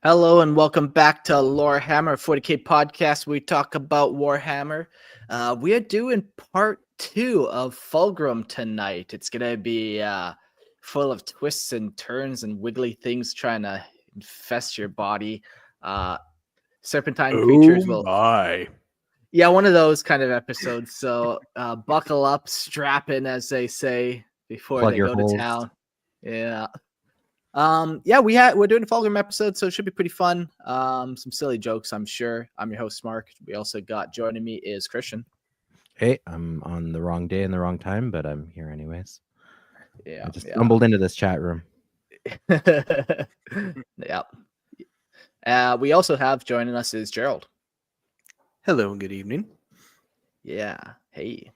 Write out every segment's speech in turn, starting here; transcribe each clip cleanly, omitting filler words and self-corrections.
Hello and welcome back to Warhammer 40K podcast. We talk about Warhammer. We are doing part 2 of Fulgrim tonight. It's gonna be full of twists and turns and wiggly things trying to infest your body. Serpentine creatures will. My. Yeah, one of those kind of episodes. So buckle up, strap in, as they say, before Plug they your go holes. to town. Yeah. We're doing a Fulgrim episode, so it should be pretty fun. Some silly jokes, I'm sure. I'm your host, Mark. We also got joining me is Christian. Hey, I'm on the wrong day and the wrong time, but I'm here anyways. Yeah, I just stumbled into this chat room. Yeah. We also have joining us is Gerald. Hello and good evening. Yeah. Hey.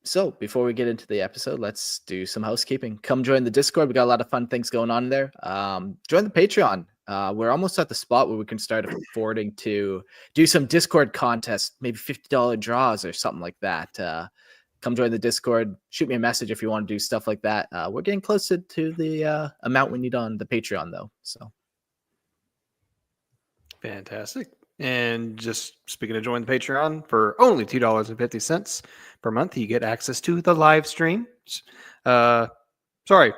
So before we get into the episode, let's do some housekeeping. Come join the Discord. We got a lot of fun things going on there. Join the Patreon. We're almost at the spot where we can start affording to do some Discord contests, maybe $50 draws or something like that. Come join the Discord. Shoot me a message if you want to do stuff like that. We're getting closer to the amount we need on the Patreon, though. So Fantastic. And just speaking of join the Patreon, for only $2.50 per month, you get access to the live streams. Sorry,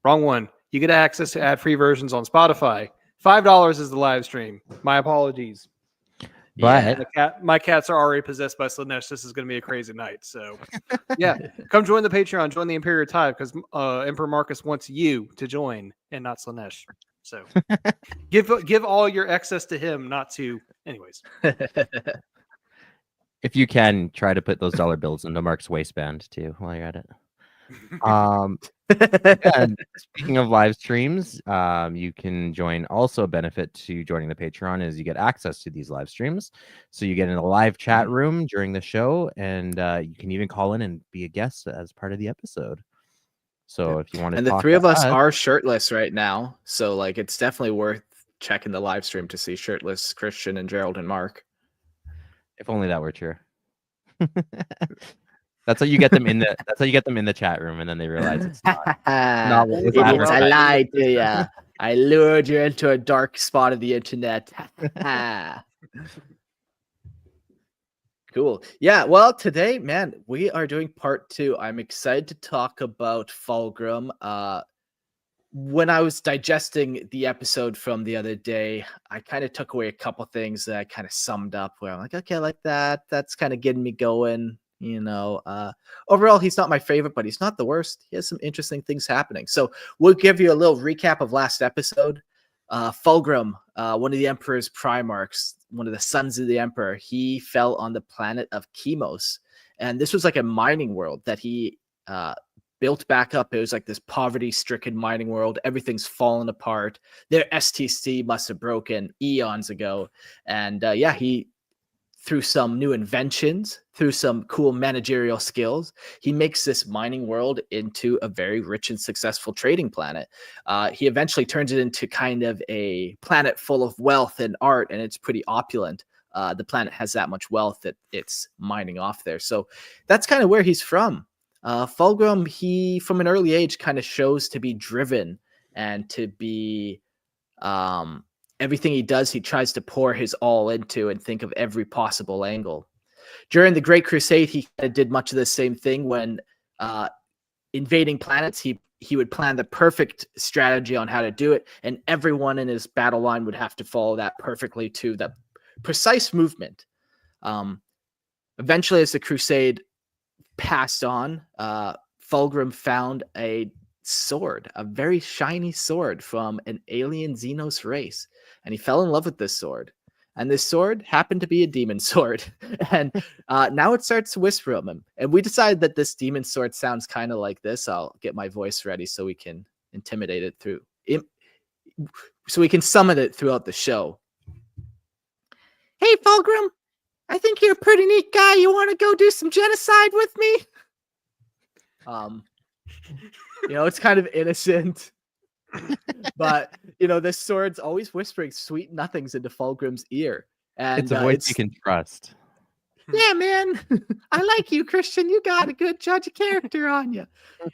wrong one. You get access to ad-free versions on Spotify. $5 is the live stream. My apologies. But My cats are already possessed by Slaanesh. This is going to be a crazy night. So, yeah, come join the Patreon. Join the Imperium Tide because Emperor Marcus wants you to join and not Slaanesh. So, give all your excess to him, not to. Anyways, if you can, try to put those dollar bills into Mark's waistband too while you're at it. And speaking of live streams, you can join. Also, a benefit to joining the Patreon is you get access to these live streams. So you get in a live chat room during the show, and you can even call in and be a guest as part of the episode. So if you want to, and the three of us are shirtless right now, so like it's definitely worth checking the live stream to see shirtless Christian and Gerald and Mark. If only that were true. That's how you get them in the. That's how you get them in the chat room, and then they realize it's not what was It's advertised. a lie to you. I lured you into a dark spot of the internet. Cool. Yeah. Well, today, man, we are doing part 2. I'm excited to talk about Fulgrim. When I was digesting the episode from the other day, I kind of took away a couple things that I kind of summed up where I'm like, okay, I like that. That's kind of getting me going. Overall, he's not my favorite, but he's not the worst. He has some interesting things happening. So we'll give you a little recap of last episode. Fulgrim, one of the Emperor's Primarchs, one of the sons of the Emperor, he fell on the planet of Chemos. And this was like a mining world that he built back up. It was like this poverty-stricken mining world. Everything's fallen apart. Their STC must have broken eons ago. And he, through some new inventions, through some cool managerial skills, he makes this mining world into a very rich and successful trading planet. He eventually turns it into kind of a planet full of wealth and art, and it's pretty opulent. The planet has that much wealth that it's mining off there. So that's kind of where he's from. Fulgrim, he, from an early age, kind of shows to be driven and to be... everything he does, he tries to pour his all into and think of every possible angle. During the Great Crusade, he did much of the same thing. When invading planets, he would plan the perfect strategy on how to do it, and everyone in his battle line would have to follow that perfectly to the precise movement. Eventually, as the Crusade passed on, Fulgrim found a sword, a very shiny sword from an alien Xenos race, and he fell in love with this sword. And this sword happened to be a demon sword. And now it starts to whisper at him. And we decided that this demon sword sounds kind of like this. I'll get my voice ready so we can intimidate it through so we can summon it throughout the show. Hey, Fulgrim, I think you're a pretty neat guy. You want to go do some genocide with me? It's kind of innocent, but this sword's always whispering sweet nothings into Fulgrim's ear, and it's a voice you can trust. Yeah, man, I like you, Christian. You got a good judge of character on you.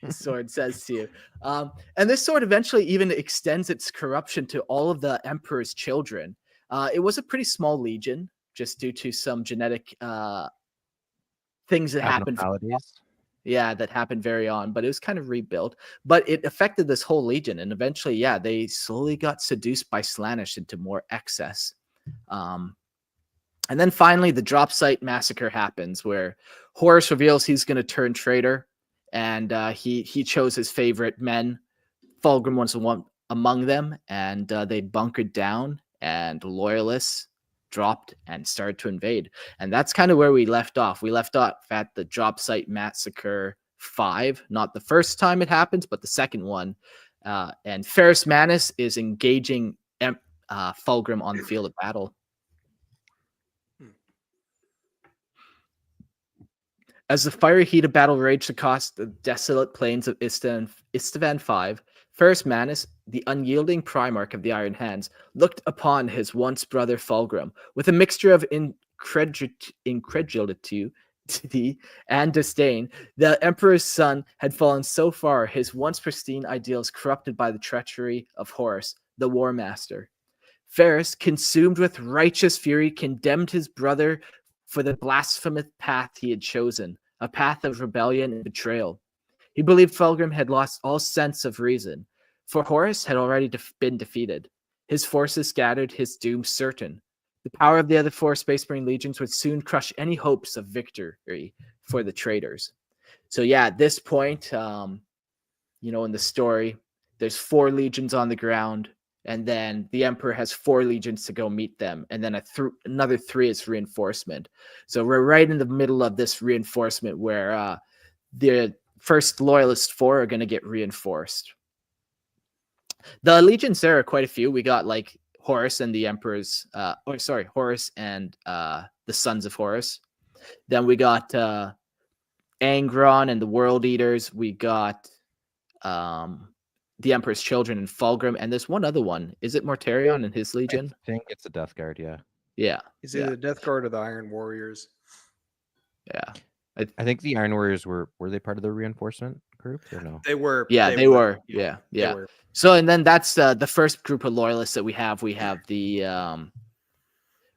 The sword says to you. And this sword eventually even extends its corruption to all of the emperor's children. It was a pretty small legion, just due to some genetic things that happened. Abnormalities. Yeah, that happened very on, but it was kind of rebuilt. But it affected this whole legion, and eventually, yeah, they slowly got seduced by Slaanesh into more excess. And then finally, the drop site massacre happens, where Horus reveals he's going to turn traitor, and he chose his favorite men. Fulgrim was one among them, and they bunkered down, and loyalists dropped and started to invade. And that's kind of where we left off. We left off at the drop site massacre 5, not the first time it happens, but the second one. And Ferrus Manus is engaging Fulgrim on the field of battle. As the fiery heat of battle raged across the desolate plains of Istvan 5, Ferrus Manus, the unyielding Primarch of the Iron Hands, looked upon his once brother Fulgrim with a mixture of incredulity and disdain. The Emperor's son had fallen so far, his once pristine ideals corrupted by the treachery of Horus, the War Master. Ferrus, consumed with righteous fury, condemned his brother for the blasphemous path he had chosen, a path of rebellion and betrayal. He believed Fulgrim had lost all sense of reason, for Horus had already been defeated. His forces scattered, his doom certain. The power of the other 4 Space Marine legions would soon crush any hopes of victory for the traitors. So yeah, at this point, in the story, there's 4 legions on the ground, and then the Emperor has 4 legions to go meet them, and then another 3 is reinforcement. So we're right in the middle of this reinforcement where the first Loyalist 4 are going to get reinforced. The legions there are quite a few. We got like Horus and the Emperor's, Horus and the Sons of Horus. Then we got Angron and the World Eaters. We got the Emperor's Children and Fulgrim. And there's one other one. Is it Mortarion and his legion? I think it's the Death Guard, yeah. Yeah. Is it the Death Guard or the Iron Warriors? Yeah. I think the Iron Warriors were they part of the reinforcement group or no? They were. Yeah, they were. Yeah. They were. So, and then that's the first group of loyalists that we have. We have the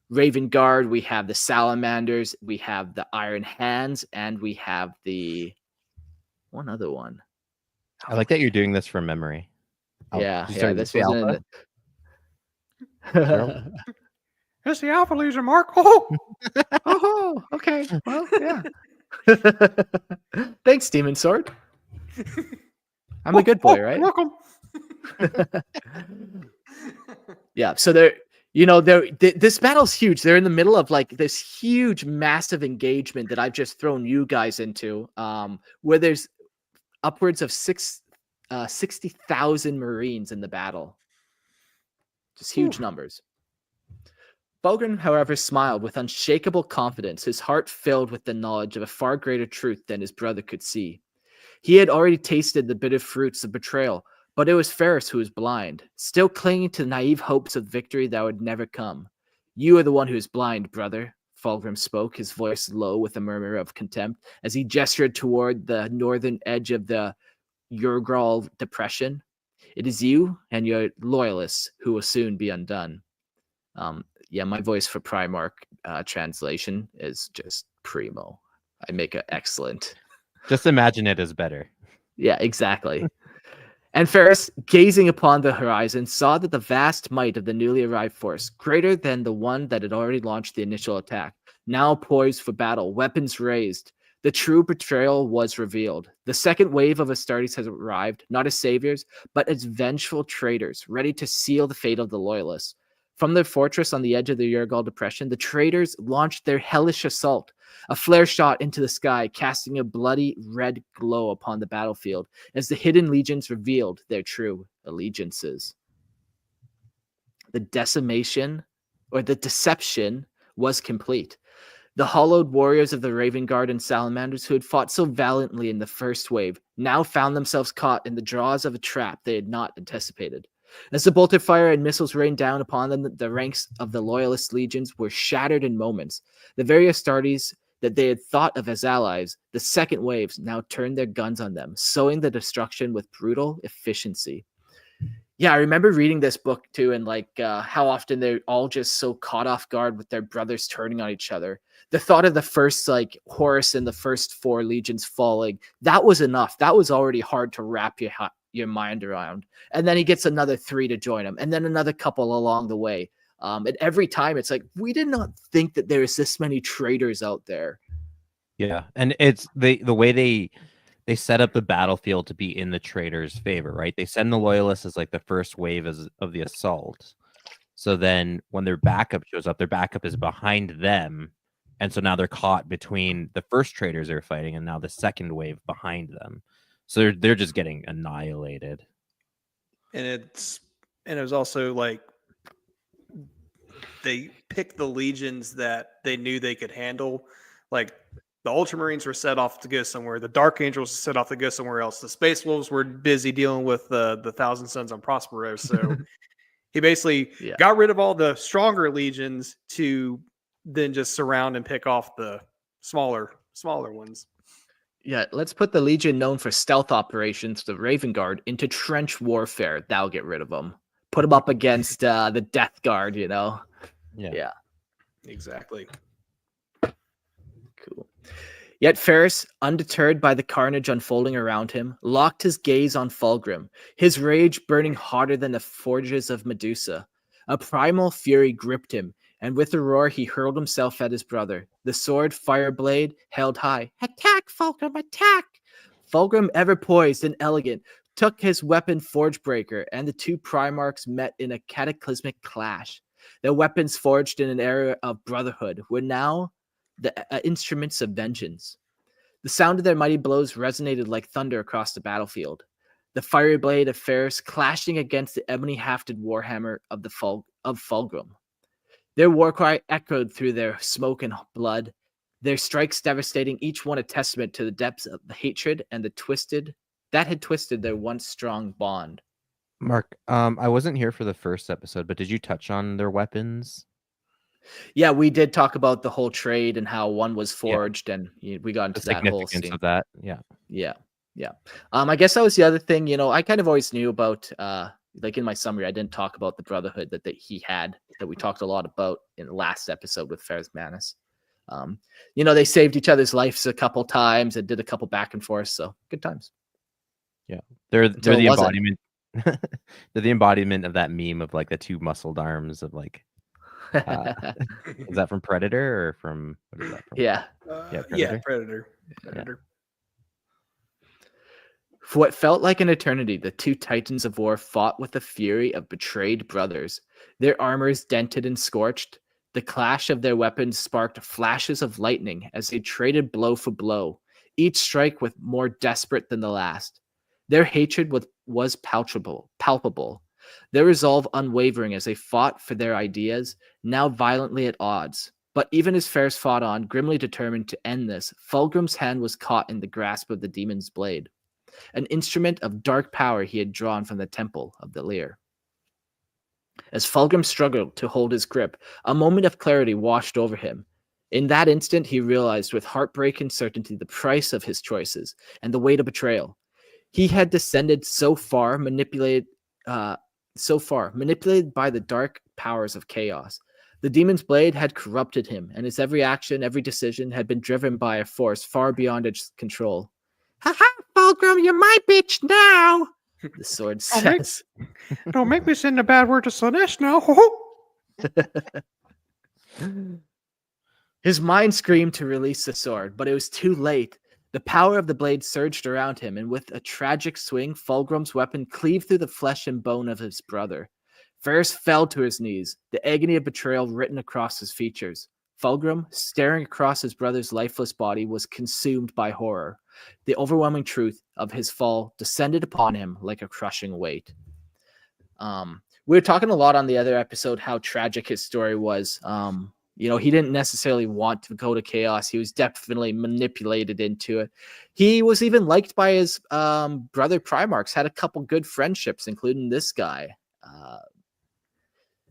Raven Guard, we have the Salamanders, we have the Iron Hands, and we have the one other one. I like that you're doing this from memory. This was in It's the Alpha Legion, Mark. Oh, okay. Well, yeah. Thanks, Demon Sword. I'm a good boy, right? Welcome. Yeah. So this battle's huge. They're in the middle of like this huge, massive engagement that I've just thrown you guys into, where there's upwards of 60,000 Marines in the battle. Just huge numbers. Fulgrim, however, smiled with unshakable confidence, his heart filled with the knowledge of a far greater truth than his brother could see. He had already tasted the bitter fruits of betrayal, but it was Ferrus who was blind, still clinging to the naive hopes of victory that would never come. You are the one who is blind, brother, Fulgrim spoke, his voice low with a murmur of contempt, as he gestured toward the northern edge of the Urgral Depression. It is you and your loyalists who will soon be undone. My voice for Primarch translation is just primo. I make it excellent. Just imagine it as better. Yeah, exactly. And Ferrus, gazing upon the horizon, saw that the vast might of the newly arrived force, greater than the one that had already launched the initial attack, now poised for battle, weapons raised. The true betrayal was revealed. The second wave of Astartes has arrived, not as saviors, but as vengeful traitors, ready to seal the fate of the loyalists. From their fortress on the edge of the Urgal Depression, the traitors launched their hellish assault. A flare shot into the sky, casting a bloody red glow upon the battlefield, as the hidden legions revealed their true allegiances. The deception was complete. The hollowed warriors of the Raven Guard and Salamanders who had fought so valiantly in the first wave now found themselves caught in the jaws of a trap they had not anticipated. As the bolted fire and missiles rained down upon them, the ranks of the loyalist legions were shattered in moments. The very Astartes that they had thought of as allies, the second waves now turned their guns on them, sowing the destruction with brutal efficiency. Yeah, I remember reading this book too, and like how often they're all just so caught off guard with their brothers turning on each other. The thought of the first like Horus and the first 4 legions falling, that was enough. That was already hard to wrap your mind around. And then he gets another 3 to join him, and then another couple along the way. And every time it's like, we did not think that there's this many traitors out there. Yeah, and it's the way they set up the battlefield to be in the traitors' favor, right? They send the loyalists as like the first wave of the assault. So then when their backup shows up, their backup is behind them. And so now they're caught between the first traitors they're fighting and now the second wave behind them. So they're just getting annihilated. And it was also like they picked the legions that they knew they could handle. Like the Ultramarines were set off to go somewhere. The Dark Angels were set off to go somewhere else. The Space Wolves were busy dealing with the Thousand Sons on Prospero. So he basically got rid of all the stronger legions to then just surround and pick off the smaller ones. Yeah, let's put the Legion known for stealth operations, the Raven Guard, into trench warfare. That'll get rid of them. Put them up against the Death Guard, you know? Yeah. Exactly. Cool. Yet Ferris, undeterred by the carnage unfolding around him, locked his gaze on Fulgrim, his rage burning hotter than the forges of Medusa. A primal fury gripped him, and with a roar he hurled himself at his brother, the sword Fireblade held high. Attack, Fulgrim, attack! Fulgrim, ever poised and elegant, took his weapon Forgebreaker, and the 2 Primarchs met in a cataclysmic clash. Their weapons forged in an era of brotherhood were now the instruments of vengeance. The sound of their mighty blows resonated like thunder across the battlefield. The fiery blade of Ferris clashing against the ebony-hafted warhammer of Fulgrim. Their war cry echoed through their smoke and blood, their strikes devastating, each one a testament to the depths of the hatred and that had twisted their once strong bond. Mark, I wasn't here for the first episode, but did you touch on their weapons? Yeah, we did talk about the whole trade and how one was forged, and we got into that whole significance scene. of that. Yeah. I guess that was the other thing. You know, I kind of always knew about, like in my summary, I didn't talk about the brotherhood that he had, that we talked a lot about in the last episode with Ferris Manus. You know, they saved each other's lives a couple times and did a couple back and forth, so good times. Yeah, they're the embodiment. They're the embodiment of that meme of like the 2 muscled arms of like. Is that from Predator or from what is that from? Predator. For what felt like an eternity, the 2 titans of war fought with the fury of betrayed brothers. Their armors dented and scorched. The clash of their weapons sparked flashes of lightning as they traded blow for blow, each strike with more desperate than the last. Their hatred was palpable. Their resolve unwavering as they fought for their ideas, now violently at odds. But even as Ferris fought on, grimly determined to end this, Fulgrim's hand was caught in the grasp of the demon's blade, an instrument of dark power he had drawn from the temple of the Laer. As Fulgrim struggled to hold his grip, a moment of clarity washed over him. In that instant, he realized with heartbreaking certainty the price of his choices and the weight of betrayal. He had descended so far, manipulated by the dark powers of chaos. The demon's blade had corrupted him, and his every action, every decision had been driven by a force far beyond his control. Ha-ha, Fulgrim, you're my bitch now, the sword says. Don't make me send a bad word to Slaanesh now. His mind screamed to release the sword, but it was too late. The power of the blade surged around him, and with a tragic swing, Fulgrim's weapon cleaved through the flesh and bone of his brother. Ferris fell to his knees, the agony of betrayal written across his features. Fulgrim, staring across his brother's lifeless body, was consumed by horror. The overwhelming truth of his fall descended upon him like a crushing weight. We were talking a lot on the other episode how tragic his story was. You know, he didn't necessarily want to go to chaos. He was definitely manipulated into it. He was even liked by his brother Primarchs, had a couple good friendships, including this guy.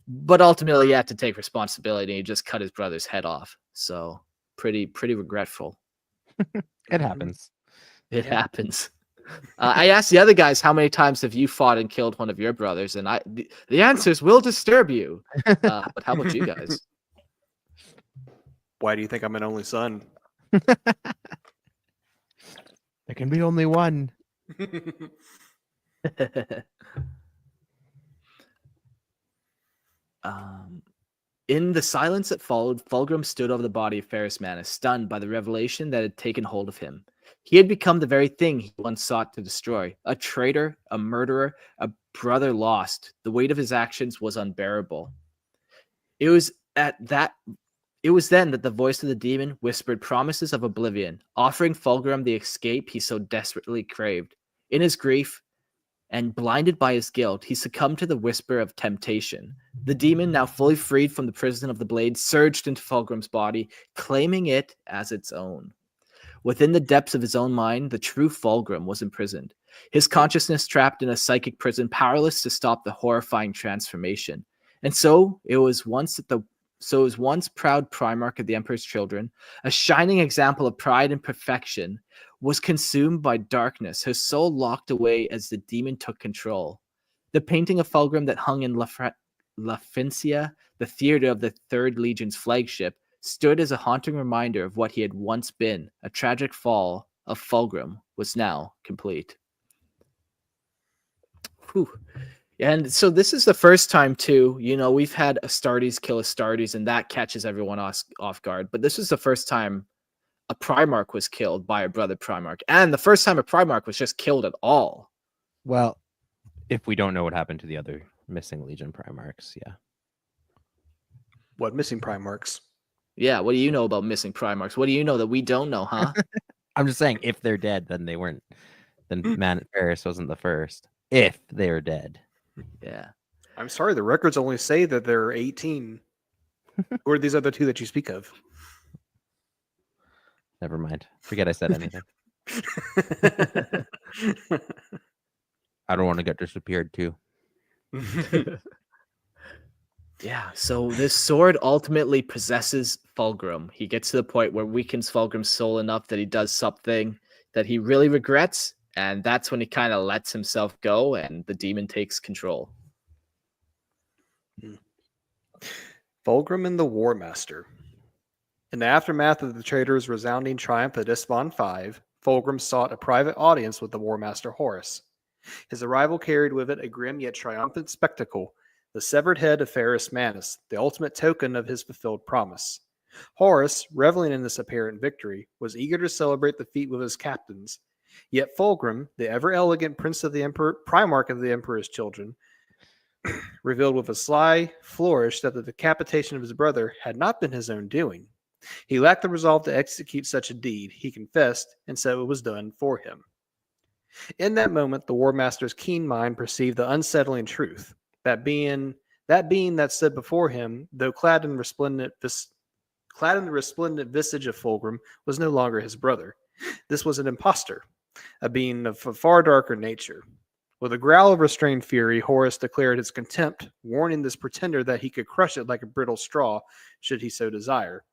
But ultimately, he had to take responsibility. He just cut his brother's head off. So, pretty regretful. It happens. It happens. I asked the other guys, how many times have you fought and killed one of your brothers? And the answers will disturb you. But how about you guys? Why do you think I'm an only son? There can be only one. In the silence that followed, Fulgrim stood over the body of Ferrus Manus, stunned by the revelation that had taken hold of him. He had become the very thing he once sought to destroy. A traitor, a murderer, a brother lost. The weight of his actions was unbearable. It was then that the voice of the demon whispered promises of oblivion, offering Fulgrim the escape he so desperately craved. In his grief, and blinded by his guilt, he succumbed to the whisper of temptation. The demon, now fully freed from the prison of the blade, surged into Fulgrim's body, claiming it as its own. Within the depths of his own mind, the true Fulgrim was imprisoned, his consciousness trapped in a psychic prison, powerless to stop the horrifying transformation. And so it was once proud Primarch of the Emperor's Children, a shining example of pride and perfection, was consumed by darkness, his soul locked away as the demon took control. The painting of Fulgrim that hung in La Fincia, the theater of the Third Legion's flagship, stood as a haunting reminder of what he had once been. A tragic fall of Fulgrim was now complete. Whew. And so this is the first time too, we've had Astartes kill Astartes, and that catches everyone off guard. But this is the first time a Primarch was killed by a brother Primarch, and the first time a Primarch was just killed at all. Well, if we don't know what happened to the other missing Legion Primarchs, yeah. What missing Primarchs? Yeah, what do you know about missing Primarchs? What do you know that we don't know, huh? I'm just saying, if they're dead, then they weren't. Then Ferrus wasn't the first. If they're dead. Yeah. I'm sorry, the records only say that there are 18. Who are these other two that you speak of? Never mind. Forget I said anything. I don't want to get disappeared too. Yeah, so this sword ultimately possesses Fulgrim. He gets to the point where weakens Fulgrim's soul enough that he does something that he really regrets, and that's when he kind of lets himself go and the demon takes control. Fulgrim and the War Master. In the aftermath of the traitor's resounding triumph at Isfahan 5, Fulgrim sought a private audience with the War Master Horus. His arrival carried with it a grim yet triumphant spectacle, the severed head of Ferrus Manus, the ultimate token of his fulfilled promise. Horus, reveling in this apparent victory, was eager to celebrate the feat with his captains. Yet Fulgrim, the ever-elegant Primarch of the Emperor's Children, revealed with a sly flourish that the decapitation of his brother had not been his own doing. He lacked the resolve to execute such a deed, he confessed, and so it was done for him. In that moment, the War Master's keen mind perceived the unsettling truth. That being that stood before him, though clad in the resplendent visage of Fulgrim, was no longer his brother. This was an impostor, a being of a far darker nature. With a growl of restrained fury, Horus declared his contempt, warning this pretender that he could crush it like a brittle straw, should he so desire.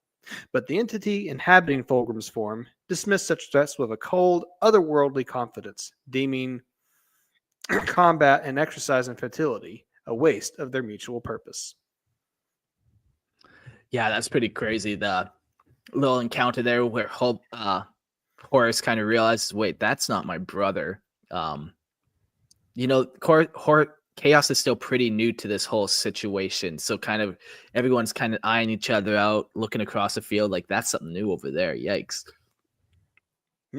But the entity inhabiting Fulgrim's form dismissed such threats with a cold, otherworldly confidence, deeming combat and exercise in futility a waste of their mutual purpose. Yeah, that's pretty crazy. The little encounter there where Horus kind of realizes, wait, that's not my brother. Chaos is still pretty new to this whole situation. So kind of everyone's kind of eyeing each other out, looking across the field like that's something new over there. Yikes.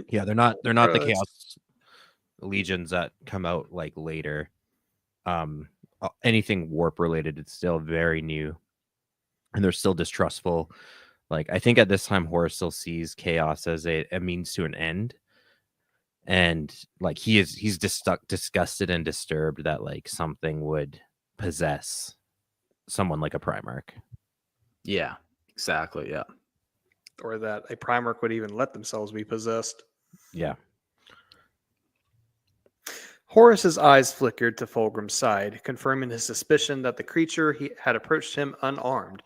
Yeah, they're not the Chaos Legions that come out like later. Anything warp related, it's still very new. And they're still distrustful. Like, I think at this time Horus still sees chaos as a means to an end. And like he's disgusted and disturbed that like something would possess someone like a Primarch. Yeah, exactly. Yeah. Or that a Primarch would even let themselves be possessed. Yeah. Horus's eyes flickered to Fulgrim's side, confirming his suspicion that the creature had approached him unarmed,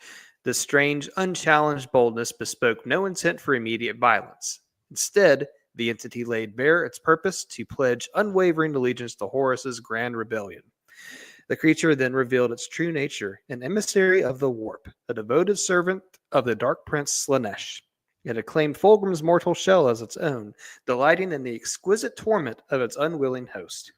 This strange, unchallenged boldness bespoke no intent for immediate violence. Instead, the entity laid bare its purpose to pledge unwavering allegiance to Horus's grand rebellion. The creature then revealed its true nature, an emissary of the warp, a devoted servant of the Dark Prince Slaanesh. It had claimed Fulgrim's mortal shell as its own, delighting in the exquisite torment of its unwilling host.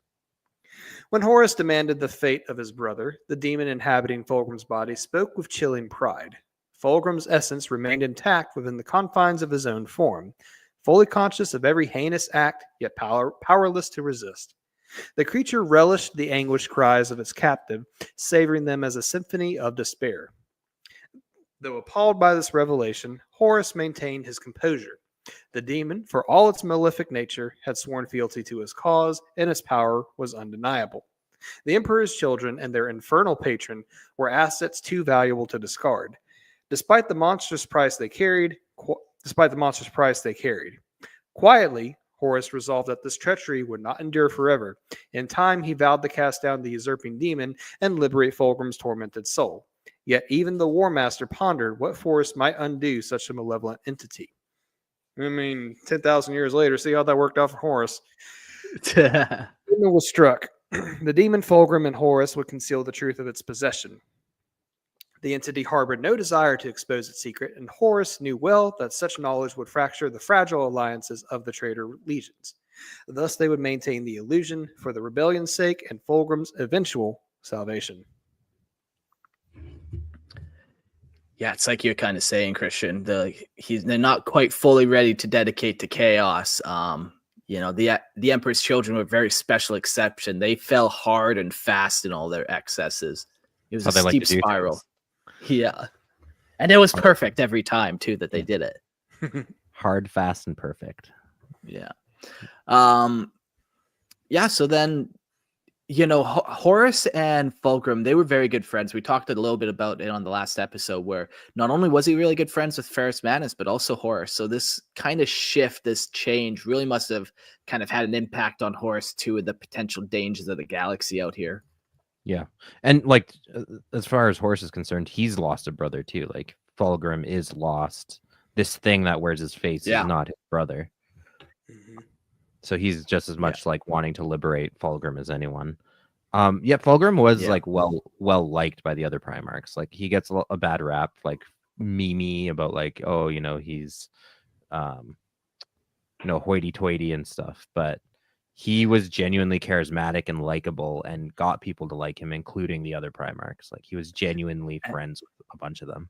When Horus demanded the fate of his brother, the demon inhabiting Fulgrim's body spoke with chilling pride. Fulgrim's essence remained intact within the confines of his own form, fully conscious of every heinous act, yet powerless to resist. The creature relished the anguished cries of its captive, savoring them as a symphony of despair. Though appalled by this revelation, Horus maintained his composure. The demon, for all its malefic nature, had sworn fealty to his cause, and his power was undeniable. The Emperor's children and their infernal patron were assets too valuable to discard. Despite the monstrous price they carried, quietly, Horus resolved that this treachery would not endure forever. In time, he vowed to cast down the usurping demon and liberate Fulgrim's tormented soul. Yet even the War Master pondered what force might undo such a malevolent entity. 10,000 years later, see how that worked out for Horus. The demon was struck. The demon Fulgrim and Horus would conceal the truth of its possession. The entity harbored no desire to expose its secret, and Horus knew well that such knowledge would fracture the fragile alliances of the traitor legions. Thus, they would maintain the illusion for the rebellion's sake and Fulgrim's eventual salvation. Yeah, it's like you're kind of saying, Christian. They're not quite fully ready to dedicate to chaos. The Emperor's children were a very special exception. They fell hard and fast in all their excesses. It was a steep spiral. Yeah, and it was perfect every time too that they did it. Hard, fast, and perfect. Yeah. So then, Horus and Fulgrim, they were very good friends. We talked a little bit about it on the last episode, where not only was he really good friends with Ferrus Manus, but also Horus. So this kind of shift, this change, really must have kind of had an impact on Horus too, and the potential dangers of the galaxy out here. Yeah, and as far as Horus is concerned, he's lost a brother too. Like Fulgrim is lost. This thing that wears his face is not his brother. Mm-hmm. So he's just as much wanting to liberate Fulgrim as anyone. Fulgrim was well liked by the other Primarchs. Like he gets a bad rap, like meme about he's hoity-toity and stuff, but he was genuinely charismatic and likable and got people to like him, including the other Primarchs. Like he was genuinely friends with a bunch of them.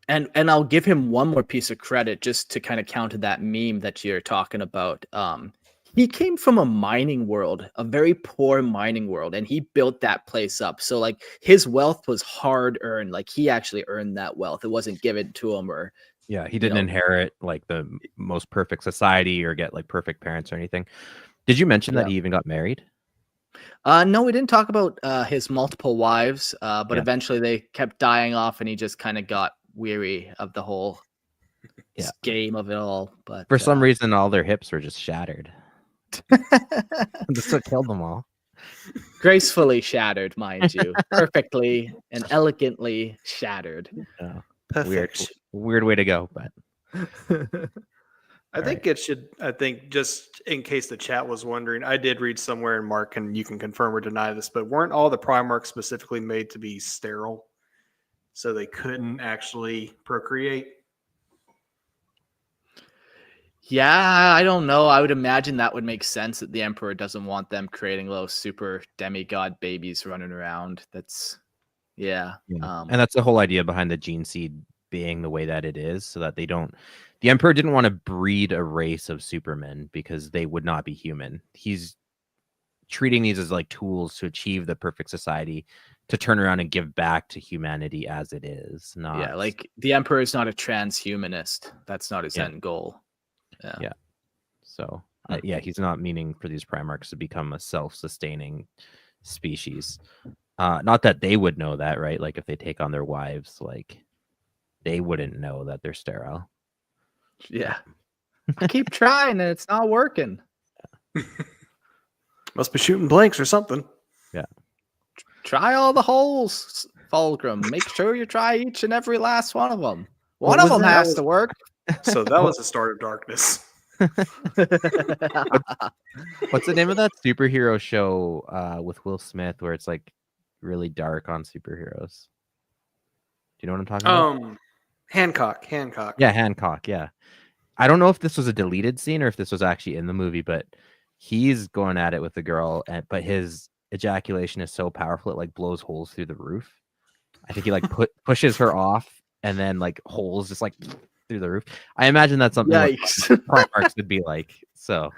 And I'll give him one more piece of credit just to kind of counter that meme that you're talking about. He came from a mining world, a very poor mining world, and he built that place up. So his wealth was hard earned. Like he actually earned that wealth. It wasn't given to him he didn't inherit the most perfect society or get perfect parents or anything. Did you mention that he even got married? No, we didn't talk about his multiple wives, but eventually they kept dying off, and he just kind of got weary of the whole game of it all. But for some reason, all their hips were just shattered. That's what killed them all. Gracefully shattered, mind you. Perfectly and elegantly shattered. Perfect. Weird way to go, but... I think just in case the chat was wondering, I did read somewhere, and Mark, and you can confirm or deny this, but weren't all the Primarchs specifically made to be sterile? So they couldn't actually procreate? Yeah, I don't know. I would imagine that would make sense that the Emperor doesn't want them creating little super demigod babies running around. That's, and that's the whole idea behind the gene seed being the way that it is, so that they don't... The Emperor didn't want to breed a race of supermen because they would not be human. He's treating these as tools to achieve the perfect society, to turn around and give back to humanity as it is. The Emperor is not a transhumanist. That's not his end goal. So he's not meaning for these Primarchs to become a self-sustaining species. Not that they would know that, right? If they take on their wives, they wouldn't know that they're sterile. Yeah. I keep trying and it's not working. Must be shooting blanks or something. Yeah. Try all the holes. Fulgrim, make sure you try each and every last one of them. What One of was them that? has to work. So that was the start of darkness. What's the name of that superhero show with Will Smith where it's like really dark on superheroes? Do you know what I'm talking about? Hancock. Yeah, Hancock. Yeah. I don't know if this was a deleted scene or if this was actually in the movie, but he's going at it with the girl, but his ejaculation is so powerful it like blows holes through the roof. I think he like pushes her off, and then like holes just like through the roof. I imagine that's something what Yikes. Primarchs would be like. So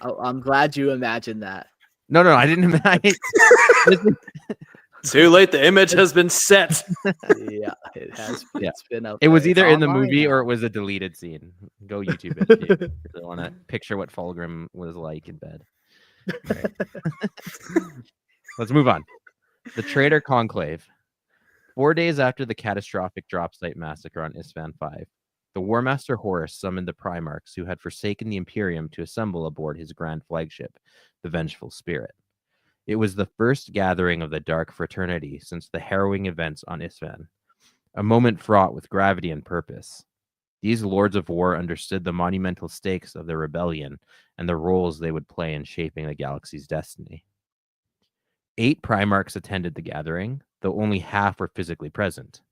I'm glad you imagined that. no, I didn't imagine. Too late. The image has been set. Yeah, it has. Yeah. It's been out It was there. either It's in the online movie or now. it was a deleted scene. Go YouTube it if you really want to picture what Fulgrim was like in bed. Right. Let's move on. The Traitor Conclave. 4 days after the catastrophic drop site massacre on Isfahan 5, the War Master Horus summoned the Primarchs who had forsaken the Imperium to assemble aboard his grand flagship, the Vengeful Spirit. It was the first gathering of the Dark Fraternity since the harrowing events on Isfahan, a moment fraught with gravity and purpose. These Lords of War understood the monumental stakes of the rebellion and the roles they would play in shaping the galaxy's destiny. 8 Primarchs attended the gathering, though only half were physically present.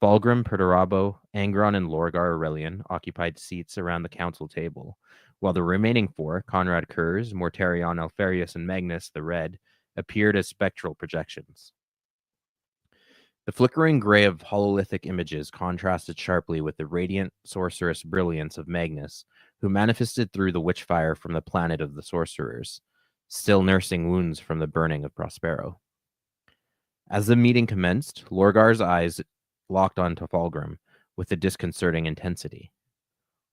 Fulgrim, Perturabo, Angron, and Lorgar Aurelian occupied seats around the council table, while the remaining 4, Conrad Kurz, Mortarion, Alfarius, and Magnus the Red, appeared as spectral projections. The flickering gray of hololithic images contrasted sharply with the radiant sorceress brilliance of Magnus, who manifested through the witchfire from the planet of the sorcerers, still nursing wounds from the burning of Prospero. As the meeting commenced, Lorgar's eyes locked onto Fulgrim with a disconcerting intensity.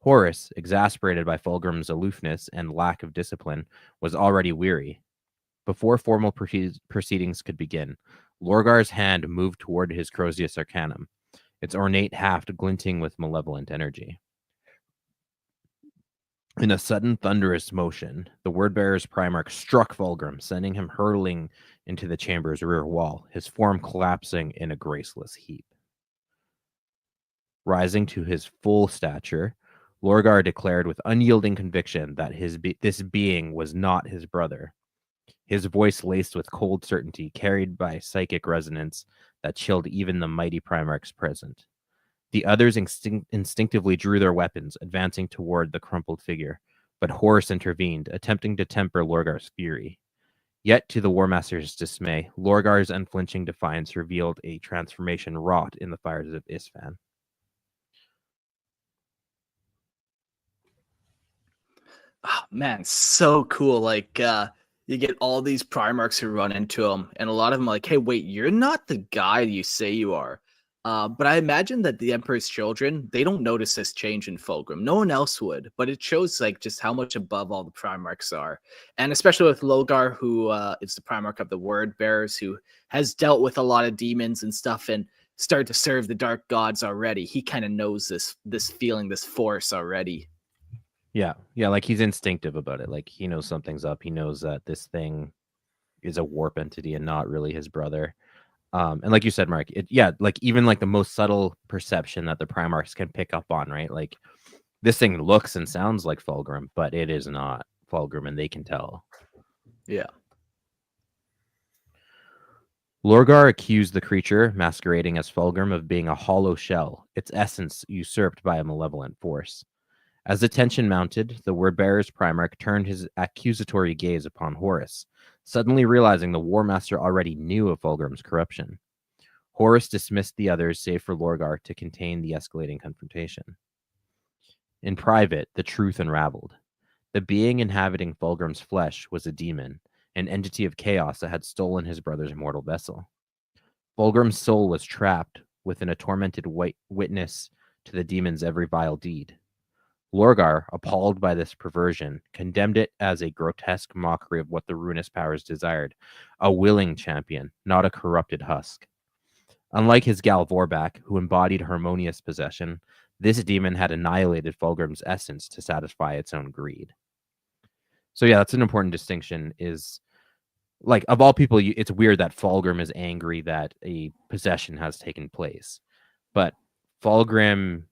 Horus, exasperated by Fulgrim's aloofness and lack of discipline, was already weary. Before formal proceedings could begin, Lorgar's hand moved toward his Crozius Arcanum, its ornate haft glinting with malevolent energy. In a sudden thunderous motion, the Wordbearer's Primarch struck Fulgrim, sending him hurtling into the chamber's rear wall, his form collapsing in a graceless heap. Rising to his full stature, Lorgar declared with unyielding conviction that this being was not his brother. His voice laced with cold certainty, carried by psychic resonance that chilled even the mighty Primarchs present. The others instinctively drew their weapons, advancing toward the crumpled figure, but Horus intervened, attempting to temper Lorgar's fury. Yet, to the War Master's dismay, Lorgar's unflinching defiance revealed a transformation wrought in the fires of Isfahan. Oh, man, so cool. Like, you get all these Primarchs who run into him, and a lot of them are like, hey, wait, you're not the guy you say you are. But I imagine that the Emperor's children, they don't notice this change in Fulgrim. No one else would, but it shows like just how much above all the Primarchs are. And especially with Lorgar, who is the Primarch of the Word Bearers, who has dealt with a lot of demons and stuff and started to serve the Dark Gods already. He kind of knows this feeling, this force already. Yeah, like he's instinctive about it. Like he knows something's up. He knows that this thing is a warp entity and not really his brother. And like you said, Mark, like even like the most subtle perception that the Primarchs can pick up on, right? Like this thing looks and sounds like Fulgrim, but it is not Fulgrim, and they can tell. Yeah. Lorgar accused the creature, masquerading as Fulgrim, of being a hollow shell, its essence usurped by a malevolent force. As the tension mounted, the Wordbearer's Primarch turned his accusatory gaze upon Horus, suddenly realizing the War Master already knew of Fulgrim's corruption. Horus dismissed the others, save for Lorgar, to contain the escalating confrontation. In private, the truth unraveled. The being inhabiting Fulgrim's flesh was a demon, an entity of chaos that had stolen his brother's mortal vessel. Fulgrim's soul was trapped within a tormented witness to the demon's every vile deed. Lorgar, appalled by this perversion, condemned it as a grotesque mockery of what the ruinous powers desired, a willing champion, not a corrupted husk. Unlike his Gal Vorbak, who embodied harmonious possession, this demon had annihilated Fulgrim's essence to satisfy its own greed. So yeah, that's an important distinction, is like of all people, it's weird that Fulgrim is angry that a possession has taken place. But Fulgrim,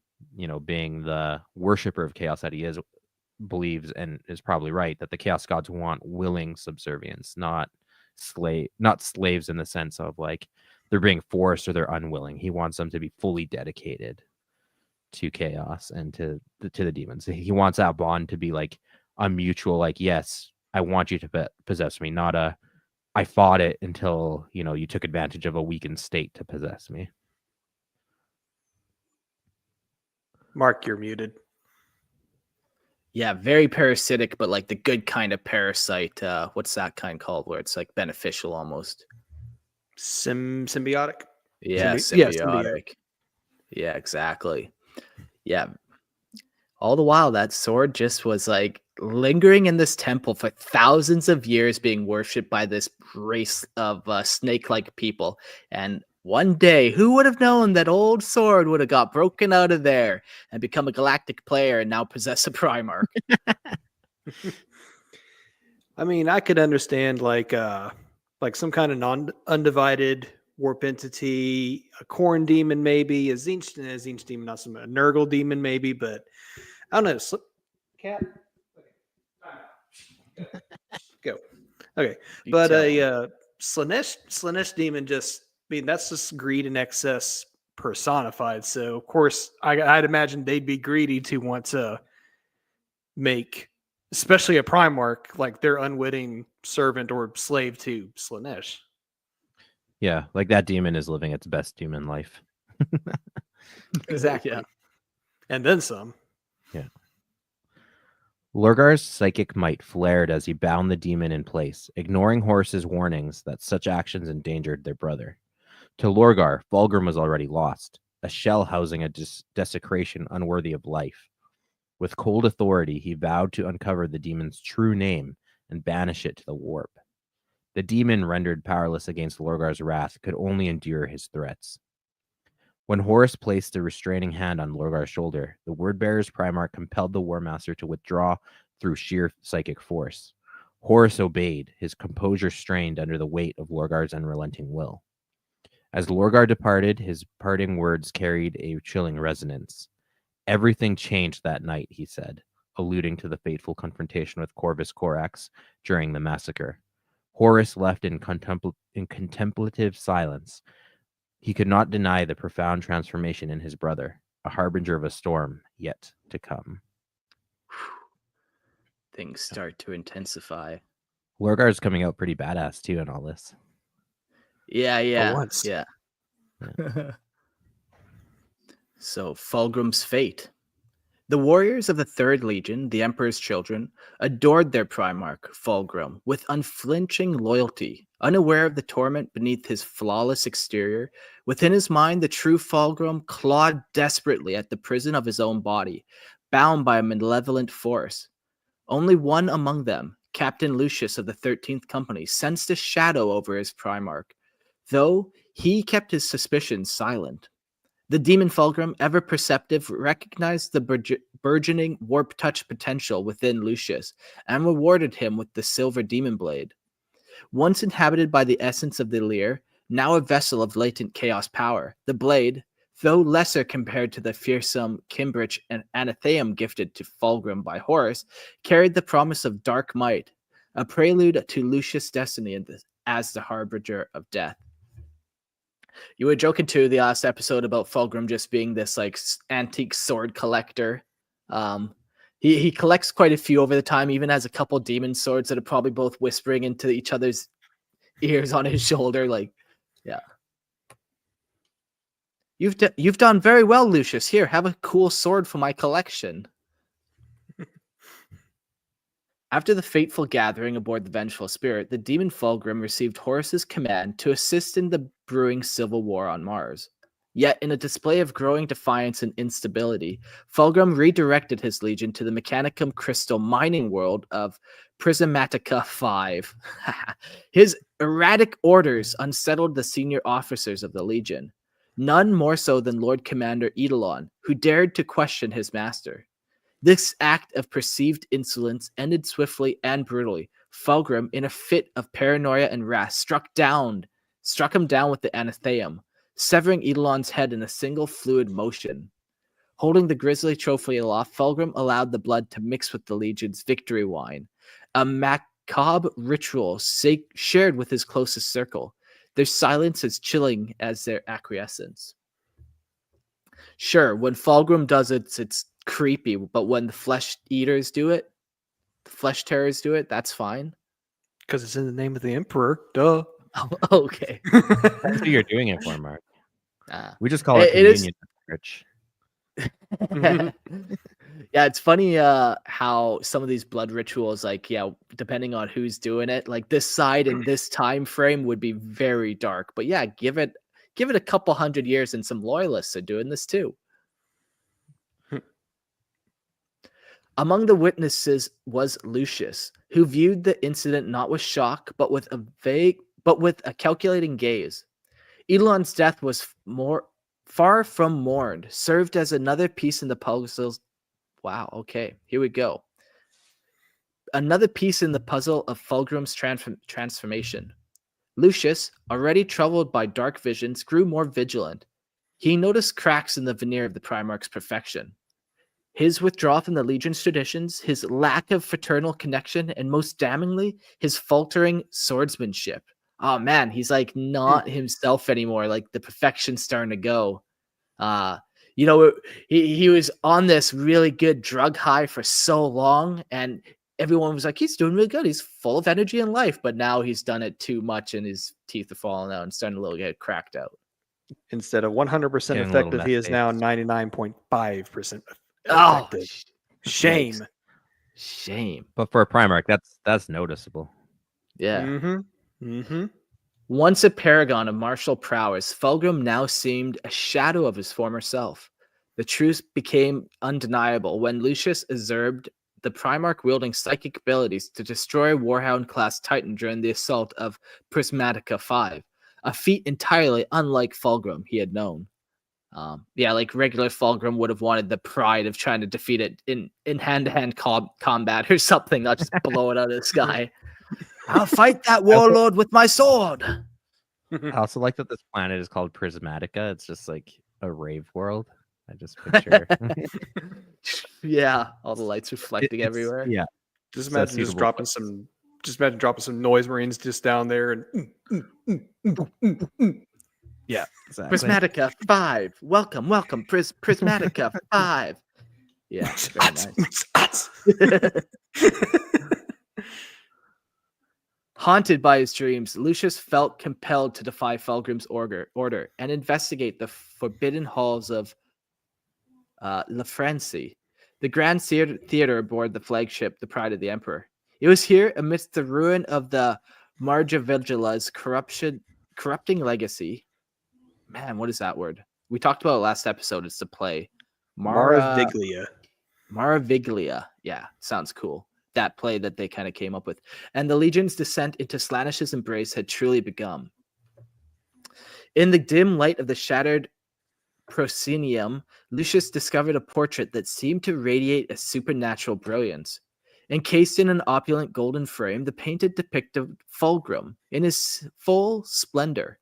being the worshiper of chaos that he is, believes and is probably right that the chaos gods want willing subservience, not slaves in the sense of like they're being forced or they're unwilling. He wants them to be fully dedicated to chaos and to the demons. He wants that bond to be like a mutual, like, yes, I want you to possess me, not a I fought it until you took advantage of a weakened state to possess me. Mark, you're muted. Yeah, very parasitic, but like the good kind of parasite. What's that kind called where it's like beneficial almost? Symbiotic? Yeah, symbiotic. Yeah, exactly. Yeah. All the while, that sword just was like lingering in this temple for thousands of years, being worshipped by this race of snake-like people. And one day, who would have known that old sword would have got broken out of there and become a galactic player and now possess a Primarch? I mean, I could understand like some kind of undivided warp entity, a corn demon maybe, a Zinch demon, not some a Nurgle demon maybe, but I don't know. Cat, go. Okay, but a Slaanesh demon that's just greed and excess personified. So of course, I'd imagine they'd be greedy to want to make, especially a Primarch, like their unwitting servant or slave to Slaanesh. Yeah, like that demon is living its best human life. Exactly. Yeah. And then some. Yeah. Lorgar's psychic might flared as he bound the demon in place, ignoring Horus's warnings that such actions endangered their brother. To Lorgar, Fulgrim was already lost, a shell housing a desecration unworthy of life. With cold authority, he vowed to uncover the demon's true name and banish it to the warp. The demon, rendered powerless against Lorgar's wrath, could only endure his threats. When Horus placed a restraining hand on Lorgar's shoulder, the Wordbearer's Primarch compelled the War Master to withdraw through sheer psychic force. Horus obeyed, his composure strained under the weight of Lorgar's unrelenting will. As Lorgar departed, his parting words carried a chilling resonance. Everything changed that night, he said, alluding to the fateful confrontation with Corvus Corax during the massacre. Horus left in contemplative silence. He could not deny the profound transformation in his brother, a harbinger of a storm yet to come. Things start to intensify. Lorgar's coming out pretty badass too in all this. Yeah. once. Yeah. So, Fulgrim's fate. The warriors of the Third Legion, the Emperor's children, adored their Primarch, Fulgrim, with unflinching loyalty. Unaware of the torment beneath his flawless exterior, within his mind the true Fulgrim clawed desperately at the prison of his own body, bound by a malevolent force. Only one among them, Captain Lucius of the 13th Company, sensed a shadow over his Primarch, though he kept his suspicions silent. The demon Fulgrim, ever perceptive, recognized the burgeoning warp touch potential within Lucius and rewarded him with the silver demon blade. Once inhabited by the essence of the Laer, now a vessel of latent chaos power, the blade, though lesser compared to the fearsome Kimbrich and Anatheum gifted to Fulgrim by Horus, carried the promise of dark might, a prelude to Lucius' destiny as the harbinger of death. You were joking too the last episode about Fulgrim just being this like antique sword collector. He collects quite a few over the time, even has a couple demon swords that are probably both whispering into each other's ears on his shoulder. Like, yeah. You've done very well, Lucius. Here, have a cool sword for my collection. After the fateful gathering aboard the Vengeful Spirit, the demon Fulgrim received Horus's command to assist in the brewing civil war on Mars. Yet, in a display of growing defiance and instability, Fulgrim redirected his legion to the Mechanicum crystal mining world of Prismatica 5. His erratic orders unsettled the senior officers of the legion, none more so than Lord Commander Eidolon, who dared to question his master. This act of perceived insolence ended swiftly and brutally, Fulgrim, in a fit of paranoia and wrath, struck him down with the anathema, severing Eidolon's head in a single fluid motion. Holding the grisly trophy aloft, Fulgrim allowed the blood to mix with the Legion's victory wine, a macabre ritual shared with his closest circle. Their silence as chilling as their acquiescence. Sure, when Fulgrim does it, it's creepy, but when the flesh eaters do it, the flesh terrors do it, that's fine. Because it's in the name of the Emperor. Duh. Oh, okay. That's what you're doing it for, Mark. We just call it it is- communion, Rich. Yeah, it's funny how some of these blood rituals, like, depending on who's doing it, like this side in this time frame would be very dark. But yeah, give it a couple hundred years and some loyalists are doing this too. Among the witnesses was Lucius, who viewed the incident not with shock, but with a calculating gaze. Eidolon's death was far from mourned, served as another piece in the puzzle. Wow, okay, here we go. Another piece in the puzzle of Fulgrim's transformation. Lucius, already troubled by dark visions, grew more vigilant. He noticed cracks in the veneer of the Primarch's perfection. His withdrawal from the Legion's traditions, his lack of fraternal connection, and most damningly, his faltering swordsmanship. Oh man, he's like not himself anymore. Like the perfection's starting to go. He was on this really good drug high for so long, and everyone was like, he's doing really good. He's full of energy and life, but now he's done it too much, and his teeth are falling out and starting to get cracked out. Instead of 100% Getting a little effective, he is now meth-based. 99.5% Oh, effective. Shame. Shame. But for a Primarch, that's noticeable. Yeah. Mm-hmm. Once a paragon of martial prowess, Fulgrim now seemed a shadow of his former self. The truth became undeniable when Lucius observed the Primarch wielding psychic abilities to destroy Warhound-class Titan during the assault of Prismatica 5, a feat entirely unlike Fulgrim he had known. Like regular Fulgrim would have wanted the pride of trying to defeat it in hand-to-hand combat or something, not just blow it out of the sky. I'll fight that warlord with my sword. I also like that this planet is called Prismatica. It's just like a rave world. I just picture. Yeah, all the lights reflecting It's- everywhere. Yeah. Just So imagine suitable. dropping some noise marines just down there and Yeah. Exactly. Prismatica 5. Welcome. Prismatica 5. Yeah, very nice. Haunted by his dreams, Lucius felt compelled to defy Fulgrim's order and investigate the forbidden halls of La France, the grand theater aboard the flagship, the Pride of the Emperor. It was here, amidst the ruin of the Marjavigila's corrupting legacy. Man, what is that word? We talked about it last episode. It's the play. Maraviglia. Maraviglia. Yeah, sounds cool. That play that they kind of came up with. And the Legion's descent into Slaanesh's embrace had truly begun. In the dim light of the shattered proscenium, Lucius discovered a portrait that seemed to radiate a supernatural brilliance. Encased in an opulent golden frame, the painted depicted Fulgrim in his full splendor,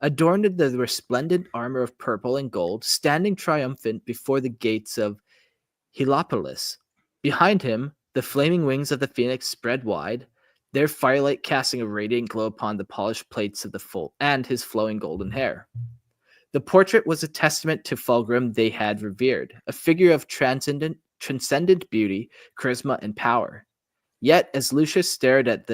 adorned in the resplendent armor of purple and gold, standing triumphant before the gates of Heliopolis. Behind him, the flaming wings of the phoenix spread wide, their firelight casting a radiant glow upon the polished plates of and his flowing golden hair. The portrait was a testament to Fulgrim they had revered, a figure of transcendent beauty, charisma, and power. Yet, as Lucius stared at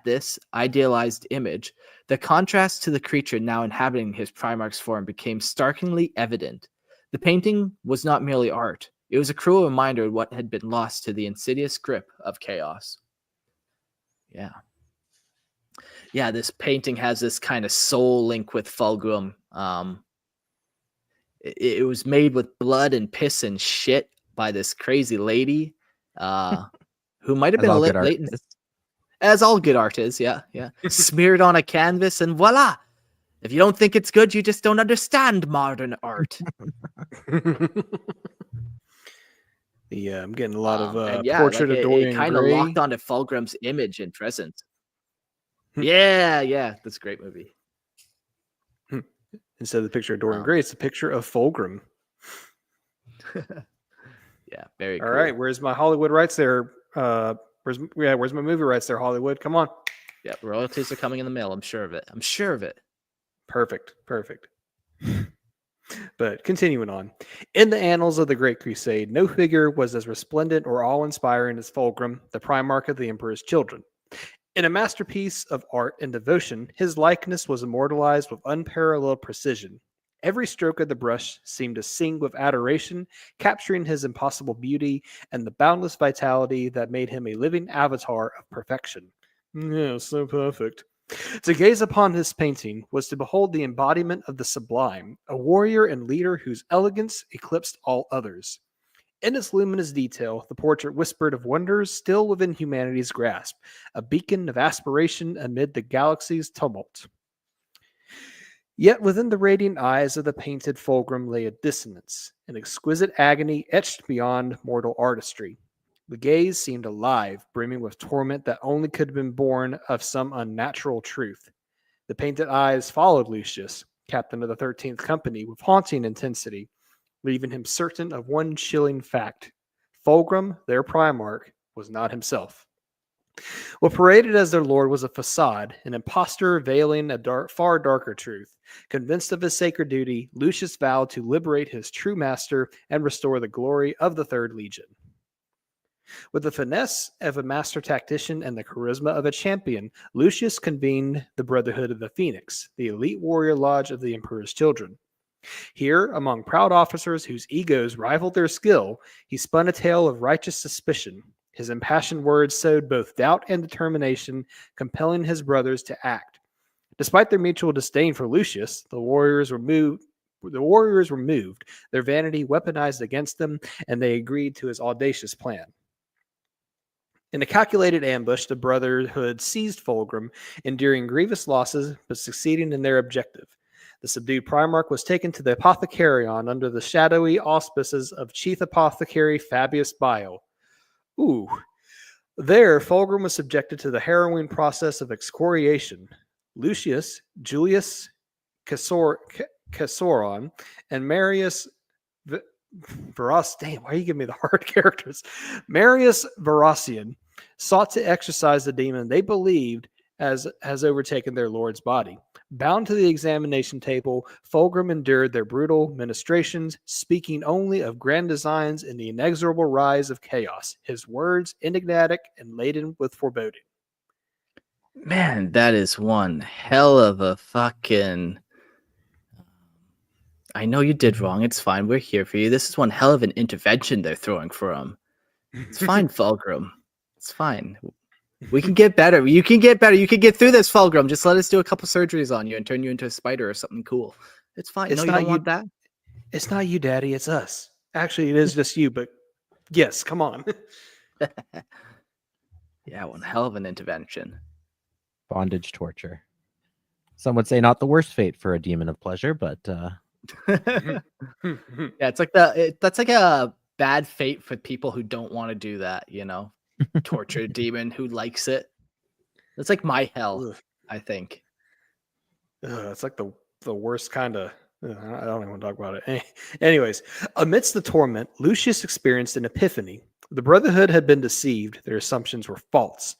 this idealized image, the contrast to the creature now inhabiting his Primarch's form became starkly evident. The painting was not merely art. It was a cruel reminder of what had been lost to the insidious grip of chaos. Yeah, this painting has this kind of soul link with Fulgrim. It was made with blood and piss and shit by this crazy lady who might have been a little late. As all good art is, yeah. Smeared on a canvas and voila! If you don't think it's good, you just don't understand modern art. Yeah, I'm getting a lot of And yeah, portrait like of it Dorian kind of Gray. locked onto Fulgrim's image and presence. Yeah, that's a great movie. Instead of the picture of Dorian Um, Gray, it's a picture of Fulgrim. Yeah, very All cool. right, where's my Hollywood rights there? Where's my movie rights there, Hollywood? Come on. Yeah, royalties are coming in the mail. I'm sure of it. Perfect. But continuing on. In the annals of the Great Crusade, no figure was as resplendent or awe-inspiring as Fulgrim, the Primarch of the Emperor's Children. In a masterpiece of art and devotion, his likeness was immortalized with unparalleled precision. Every stroke of the brush seemed to sing with adoration, capturing his impossible beauty and the boundless vitality that made him a living avatar of perfection. Yeah, so perfect. To gaze upon his painting was to behold the embodiment of the sublime, a warrior and leader whose elegance eclipsed all others. In its luminous detail, the portrait whispered of wonders still within humanity's grasp, a beacon of aspiration amid the galaxy's tumult. Yet within the radiant eyes of the painted Fulgrim lay a dissonance, an exquisite agony etched beyond mortal artistry. The gaze seemed alive, brimming with torment that only could have been born of some unnatural truth. The painted eyes followed Lucius, captain of the 13th Company, with haunting intensity, leaving him certain of one chilling fact. Fulgrim, their Primarch, was not himself. What paraded as their lord was a facade, an impostor veiling a far darker truth. Convinced of his sacred duty, Lucius vowed to liberate his true master and restore the glory of the Third Legion. With the finesse of a master tactician and the charisma of a champion, Lucius convened the Brotherhood of the Phoenix, the elite warrior lodge of the Emperor's Children. Here, among proud officers whose egos rivaled their skill, he spun a tale of righteous suspicion. His impassioned words sowed both doubt and determination, compelling his brothers to act. Despite their mutual disdain for Lucius, the warriors were moved, their vanity weaponized against them, and they agreed to his audacious plan. In a calculated ambush, the Brotherhood seized Fulgrim, enduring grievous losses but succeeding in their objective. The subdued Primarch was taken to the Apothecarion under the shadowy auspices of Chief Apothecary Fabius Bile. There, Fulgrim was subjected to the harrowing process of excoriation. Lucius, Julius Cassoron, and Marius Veras, damn, why are you giving me the hard characters? Marius Verasian sought to exorcise the demon they believed has overtaken their lord's body. Bound to the examination table, Fulgrim endured their brutal ministrations, speaking only of grand designs in the inexorable rise of chaos, his words enigmatic and laden with foreboding. Man, that is one hell of a fucking... I know you did wrong. It's fine. We're here for you. This is one hell of an intervention they're throwing for him. It's fine, Fulgrim. It's fine. We can get better. You can get better. You can get through this, Fulgrim. Just let us do a couple surgeries on you and turn you into a spider or something cool. It's fine. It's no, you don't want that? It's not you, Daddy. It's us. Actually, it is just you, but yes, come on. Yeah, one hell of an intervention. Bondage torture. Some would say not the worst fate for a demon of pleasure, but Yeah, it's like that's like a bad fate for people who don't want to do that, you know? Torture a demon who likes it. That's like my hell, Ugh. I think. It's like the worst kind of... I don't even want to talk about it. Anyways, amidst the torment, Lucius experienced an epiphany. The Brotherhood had been deceived. Their assumptions were false.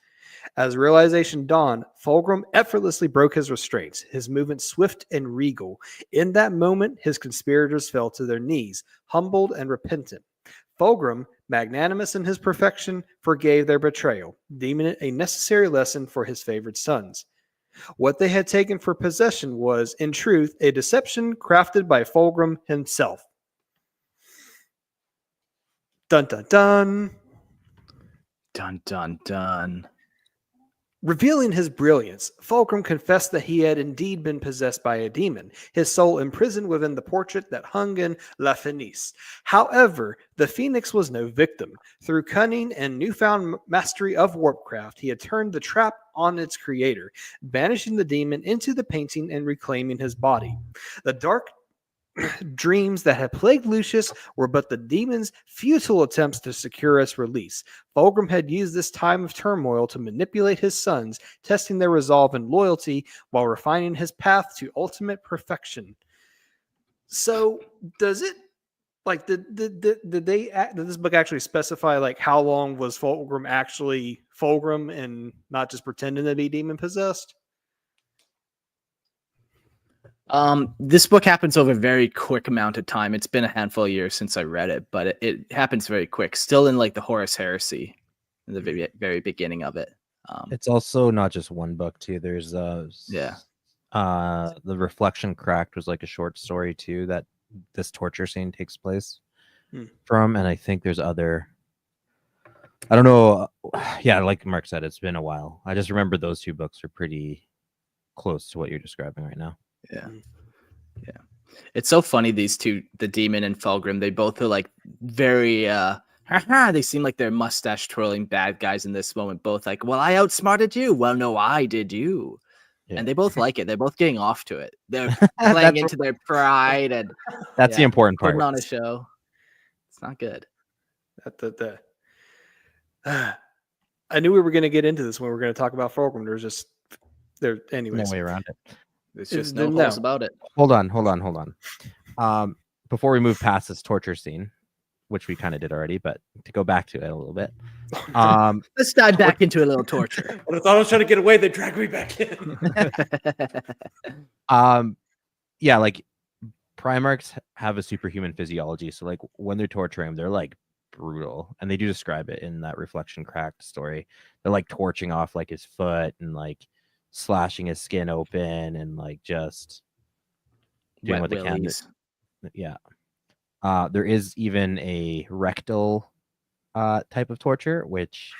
As realization dawned, Fulgrim effortlessly broke his restraints, his movement swift and regal. In that moment, his conspirators fell to their knees, humbled and repentant. Fulgrim, magnanimous in his perfection, forgave their betrayal, deeming it a necessary lesson for his favored sons. What they had taken for possession was, in truth, a deception crafted by Fulgrim himself. Dun dun dun. Dun dun dun. Revealing his brilliance, Fulgrim confessed that he had indeed been possessed by a demon, his soul imprisoned within the portrait that hung in La Fenice. However, the Phoenix was no victim. Through cunning and newfound mastery of warpcraft, he had turned the trap on its creator, banishing the demon into the painting and reclaiming his body. The dark Dreams that had plagued Lucius were but the demon's futile attempts to secure us release. Fulgrim had used this time of turmoil to manipulate his sons, testing their resolve and loyalty while refining his path to ultimate perfection. So, does it like did this book actually specify like how long was Fulgrim actually Fulgrim and not just pretending to be demon possessed? This book happens over a very quick amount of time. It's been a handful of years since I read it, but it happens very quick. Still in like the Horus Heresy, in the very beginning of it. It's also not just one book too. There's Yeah. The Reflection Cracked was like a short story too that this torture scene takes place from, and I think there's other. I don't know. Yeah, like Mark said, it's been a while. I just remember those two books are pretty close to what you're describing right now. Yeah. Yeah. It's so funny, these two, the demon and Fulgrim, they both are like very they seem like they're mustache twirling bad guys in this moment, both like, well, I outsmarted you. Well, no, I did you. Yeah. And they both like it. They're both getting off to it. They're playing into their pride, and that's the important part. Putting on a show. It's not good. I knew we were going to get into this when we were going to talk about Fulgrim. There's just anyways. No way around it. There's just no holes about it. Hold on. Before we move past this torture scene, which we kind of did already, but to go back to it a little bit. Let's dive back into a little torture. When I thought I was trying to get away, they dragged me back in. Yeah, like Primarchs have a superhuman physiology, so like when they're torturing him, they're like brutal, and they do describe it in that Reflection Cracked story. They're like torching off like his foot and like slashing his skin open and like just doing what they can. Yeah. There is even a rectal type of torture, which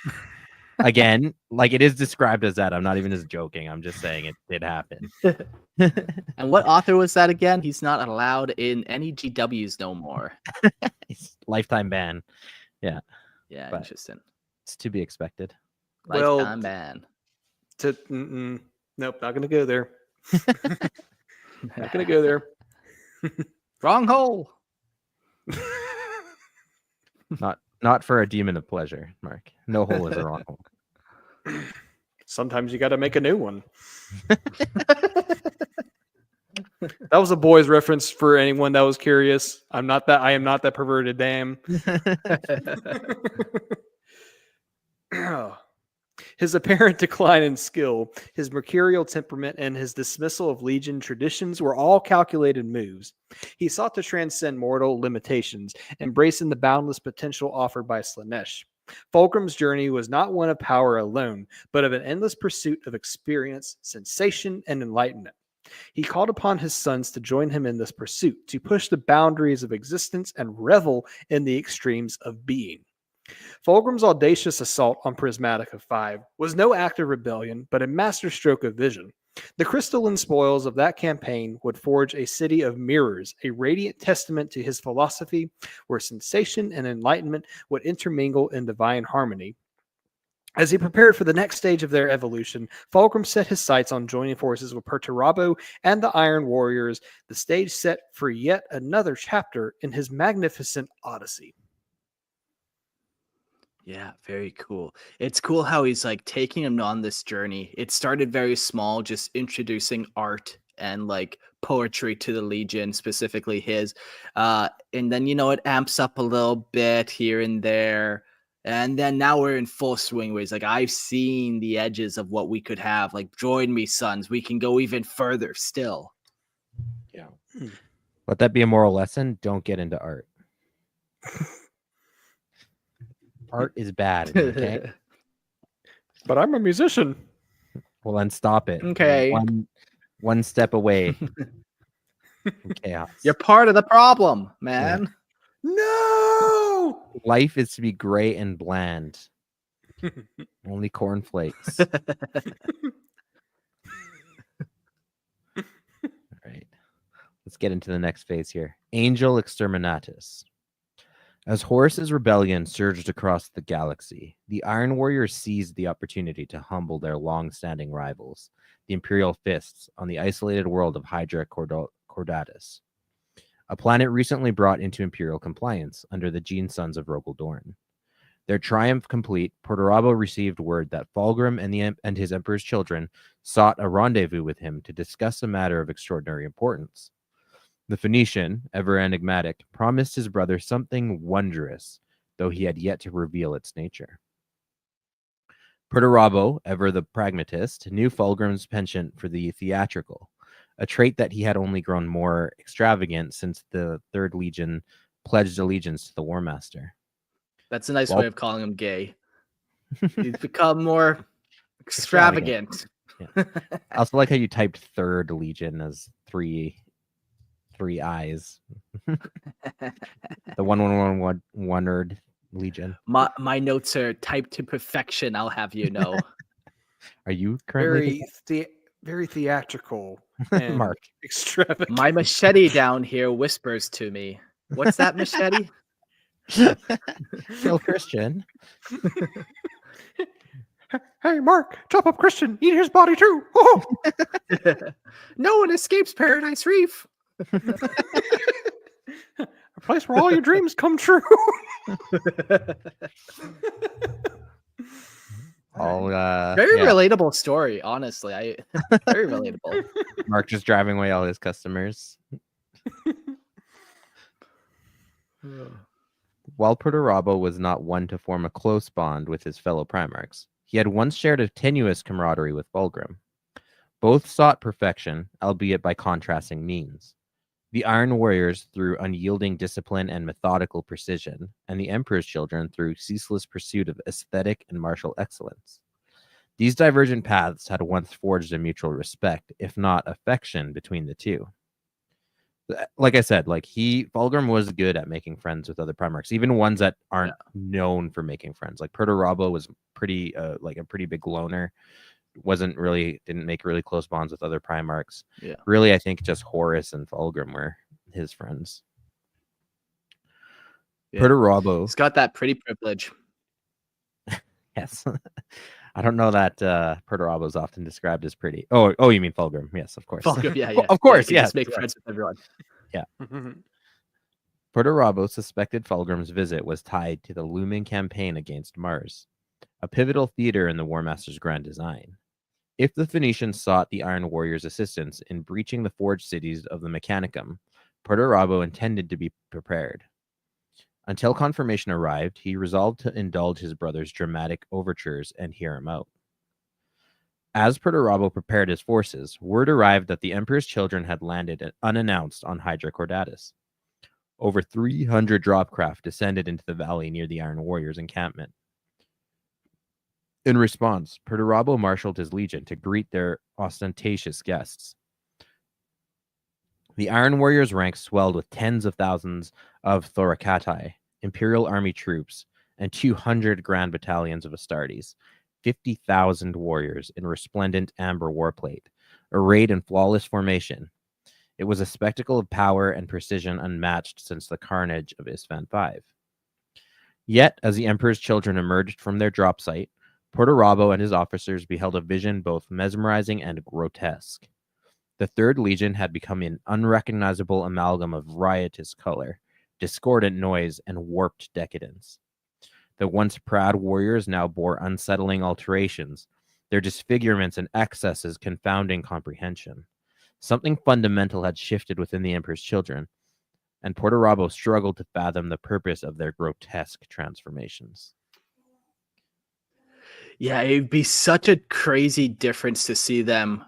again, like it is described as that. I'm not even just joking. I'm just saying it did happen. And what author was that again? He's not allowed in any GWs no more. Lifetime ban. Yeah. Yeah, but interesting. It's to be expected. Lifetime ban. Nope, not gonna go there. Not gonna go there. Wrong hole. Not for a demon of pleasure, Mark. No hole is a wrong hole. Sometimes you got to make a new one. That was a boys reference for anyone that was curious. I am not that perverted. Damn. His apparent decline in skill, his mercurial temperament, and his dismissal of Legion traditions were all calculated moves. He sought to transcend mortal limitations, embracing the boundless potential offered by Slaanesh. Fulgrim's journey was not one of power alone, but of an endless pursuit of experience, sensation, and enlightenment. He called upon his sons to join him in this pursuit, to push the boundaries of existence and revel in the extremes of being. Fulgrim's audacious assault on Prismatic of 5 was no act of rebellion, but a masterstroke of vision. The crystalline spoils of that campaign would forge a city of mirrors, a radiant testament to his philosophy, where sensation and enlightenment would intermingle in divine harmony. As he prepared for the next stage of their evolution, Fulgrim set his sights on joining forces with Perturabo and the Iron Warriors, the stage set for yet another chapter in his magnificent odyssey. Yeah, very cool. It's cool how he's like taking him on this journey. It started very small, just introducing art and like poetry to the Legion, specifically his. And then, it amps up a little bit here and there. And then now we're in full swing where he's like, I've seen the edges of what we could have. Like, join me, sons. We can go even further still. Yeah. Let that be a moral lesson. Don't get into art. Art is bad, okay? But I'm a musician. Well, then stop it. Okay. One step away from chaos. You're part of the problem, man. Yeah. No! Life is to be gray and bland. Only cornflakes. All right. Let's get into the next phase here. Angel Exterminatus. As Horus's rebellion surged across the galaxy, the Iron Warriors seized the opportunity to humble their long-standing rivals, the Imperial Fists, on the isolated world of Hydra Cordatus. a planet recently brought into Imperial compliance under the Gene Sons of Rogel Dorn. Their triumph complete, Perturabo received word that Fulgrim and his Emperor's children sought a rendezvous with him to discuss a matter of extraordinary importance. The Phoenician, ever enigmatic, promised his brother something wondrous, though he had yet to reveal its nature. Perturabo, ever the pragmatist, knew Fulgrim's penchant for the theatrical, a trait that he had only grown more extravagant since the Third Legion pledged allegiance to the War Master. That's a nice way of calling him gay. He's become more extravagant. Yeah. I also like how you typed Third Legion as three eyes. The 111 Legion. My notes are typed to perfection, I'll have you know. Are you currently very theatrical and Mark extravagant? My machete down here whispers to me. What's that machete? Kill Christian. Hey, Mark, chop up Christian. Eat his body too. Oh! No one escapes Paradise Reef. A place where all your dreams come true. Very relatable story, honestly. Very relatable. Mark just driving away all his customers. While Perturabo was not one to form a close bond with his fellow Primarchs, he had once shared a tenuous camaraderie with Fulgrim. Both sought perfection, albeit by contrasting means. The Iron Warriors through unyielding discipline and methodical precision, and the Emperor's children through ceaseless pursuit of aesthetic and martial excellence. These divergent paths had once forged a mutual respect, if not affection, between the two. Like I said, Fulgrim was good at making friends with other Primarchs, even ones that aren't known for making friends. Like Perturabo was pretty, a pretty big loner. Didn't make really close bonds with other Primarchs. Yeah. Really, I think just Horus and Fulgrim were his friends. Yeah. Perturabo. He's got that pretty privilege. Yes. I don't know that Perturabo is often described as pretty. Oh, you mean Fulgrim? Yes, of course. Fulgrim, yeah. Of course, yeah. yes. Just make friends with everyone. Yeah. Perturabo suspected Fulgrim's visit was tied to the looming campaign against Mars, a pivotal theater in the War Master's grand design. If the Phoenicians sought the Iron Warriors' assistance in breaching the forged cities of the Mechanicum, Perturabo intended to be prepared. Until confirmation arrived, he resolved to indulge his brother's dramatic overtures and hear him out. As Perturabo prepared his forces, word arrived that the Emperor's children had landed unannounced on Hydra Cordatus. Over 300 dropcraft descended into the valley near the Iron Warriors' encampment. In response, Perturabo marshaled his legion to greet their ostentatious guests. The Iron Warriors' ranks swelled with tens of thousands of Thoracatai, Imperial Army troops, and 200 grand battalions of Astartes, 50,000 warriors in resplendent amber warplate, arrayed in flawless formation. It was a spectacle of power and precision unmatched since the carnage of Isstvan V. Yet, as the Emperor's children emerged from their drop site, Perturabo and his officers beheld a vision both mesmerizing and grotesque. The Third Legion had become an unrecognizable amalgam of riotous color, discordant noise, and warped decadence. The once proud warriors now bore unsettling alterations, their disfigurements and excesses confounding comprehension. Something fundamental had shifted within the Emperor's children, and Perturabo struggled to fathom the purpose of their grotesque transformations. Yeah, it'd be such a crazy difference to see them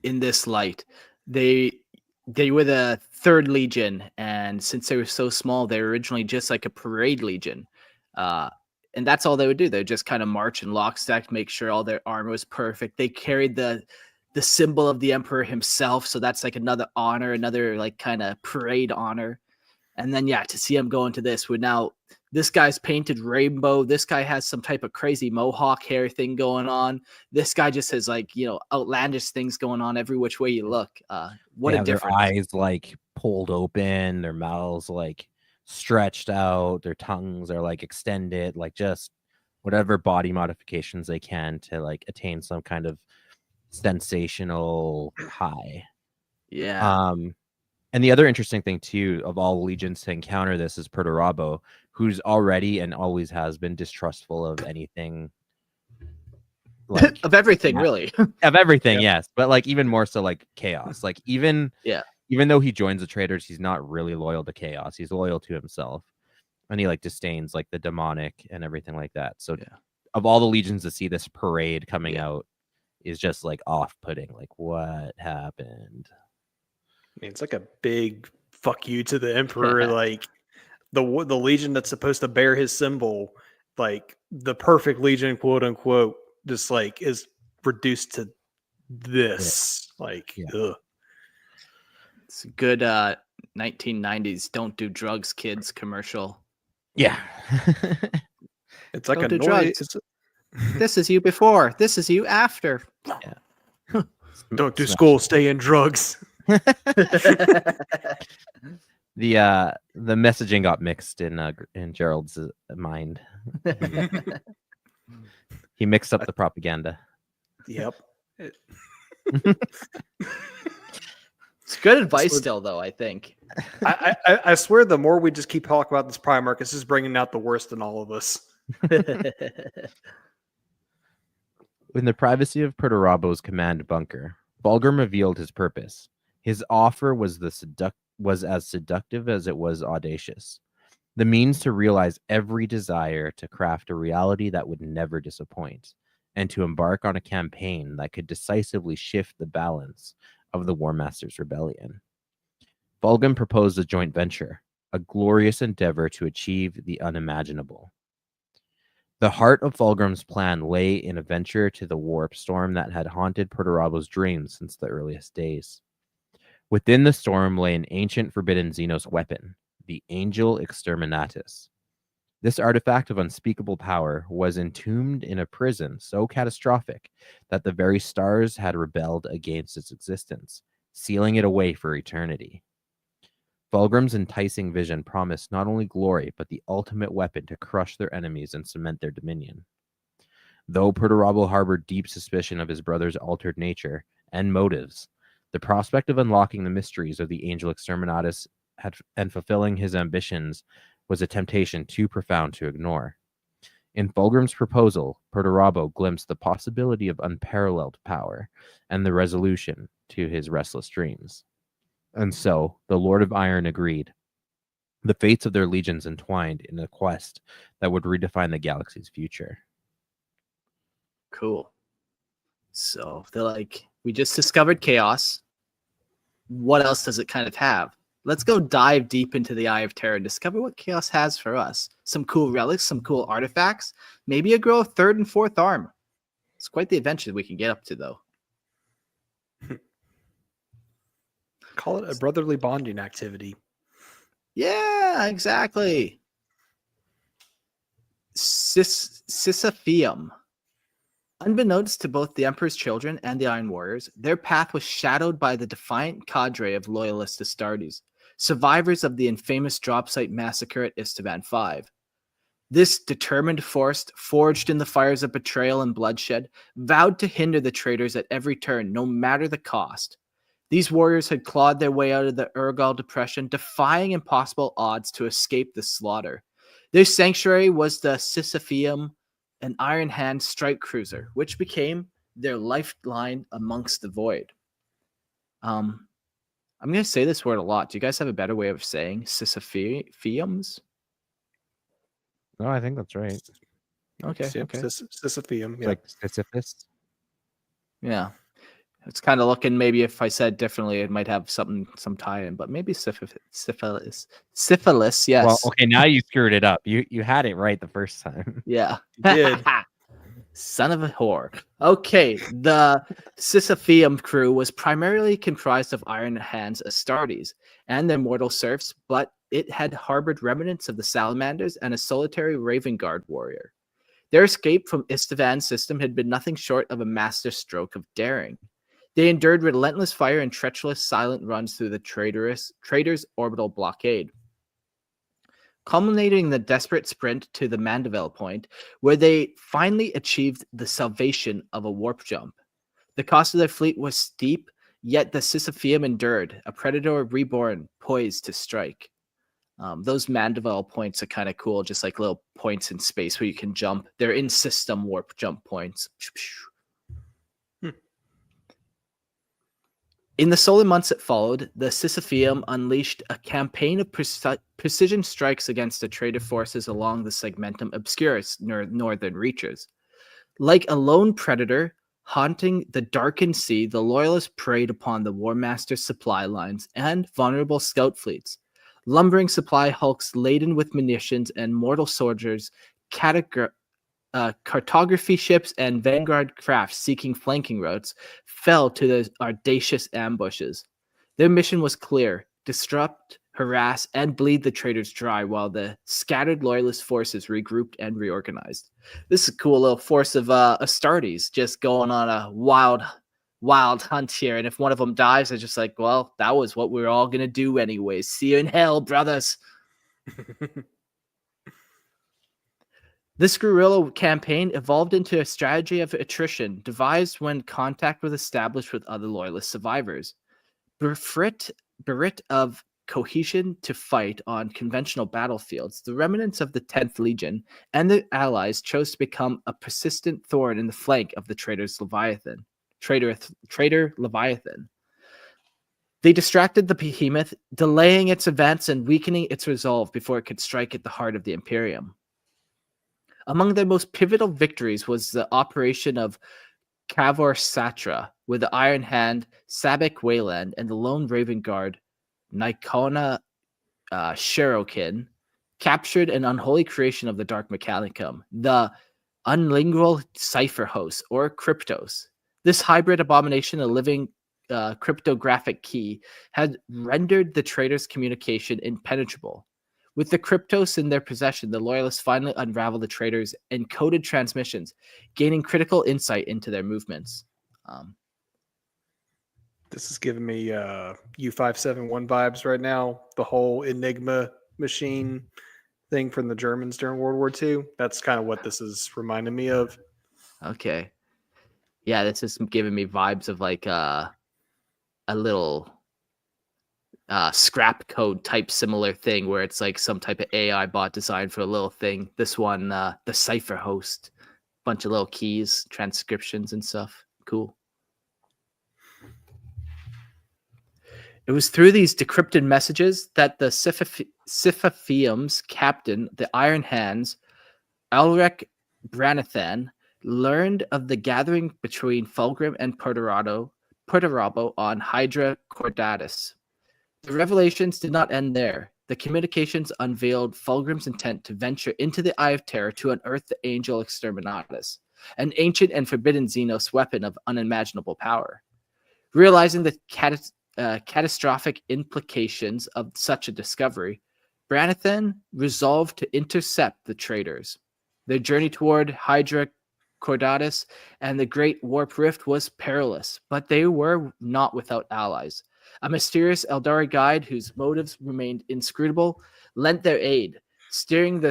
in this light. They were the Third Legion, and since they were so small, they were originally just like a parade legion. And that's all they would do. They would just kind of march in lockstep, make sure all their armor was perfect. They carried the symbol of the Emperor himself, so that's like another honor, another like kind of parade honor. And then to see him go into this with now this guy's painted rainbow, this guy has some type of crazy mohawk hair thing going on, this guy just has outlandish things going on every which way you look. What a difference. Their eyes pulled open, their mouths stretched out, their tongues are extended, just whatever body modifications they can to attain some kind of sensational high. And the other interesting thing too, of all legions to encounter this, is Perturabo, who's already and always has been distrustful of anything, like Of everything, really. of everything, Yeah. yes, but like even more so like chaos. Like even though he joins the Traitors, he's not really loyal to chaos. He's loyal to himself, and he like disdains like the demonic and everything like that. So of all the legions to see this parade coming out is just like off-putting. Like, what happened? I mean, it's like a big fuck you to the Emperor. Like the legion that's supposed to bear his symbol, like the perfect legion, quote unquote, just like is reduced to this. Like, ugh. It's a good 1990s "Don't do drugs, kids" commercial. Yeah. It's like Don't a do drugs. This is you before. This is you after. Yeah. Don't do school. Stay in drugs. The messaging got mixed in Gerald's mind. He mixed up the propaganda. Yep. It's good advice still, though, I think. I swear the more we just keep talking about this Primarch, it's just bringing out the worst in all of us. In the privacy of Perturabo's command bunker, Fulgrim revealed his purpose. His offer was as seductive as it was audacious. The means to realize every desire to craft a reality that would never disappoint, and to embark on a campaign that could decisively shift the balance of the War Master's rebellion. Fulgrim proposed a joint venture, a glorious endeavor to achieve the unimaginable. The heart of Fulgrim's plan lay in a venture to the warp storm that had haunted Perturabo's dreams since the earliest days. Within the storm lay an ancient forbidden Xenos weapon, the Angel Exterminatus. This artifact of unspeakable power was entombed in a prison so catastrophic that the very stars had rebelled against its existence, sealing it away for eternity. Fulgrim's enticing vision promised not only glory, but the ultimate weapon to crush their enemies and cement their dominion. Though Perturabo harbored deep suspicion of his brother's altered nature and motives, the prospect of unlocking the mysteries of the Angel Exterminatus and fulfilling his ambitions was a temptation too profound to ignore. In Fulgrim's proposal, Perturabo glimpsed the possibility of unparalleled power and the resolution to his restless dreams. And so, the Lord of Iron agreed. The fates of their legions entwined in a quest that would redefine the galaxy's future. Cool. So they're like, we just discovered chaos. What else does it kind of have? Let's go dive deep into the Eye of Terror and discover what chaos has for us. Some cool relics, some cool artifacts, maybe a grow of third and fourth arm. It's quite the adventure we can get up to, though. Call it a brotherly bonding activity. Yeah, exactly. Sisypheum. Unbeknownst to both the Emperor's children and the Iron Warriors, their path was shadowed by the defiant cadre of loyalist Astartes, survivors of the infamous drop site massacre at Istavan V. This determined force, forged in the fires of betrayal and bloodshed, vowed to hinder the traitors at every turn, no matter the cost. These warriors had clawed their way out of the Urgal Depression, defying impossible odds to escape the slaughter. Their sanctuary was the Sisypheum, an Iron Hand strike cruiser, which became their lifeline amongst the void. I'm going to say this word a lot. Do you guys have a better way of saying Sisypheums? No, I think that's right. Okay. Okay. Sisypheum. Yeah. Like Sisyphus. Yeah. It's kind of looking, maybe if I said differently, it might have some tie-in, but maybe syphilis. Syphilis, yes. Well, okay, now you screwed it up. You had it right the first time. Yeah. You did. Son of a whore. Okay, the Sisypheum crew was primarily comprised of Iron Hands Astartes and their mortal serfs, but it had harbored remnants of the Salamanders and a solitary Raven Guard warrior. Their escape from Istavan's system had been nothing short of a master stroke of daring. They endured relentless fire and treacherous silent runs through the traitors' orbital blockade, culminating in the desperate sprint to the Mandeville point, where they finally achieved the salvation of a warp jump. The cost of their fleet was steep, yet the Sisypheum endured, a predator reborn, poised to strike. Those Mandeville points are kind of cool, just like little points in space where you can jump. They're in system warp jump points. In the solar months that followed, the Sisypheum unleashed a campaign of precision strikes against the traitor forces along the Segmentum Obscurus northern reaches. Like a lone predator haunting the darkened sea, the Loyalists preyed upon the War Master's supply lines and vulnerable scout fleets. Lumbering supply hulks laden with munitions and mortal soldiers, cartography ships and vanguard crafts seeking flanking routes fell to the audacious ambushes. Their mission was clear: disrupt, harass, and bleed the traitors dry while the scattered loyalist forces regrouped and reorganized. This is a cool little force of Astartes just going on a wild hunt here. And if one of them dies, it's just like, well, that was what we were all going to do anyways. See you in hell, brothers. This guerrilla campaign evolved into a strategy of attrition, devised when contact was established with other loyalist survivors. Bereft of cohesion to fight on conventional battlefields, the remnants of the 10th Legion and their allies chose to become a persistent thorn in the flank of the traitor Leviathan. They distracted the behemoth, delaying its advance and weakening its resolve before it could strike at the heart of the Imperium. Among their most pivotal victories was the operation of Cavor Satra, with the Iron Hand, Sabek Wayland, and the Lone Raven Guard, Nikona Sherokin, captured an unholy creation of the Dark Mechanicum, the Unlingual Cipher Host, or Cryptos. This hybrid abomination, a living cryptographic key, had rendered the traitors' communication impenetrable. With the Cryptos in their possession, the Loyalists finally unraveled the traitors' encoded transmissions, gaining critical insight into their movements. This is giving me U571 vibes right now. The whole Enigma machine thing from the Germans during World War II. That's kind of what this is reminding me of. Okay. Yeah, this is giving me vibes of like a little scrap code type similar thing where it's like some type of AI bot designed for a little thing. This one, the Cipher Host, bunch of little keys, transcriptions and stuff. Cool. It was through these decrypted messages that the Sisypheum's captain, the Iron Hands, Alrek Branathan, learned of the gathering between Fulgrim and Perturabo on Hydra Cordatus. The revelations did not end there. The communications unveiled Fulgrim's intent to venture into the Eye of Terror to unearth the Angel Exterminatus, an ancient and forbidden Xenos weapon of unimaginable power. Realizing the catastrophic implications of such a discovery, Branathan resolved to intercept the traitors. Their journey toward Hydra Cordatus and the Great Warp Rift was perilous, but they were not without allies. A mysterious Eldari guide whose motives remained inscrutable lent their aid, steering the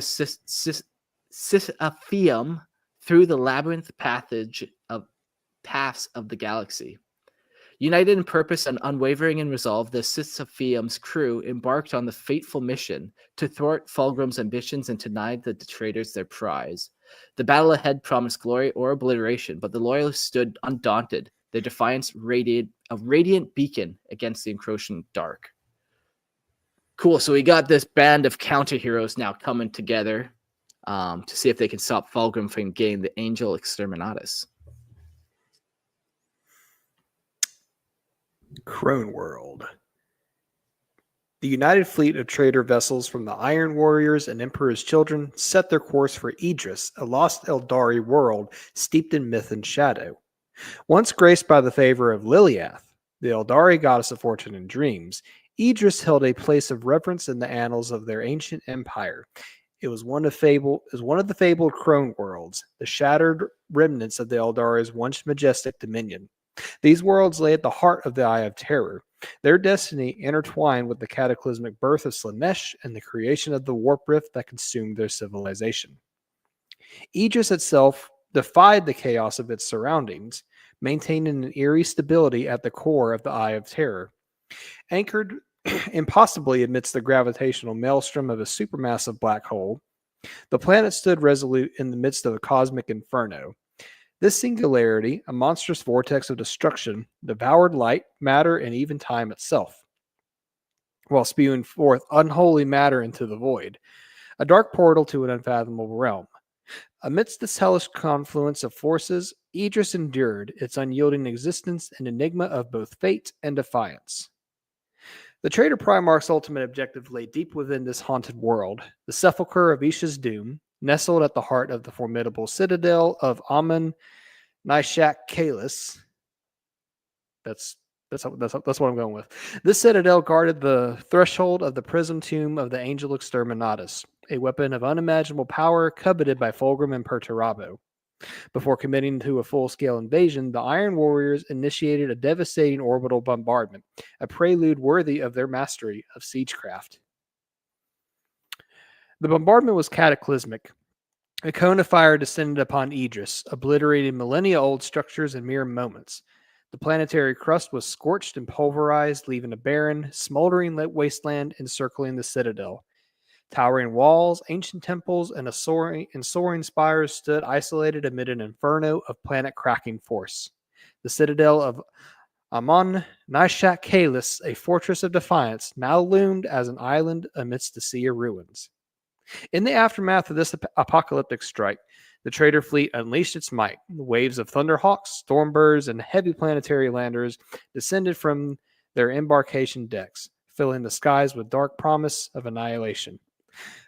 Sisypheum through the labyrinth paths of the galaxy. United in purpose and unwavering in resolve, the Sisypheum's crew embarked on the fateful mission to thwart Fulgrim's ambitions and deny the traitors their prize. The battle ahead promised glory or obliteration, but the Loyalists stood undaunted, their defiance a radiant beacon against the encroaching dark. Cool, so we got this band of counter-heroes now coming together to see if they can stop Fulgrim from getting the Angel Exterminatus. Crone World. The united fleet of traitor vessels from the Iron Warriors and Emperor's Children set their course for Idris, a lost Eldari world steeped in myth and shadow. Once graced by the favor of Liliath, the Eldari goddess of fortune and dreams, Idris held a place of reverence in the annals of their ancient empire. It was one of the fabled Crone worlds, the shattered remnants of the Eldari's once majestic dominion. These worlds lay at the heart of the Eye of Terror, their destiny intertwined with the cataclysmic birth of Slaanesh and the creation of the warp rift that consumed their civilization. Idris itself defied the chaos of its surroundings, maintaining an eerie stability at the core of the Eye of Terror. Anchored impossibly amidst the gravitational maelstrom of a supermassive black hole, the planet stood resolute in the midst of a cosmic inferno. This singularity, a monstrous vortex of destruction, devoured light, matter, and even time itself, while spewing forth unholy matter into the void, a dark portal to an unfathomable realm. Amidst this hellish confluence of forces, Idris endured its unyielding existence, an enigma of both fate and defiance. The traitor Primarch's ultimate objective lay deep within this haunted world, the sepulchre of Isha's doom, nestled at the heart of the formidable citadel of Amun Nishak Kalis. That's what I'm going with. This citadel guarded the threshold of the prism tomb of the Angel Exterminatus, a weapon of unimaginable power coveted by Fulgrim and Perturabo. Before committing to a full-scale invasion, the Iron Warriors initiated a devastating orbital bombardment, a prelude worthy of their mastery of siegecraft. The bombardment was cataclysmic. A cone of fire descended upon Idris, obliterating millennia-old structures in mere moments. The planetary crust was scorched and pulverized, leaving a barren, smoldering wasteland encircling the citadel. Towering walls, ancient temples, and soaring spires stood isolated amid an inferno of planet-cracking force. The citadel of Amon Nishak Kalis, a fortress of defiance, now loomed as an island amidst a sea of ruins. In the aftermath of this apocalyptic strike, the traitor fleet unleashed its might. Waves of thunderhawks, stormbirds, and heavy planetary landers descended from their embarkation decks, filling the skies with dark promise of annihilation.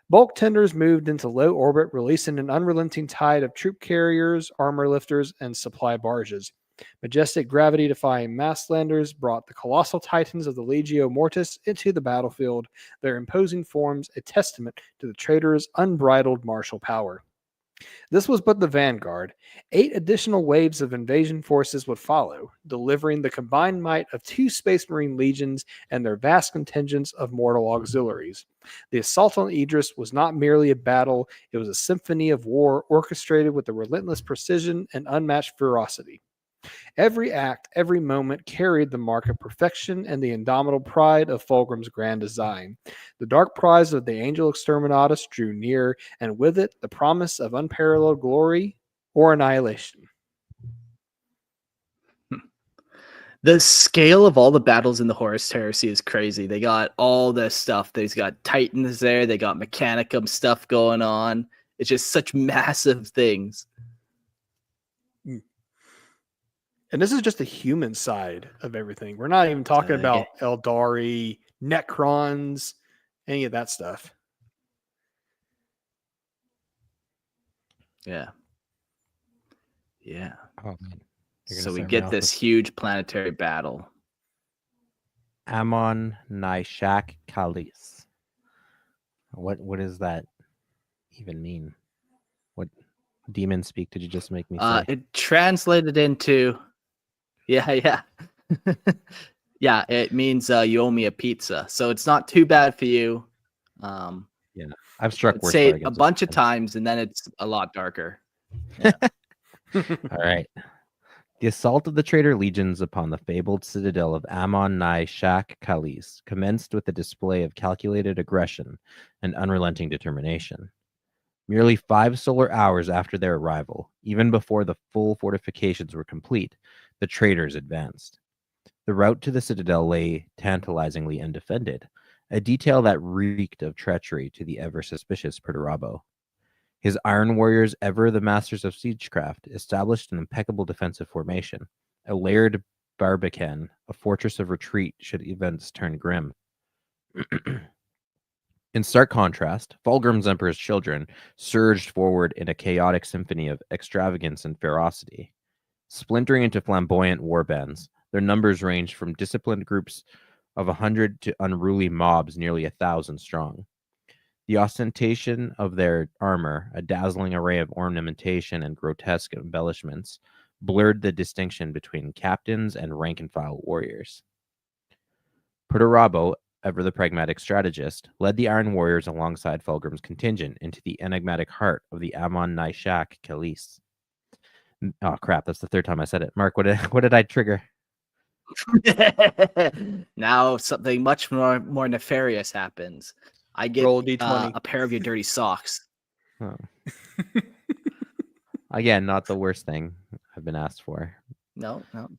Bulk tenders moved into low orbit, releasing an unrelenting tide of troop carriers, armor lifters, and supply barges. Majestic gravity-defying mass landers brought the colossal titans of the Legio Mortis into the battlefield, their imposing forms a testament to the traitor's unbridled martial power. This was but the vanguard. 8 additional waves of invasion forces would follow, delivering the combined might of 2 Space Marine legions and their vast contingents of mortal auxiliaries. The assault on Idris was not merely a battle, it was a symphony of war orchestrated with a relentless precision and unmatched ferocity. Every act, every moment carried the mark of perfection and the indomitable pride of Fulgrim's grand design. The dark prize of the Angel Exterminatus drew near, and with it the promise of unparalleled glory or annihilation. The scale of all the battles in the Horus Heresy is crazy. They got all this stuff. They've got Titans there. They got Mechanicum stuff going on. It's just such massive things. And this is just the human side of everything. We're not even talking about Eldari, Necrons, any of that stuff. Yeah. Yeah. Oh, man. So we get this huge planetary battle. Amon Nishak Kalis. What does that even mean? What demon speak did you just make me say? It translated into... Yeah. Yeah, it means you owe me a pizza. So it's not too bad for you. Yeah, I've struck worse. Say a bunch of times, and then it's a lot darker. Yeah. All right. The assault of the traitor legions upon the fabled citadel of Amon Nishak Kalis commenced with a display of calculated aggression and unrelenting determination. Merely 5 solar hours after their arrival, even before the full fortifications were complete, the traitors advanced. The route to the citadel lay tantalizingly undefended, a detail that reeked of treachery to the ever-suspicious Perturabo. His Iron Warriors, ever the masters of siegecraft, established an impeccable defensive formation, a layered barbican, a fortress of retreat should events turn grim. In stark contrast, Fulgrim's Emperor's children surged forward in a chaotic symphony of extravagance and ferocity. Splintering into flamboyant warbands, their numbers ranged from disciplined groups of 100 to unruly mobs nearly 1,000 strong. The ostentation of their armor, a dazzling array of ornamentation and grotesque embellishments, blurred the distinction between captains and rank-and-file warriors. Perturabo, ever the pragmatic strategist, led the Iron Warriors alongside Fulgrim's contingent into the enigmatic heart of the Amon Nishak Kalis. Oh crap! That's the third time I said it. Mark, what did I trigger? Now something much more nefarious happens. I get Roll a d20. a pair of your dirty socks. Oh. Again, not the worst thing I've been asked for, No, but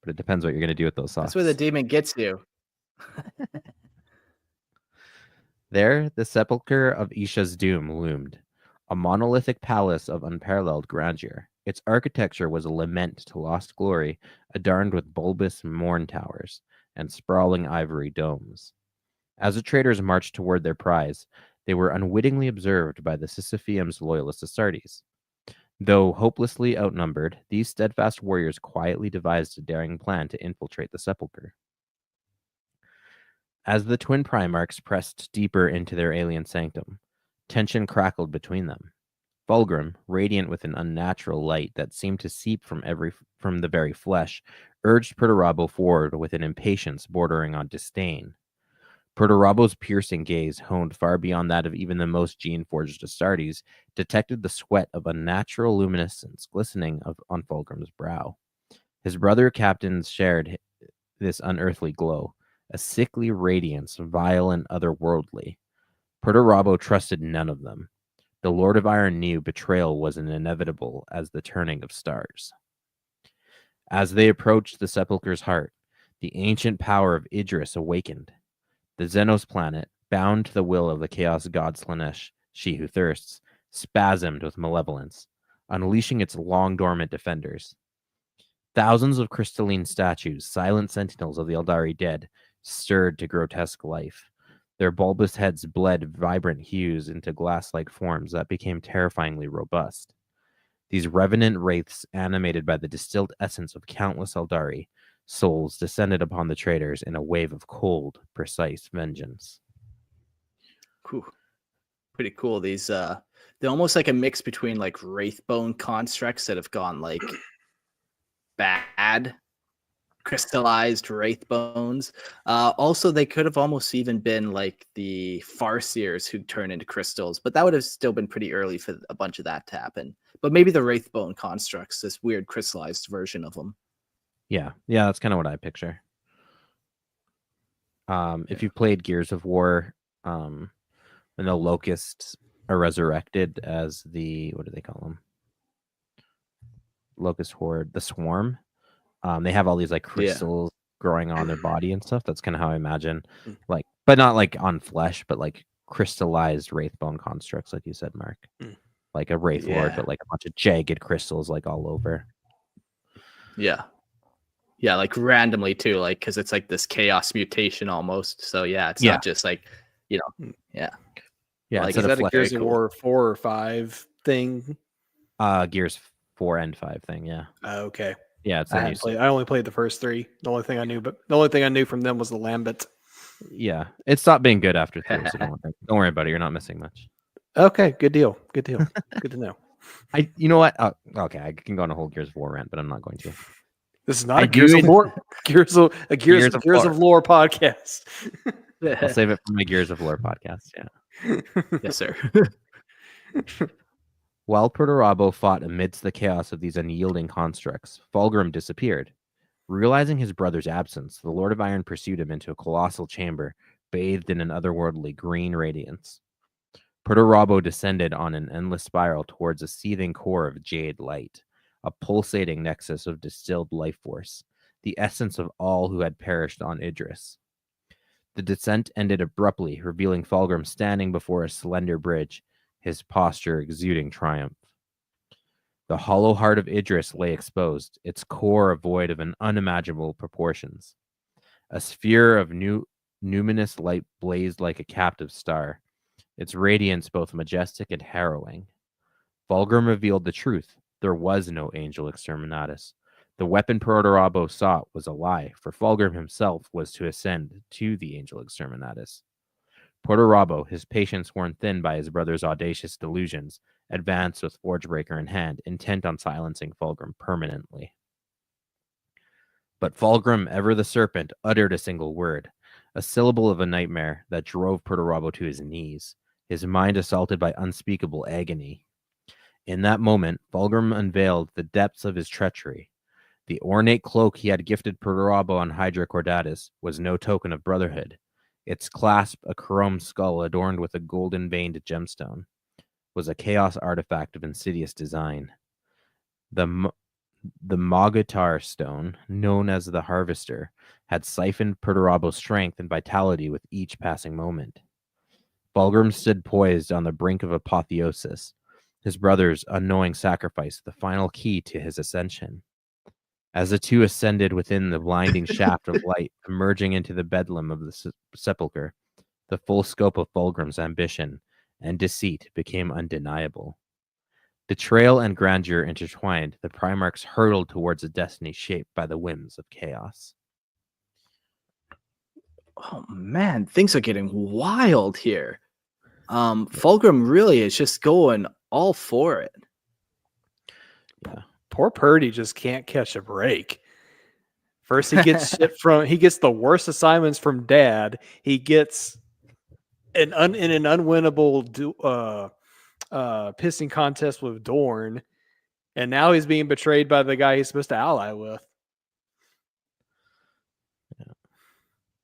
it depends what you're going to do with those socks. that's where the demon gets you. There, the sepulchre of Isha's doom loomed, a monolithic palace of unparalleled grandeur. Its architecture was a lament to lost glory, adorned with bulbous morn towers and sprawling ivory domes. As the traders marched toward their prize, they were unwittingly observed by the Sisypheum's loyalist Astartes. Though hopelessly outnumbered, these steadfast warriors quietly devised a daring plan to infiltrate the sepulchre. As the twin Primarchs pressed deeper into their alien sanctum, tension crackled between them. Fulgrim, radiant with an unnatural light that seemed to seep from the very flesh, urged Perturabo forward with an impatience bordering on disdain. Perturabo's piercing gaze, honed far beyond that of even the most gene-forged Astartes, detected the sweat of unnatural luminescence glistening on Fulgrim's brow. His brother captains shared this unearthly glow, a sickly radiance, vile and otherworldly. Perturabo trusted none of them. The Lord of Iron knew betrayal was as inevitable as the turning of stars. As they approached the sepulchre's heart, the ancient power of Idris awakened. The Xenos planet, bound to the will of the chaos god Slaanesh, she who thirsts, spasmed with malevolence, unleashing its long-dormant defenders. Thousands of crystalline statues, silent sentinels of the Eldari dead, stirred to grotesque life. Their bulbous heads bled vibrant hues into glass-like forms that became terrifyingly robust. These revenant wraiths, animated by the distilled essence of countless Eldari souls, descended upon the traders in a wave of cold, precise vengeance. Whew. Pretty cool. These they're almost like a mix between like wraithbone constructs that have gone like bad, crystallized wraith bones. Also, they could have almost even been like the farseers who turn into crystals, but that would have still been pretty early for a bunch of that to happen. But maybe the wraithbone constructs, this weird crystallized version of them. Yeah, that's kind of what I picture. If you've played Gears of War, when the locusts are resurrected as the, what do they call them? Locust horde, the swarm. They have all these like crystals growing on their body and stuff. That's kind of how I imagine, like, but not like on flesh, but like crystallized wraithbone constructs, like you said, Mark. Like a wraith lord, but like a bunch of jagged crystals, like all over. Yeah, like randomly too, like because it's like this chaos mutation almost. So it's not just like, Yeah. Like, is that a Gears of War 4 or 5 thing? Gears 4 and 5 thing. Yeah. Okay. Yeah, it's I only played the first 3. The only thing I knew from them was the Lambent. Yeah, it stopped being good after 3. So don't worry about it. You're not missing much. Okay, good deal. Good to know. You know what? Okay, I can go on a whole Gears of War rant, but I'm not going to. This is not a Gears of War Gears of Lore podcast. I'll save it for my Gears of Lore podcast. Yeah. Yes, sir. While Perturabo fought amidst the chaos of these unyielding constructs, Fulgrim disappeared. Realizing his brother's absence, the Lord of Iron pursued him into a colossal chamber, bathed in an otherworldly green radiance. Perturabo descended on an endless spiral towards a seething core of jade light, a pulsating nexus of distilled life force, the essence of all who had perished on Idris. The descent ended abruptly, revealing Fulgrim standing before a slender bridge, his posture exuding triumph. The hollow heart of Idris lay exposed, its core void of an unimaginable proportions. A sphere of numinous light blazed like a captive star, its radiance both majestic and harrowing. Fulgrim revealed the truth. There was no angel exterminatus. The weapon Perturabo sought was a lie, for Fulgrim himself was to ascend to the angel exterminatus. Perturabo, his patience worn thin by his brother's audacious delusions, advanced with Forgebreaker in hand, intent on silencing Fulgrim permanently. But Fulgrim, ever the serpent, uttered a single word, a syllable of a nightmare that drove Perturabo to his knees, his mind assaulted by unspeakable agony. In that moment, Fulgrim unveiled the depths of his treachery. The ornate cloak he had gifted Perturabo on Hydra Cordatus was no token of brotherhood. Its clasp, a chrome skull adorned with a golden-veined gemstone, was a chaos artifact of insidious design. The Mogatar stone, known as the Harvester, had siphoned Perturabo's strength and vitality with each passing moment. Fulgrim stood poised on the brink of apotheosis, his brother's unknowing sacrifice, the final key to his ascension. As the two ascended within the blinding shaft of light, emerging into the bedlam of the sepulchre, the full scope of Fulgrim's ambition and deceit became undeniable. Betrayal and grandeur intertwined, the Primarchs hurtled towards a destiny shaped by the whims of chaos. Oh man, things are getting wild here. Fulgrim really is just going all for it. Yeah. Poor Purdy just can't catch a break. First, he gets he gets the worst assignments from Dad. He gets in an unwinnable pissing contest with Dorn, and now he's being betrayed by the guy he's supposed to ally with.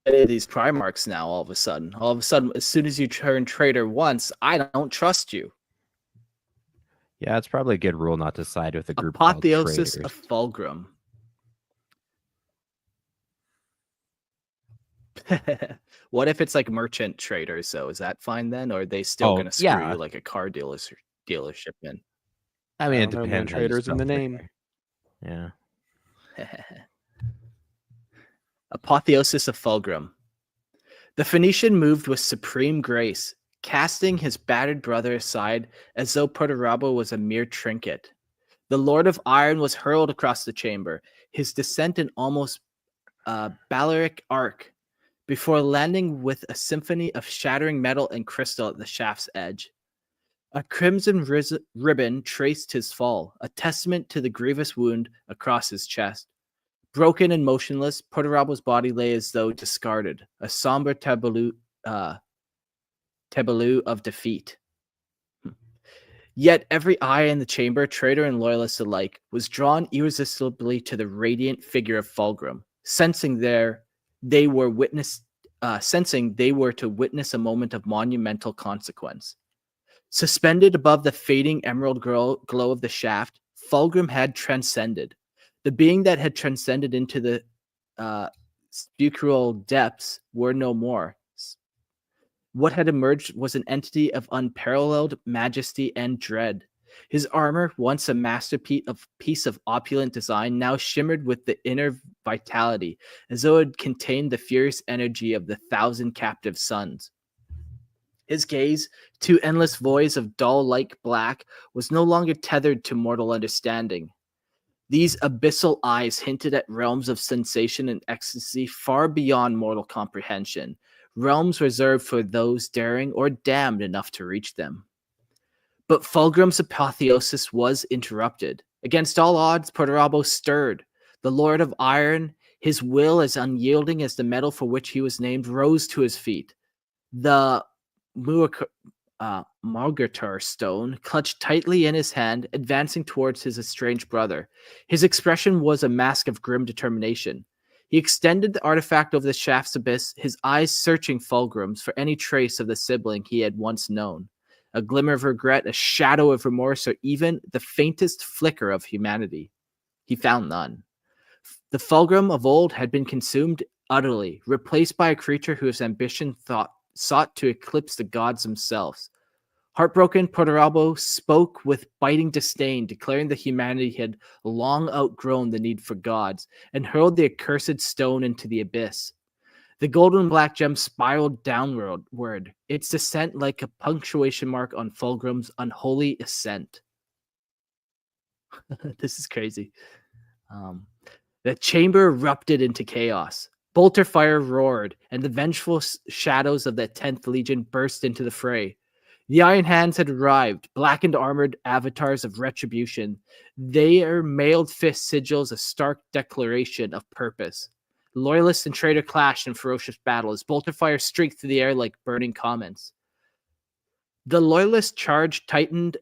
These Primarchs now, all of a sudden, as soon as you turn traitor once, I don't trust you. Yeah, it's probably a good rule not to side with a group Apotheosis called of Fulgrim. What if it's like merchant traders, though? Is that fine then? Or are they still going to screw you like a car dealership in? I mean, it depends. Traders in the name. Yeah. Apotheosis of Fulgrim. The Phoenician moved with supreme grace, casting his battered brother aside as though Perturabo was a mere trinket. The Lord of Iron was hurled across the chamber, his descent an almost balearic arc, before landing with a symphony of shattering metal and crystal at the shaft's edge. A crimson ribbon traced his fall, a testament to the grievous wound across his chest. Broken and motionless, Perturabo's body lay as though discarded, a somber tableau of defeat. Yet every eye in the chamber, traitor and loyalist alike, was drawn irresistibly to the radiant figure of Fulgrim, sensing they were to witness a moment of monumental consequence. Suspended above the fading emerald glow of the shaft, Fulgrim had transcended. The being that had transcended into the sepulchral depths were no more. What had emerged was an entity of unparalleled majesty and dread. His armor, once a masterpiece of opulent design, now shimmered with the inner vitality, as though it contained the furious energy of the 1,000 captive suns. His gaze, two endless voids of dull-like black, was no longer tethered to mortal understanding. These abyssal eyes hinted at realms of sensation and ecstasy far beyond mortal comprehension, realms reserved for those daring or damned enough to reach them. But Fulgrim's apotheosis was interrupted. Against all odds, Perturabo stirred. The Lord of Iron, his will as unyielding as the metal for which he was named, rose to his feet. The Mogatar stone clutched tightly in his hand, advancing towards his estranged brother. His expression was a mask of grim determination. He extended the artifact over the shaft's abyss, his eyes searching Fulgrim's for any trace of the sibling he had once known. A glimmer of regret, a shadow of remorse, or even the faintest flicker of humanity. He found none. The Fulgrim of old had been consumed utterly, replaced by a creature whose ambition sought to eclipse the gods themselves. Heartbroken, Perturabo spoke with biting disdain, declaring that humanity had long outgrown the need for gods, and hurled the accursed stone into the abyss. The golden black gem spiraled downward, its descent like a punctuation mark on Fulgrim's unholy ascent. This is crazy. The chamber erupted into chaos. Bolter fire roared, and the vengeful shadows of the 10th Legion burst into the fray. The Iron Hands had arrived, blackened armored avatars of retribution. Their mailed fist sigils a stark declaration of purpose. Loyalists and traitor clashed in ferocious battle as bolter fire streaked through the air like burning comets. The Loyalist charge tightened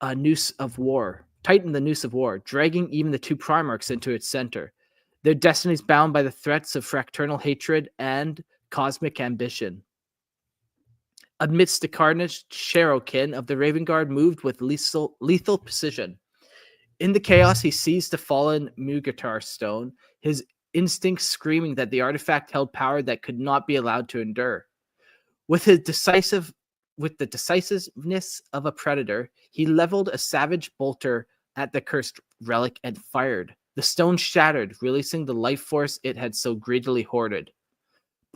a noose of war, tightened the noose of war, dragging even the two Primarchs into its center. Their destinies bound by the threats of fracturnal hatred and cosmic ambition. Amidst the carnage, Cherokyn of the Raven Guard moved with lethal precision. In the chaos, he seized the fallen Mugatar stone, his instincts screaming that the artifact held power that could not be allowed to endure. With the decisiveness of a predator, he leveled a savage bolter at the cursed relic and fired. The stone shattered, releasing the life force it had so greedily hoarded.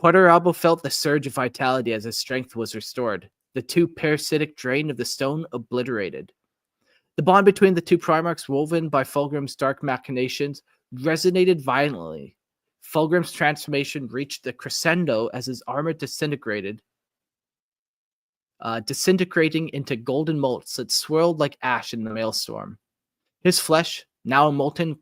Perturabo felt the surge of vitality as his strength was restored. The two parasitic drain of the stone obliterated. The bond between the two Primarchs, woven by Fulgrim's dark machinations, resonated violently. Fulgrim's transformation reached the crescendo as his armor disintegrating into golden motes that swirled like ash in the maelstrom. His flesh, now a molten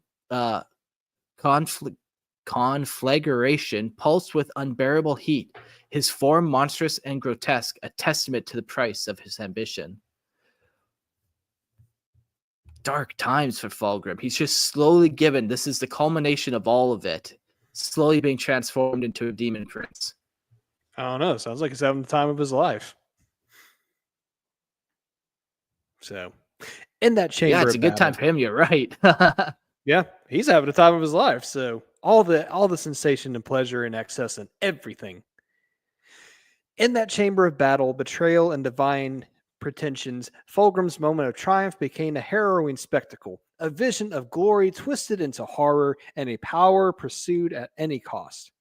conflagration, pulsed with unbearable heat, his form monstrous and grotesque, a testament to the price of his ambition. Dark times for Fulgrim. He's just slowly given, this is the culmination of all of it, slowly being transformed into a demon prince. I don't know. Sounds like he's having the time of his life. So, in that chamber, yeah, it's a good time for him. You're right. Yeah, he's having the time of his life. So all the sensation and pleasure and excess and everything. In that chamber of battle, betrayal and divine pretensions, Fulgrim's moment of triumph became a harrowing spectacle, a vision of glory twisted into horror and a power pursued at any cost.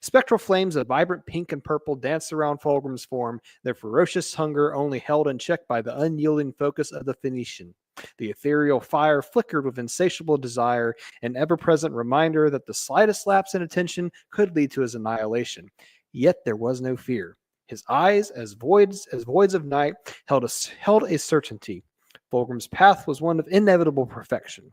Spectral flames of vibrant pink and purple danced around Fulgrim's form, their ferocious hunger only held in check by the unyielding focus of the Phoenician. The ethereal fire flickered with insatiable desire, an ever-present reminder that the slightest lapse in attention could lead to his annihilation. Yet there was no fear. His eyes, as voids of night, held a certainty. Fulgrim's path was one of inevitable perfection.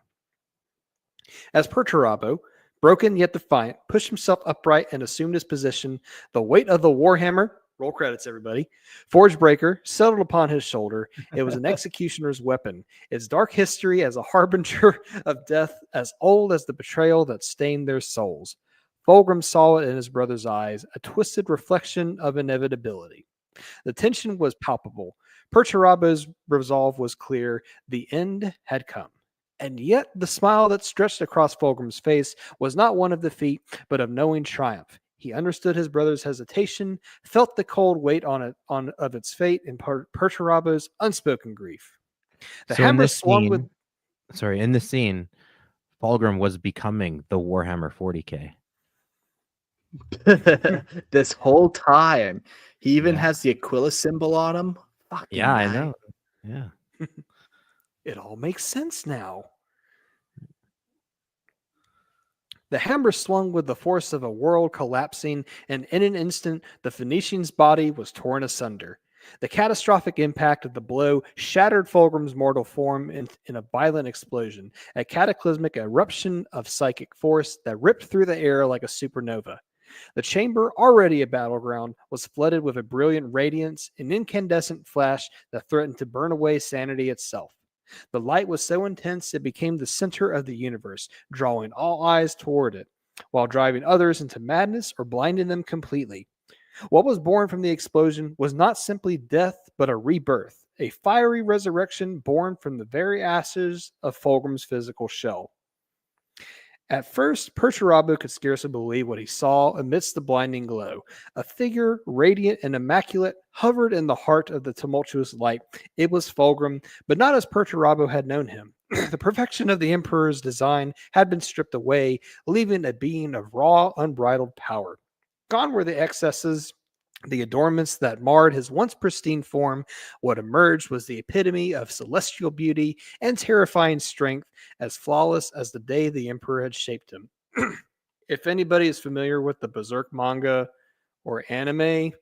As Perturabo, broken yet defiant, pushed himself upright and assumed his position, the weight of the Warhammer, roll credits everybody, Forgebreaker, settled upon his shoulder. It was an executioner's weapon, its dark history as a harbinger of death as old as the betrayal that stained their souls. Fulgrim saw it in his brother's eyes, a twisted reflection of inevitability. The tension was palpable. Perturabo's resolve was clear. The end had come. And yet the smile that stretched across Fulgrim's face was not one of defeat, but of knowing triumph. He understood his brother's hesitation, felt the cold weight of its fate, and Perturabo's unspoken grief. The hammer swung with. In this scene, Fulgrim was becoming the Warhammer 40k. This whole time, he even has the Aquila symbol on him. Fucking I know. Yeah. It all makes sense now. The hammer swung with the force of a world collapsing, and in an instant, the Phoenician's body was torn asunder. The catastrophic impact of the blow shattered Fulgrim's mortal form in a violent explosion, a cataclysmic eruption of psychic force that ripped through the air like a supernova. The chamber, already a battleground, was flooded with a brilliant radiance, an incandescent flash that threatened to burn away sanity itself. The light was so intense it became the center of the universe, drawing all eyes toward it, while driving others into madness or blinding them completely. What was born from the explosion was not simply death, but a rebirth, a fiery resurrection born from the very ashes of Fulgrim's physical shell. At first, Perturabo could scarcely believe what he saw amidst the blinding glow. A figure, radiant and immaculate, hovered in the heart of the tumultuous light. It was Fulgrim, but not as Perturabo had known him. The perfection of the Emperor's design had been stripped away, leaving a being of raw, unbridled power. Gone were the excesses, the adornments that marred his once pristine form. What emerged was the epitome of celestial beauty and terrifying strength, as flawless as the day the Emperor had shaped him. If anybody is familiar with the Berserk manga or anime,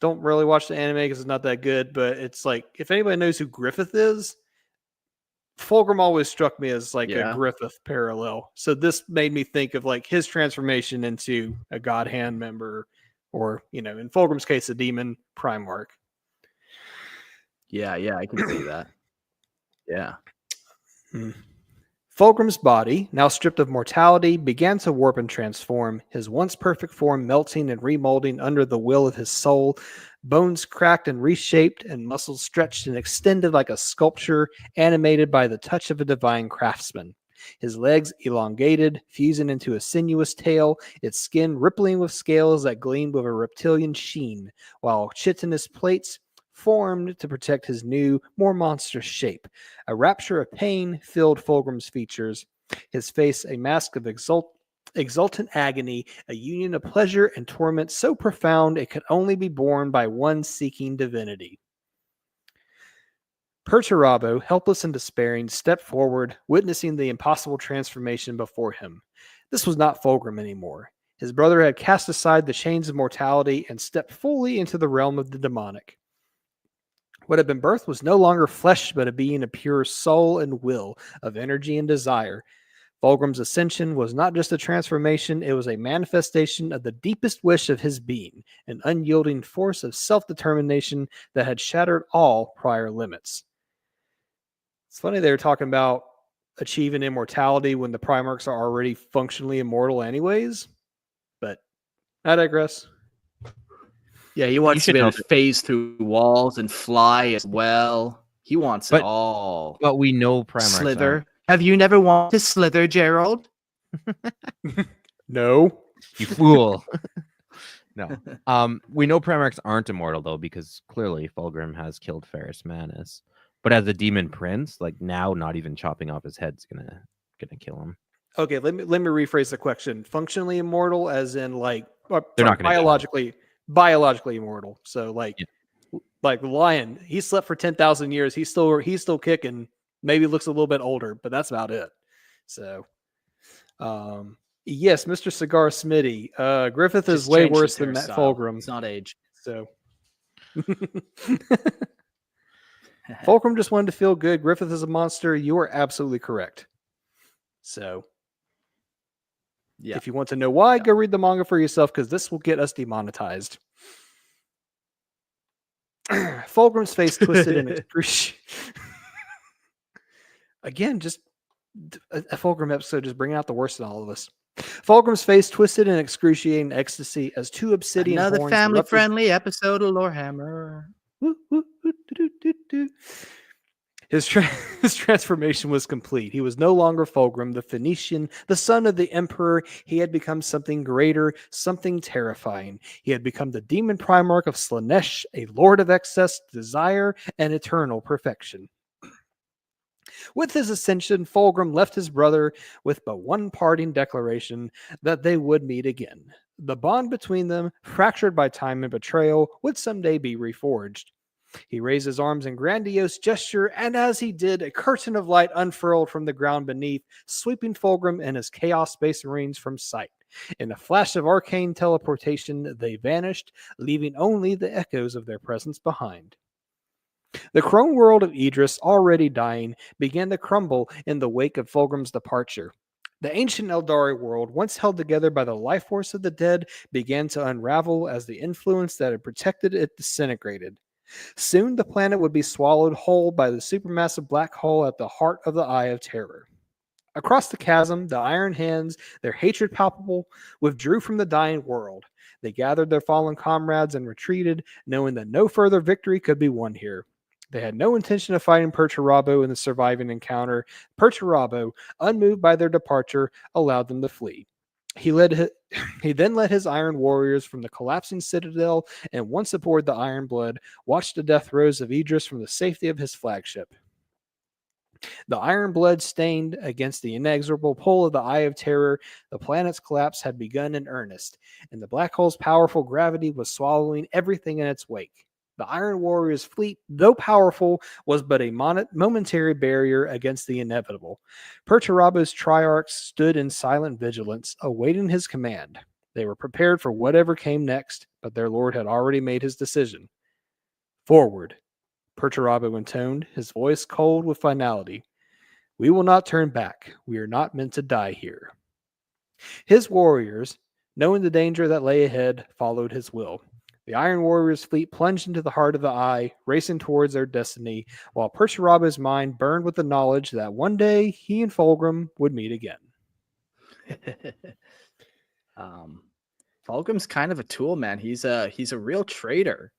don't really watch the anime because it's not that good, but it's like, if anybody knows who Griffith is, Fulgrim always struck me as like a Griffith parallel. So this made me think of like his transformation into a God Hand member, or, in Fulgrim's case, a demon Primarch. Yeah, I can see that. Yeah. Fulgrim's body, now stripped of mortality, began to warp and transform, his once perfect form melting and remolding under the will of his soul, bones cracked and reshaped, and muscles stretched and extended like a sculpture animated by the touch of a divine craftsman. His legs elongated, fusing into a sinuous tail, its skin rippling with scales that gleamed with a reptilian sheen, while chitinous plates formed to protect his new, more monstrous shape. A rapture of pain filled Fulgrim's features, his face a mask of exultant agony, a union of pleasure and torment so profound it could only be borne by one seeking divinity. Perturabo, helpless and despairing, stepped forward, witnessing the impossible transformation before him. This was not Fulgrim anymore. His brother had cast aside the chains of mortality and stepped fully into the realm of the demonic. What had been birthed was no longer flesh, but a being of pure soul and will, of energy and desire. Fulgrim's ascension was not just a transformation, it was a manifestation of the deepest wish of his being, an unyielding force of self-determination that had shattered all prior limits. It's funny they were talking about achieving immortality when the Primarchs are already functionally immortal anyways, but I digress. Yeah, he wants to should be able know to phase through walls and fly as well. He wants it But- all. But we know Primarchs Slither. aren't. Have you never wanted to slither, Gerald? No. You fool. No. We know Primarchs aren't immortal though, because clearly Fulgrim has killed Ferrus Manus. But as a demon prince, like now, not even chopping off his head's gonna kill him. Okay, let me rephrase the question. Functionally immortal, as in like They're not gonna biologically immortal. So like like the lion, he slept for 10,000 years. He's still kicking. Maybe looks a little bit older, but that's about it. So, yes, Mr. Cigar Smitty, Griffith is Just way changed worse his than Matt hairstyle. Fulgrim. It's not age. So. Fulgrim just wanted to feel good. Griffith is a monster. You are absolutely correct. So, Yeah. if you want to know why, go read the manga for yourself, because this will get us demonetized. Fulgrim's face twisted in excruciating. Again, just a Fulgrim episode, just bringing out the worst in all of us. Fulgrim's face twisted in excruciating ecstasy as two obsidian Another horns family-friendly episode of Lorehammer. His transformation was complete. He was no longer Fulgrim, the Phoenician, the son of the Emperor. He had become something greater, something terrifying. He had become the demon Primarch of Slaanesh, a lord of excess, desire, and eternal perfection. With his ascension, Fulgrim left his brother with but one parting declaration that they would meet again. The bond between them, fractured by time and betrayal, would someday be reforged. He raised his arms in grandiose gesture, and as he did, a curtain of light unfurled from the ground beneath, sweeping Fulgrim and his Chaos Space Marines from sight. In a flash of arcane teleportation, they vanished, leaving only the echoes of their presence behind. The chrome world of Idris, already dying, began to crumble in the wake of Fulgrim's departure. The ancient Eldari world, once held together by the life force of the dead, began to unravel as the influence that had protected it disintegrated. Soon the planet would be swallowed whole by the supermassive black hole at the heart of the Eye of Terror. Across the chasm, the Iron Hands, their hatred palpable, withdrew from the dying world. They gathered their fallen comrades and retreated, knowing that no further victory could be won here. They had no intention of fighting Perturabo in the surviving encounter. Perturabo, unmoved by their departure, allowed them to flee. He then led his Iron Warriors from the collapsing citadel, and once aboard the Iron Blood, watched the death throes of Idris from the safety of his flagship. The Iron Blood stained against the inexorable pull of the Eye of Terror. The planet's collapse had begun in earnest, and the black hole's powerful gravity was swallowing everything in its wake. The Iron Warrior's fleet, though powerful, was but a momentary barrier against the inevitable. Perturabo's triarchs stood in silent vigilance, awaiting his command. They were prepared for whatever came next, but their lord had already made his decision. Forward, Perturabo intoned, his voice cold with finality. We will not turn back. We are not meant to die here. His warriors, knowing the danger that lay ahead, followed his will. The Iron Warrior's fleet plunged into the heart of the Eye, racing towards their destiny, while Pershiraba's mind burned with the knowledge that one day he and Fulgrim would meet again. Fulgrim's kind of a tool, man. He's a real traitor.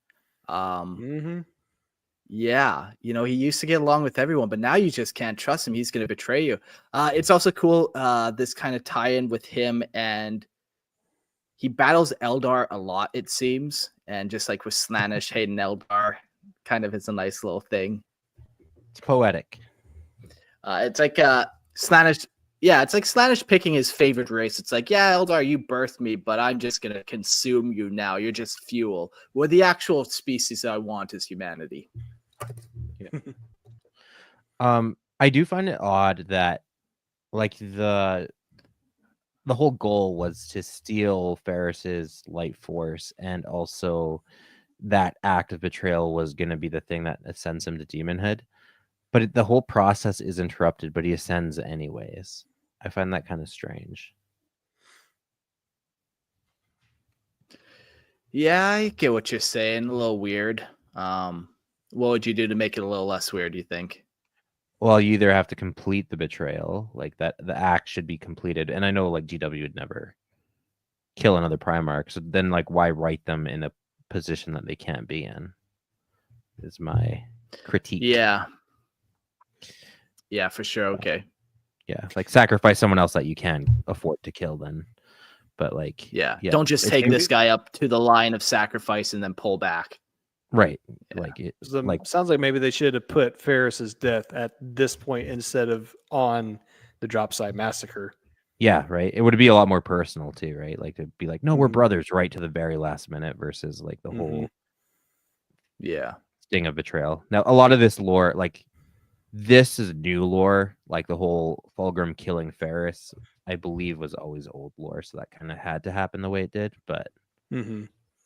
Yeah, he used to get along with everyone, but now you just can't trust him. He's going to betray you. It's also cool, this kind of tie-in with him, and he battles Eldar a lot, it seems, and just like with Slaanesh hating Eldar, kind of is a nice little thing. It's poetic. It's like Slaanesh. Yeah, it's like Slaanesh picking his favorite race. It's like, yeah, Eldar, you birthed me, but I'm just gonna consume you now. You're just fuel. Well, the actual species I want is humanity. Yeah. I do find it odd that, like, the whole goal was to steal Ferris's light force, and also that act of betrayal was going to be the thing that ascends him to demonhood. But the whole process is interrupted, but he ascends anyways. I find that kind of strange. Yeah, I get what you're saying. A little weird. What would you do to make it a little less weird, do you think? Well, you either have to complete the betrayal, like that the act should be completed. And I know, like, GW would never kill another Primarch. So then, like, why write them in a position that they can't be in? Is my critique. Yeah. Yeah, for sure. Okay. Yeah, like, sacrifice someone else that you can afford to kill then. But, like, yeah. Don't just take this guy up to the line of sacrifice and then pull back. Right. Yeah. Like, it sounds like maybe they should have put Ferris's death at this point instead of on the drop site massacre. Yeah, right. It would be a lot more personal too, right? Like, to be like, no, we're brothers, right to the very last minute, versus like the whole sting of betrayal. Now, a lot of this lore, like, this is new lore. Like, the whole Fulgrim killing Ferris, I believe, was always old lore, so that kind of had to happen the way it did. But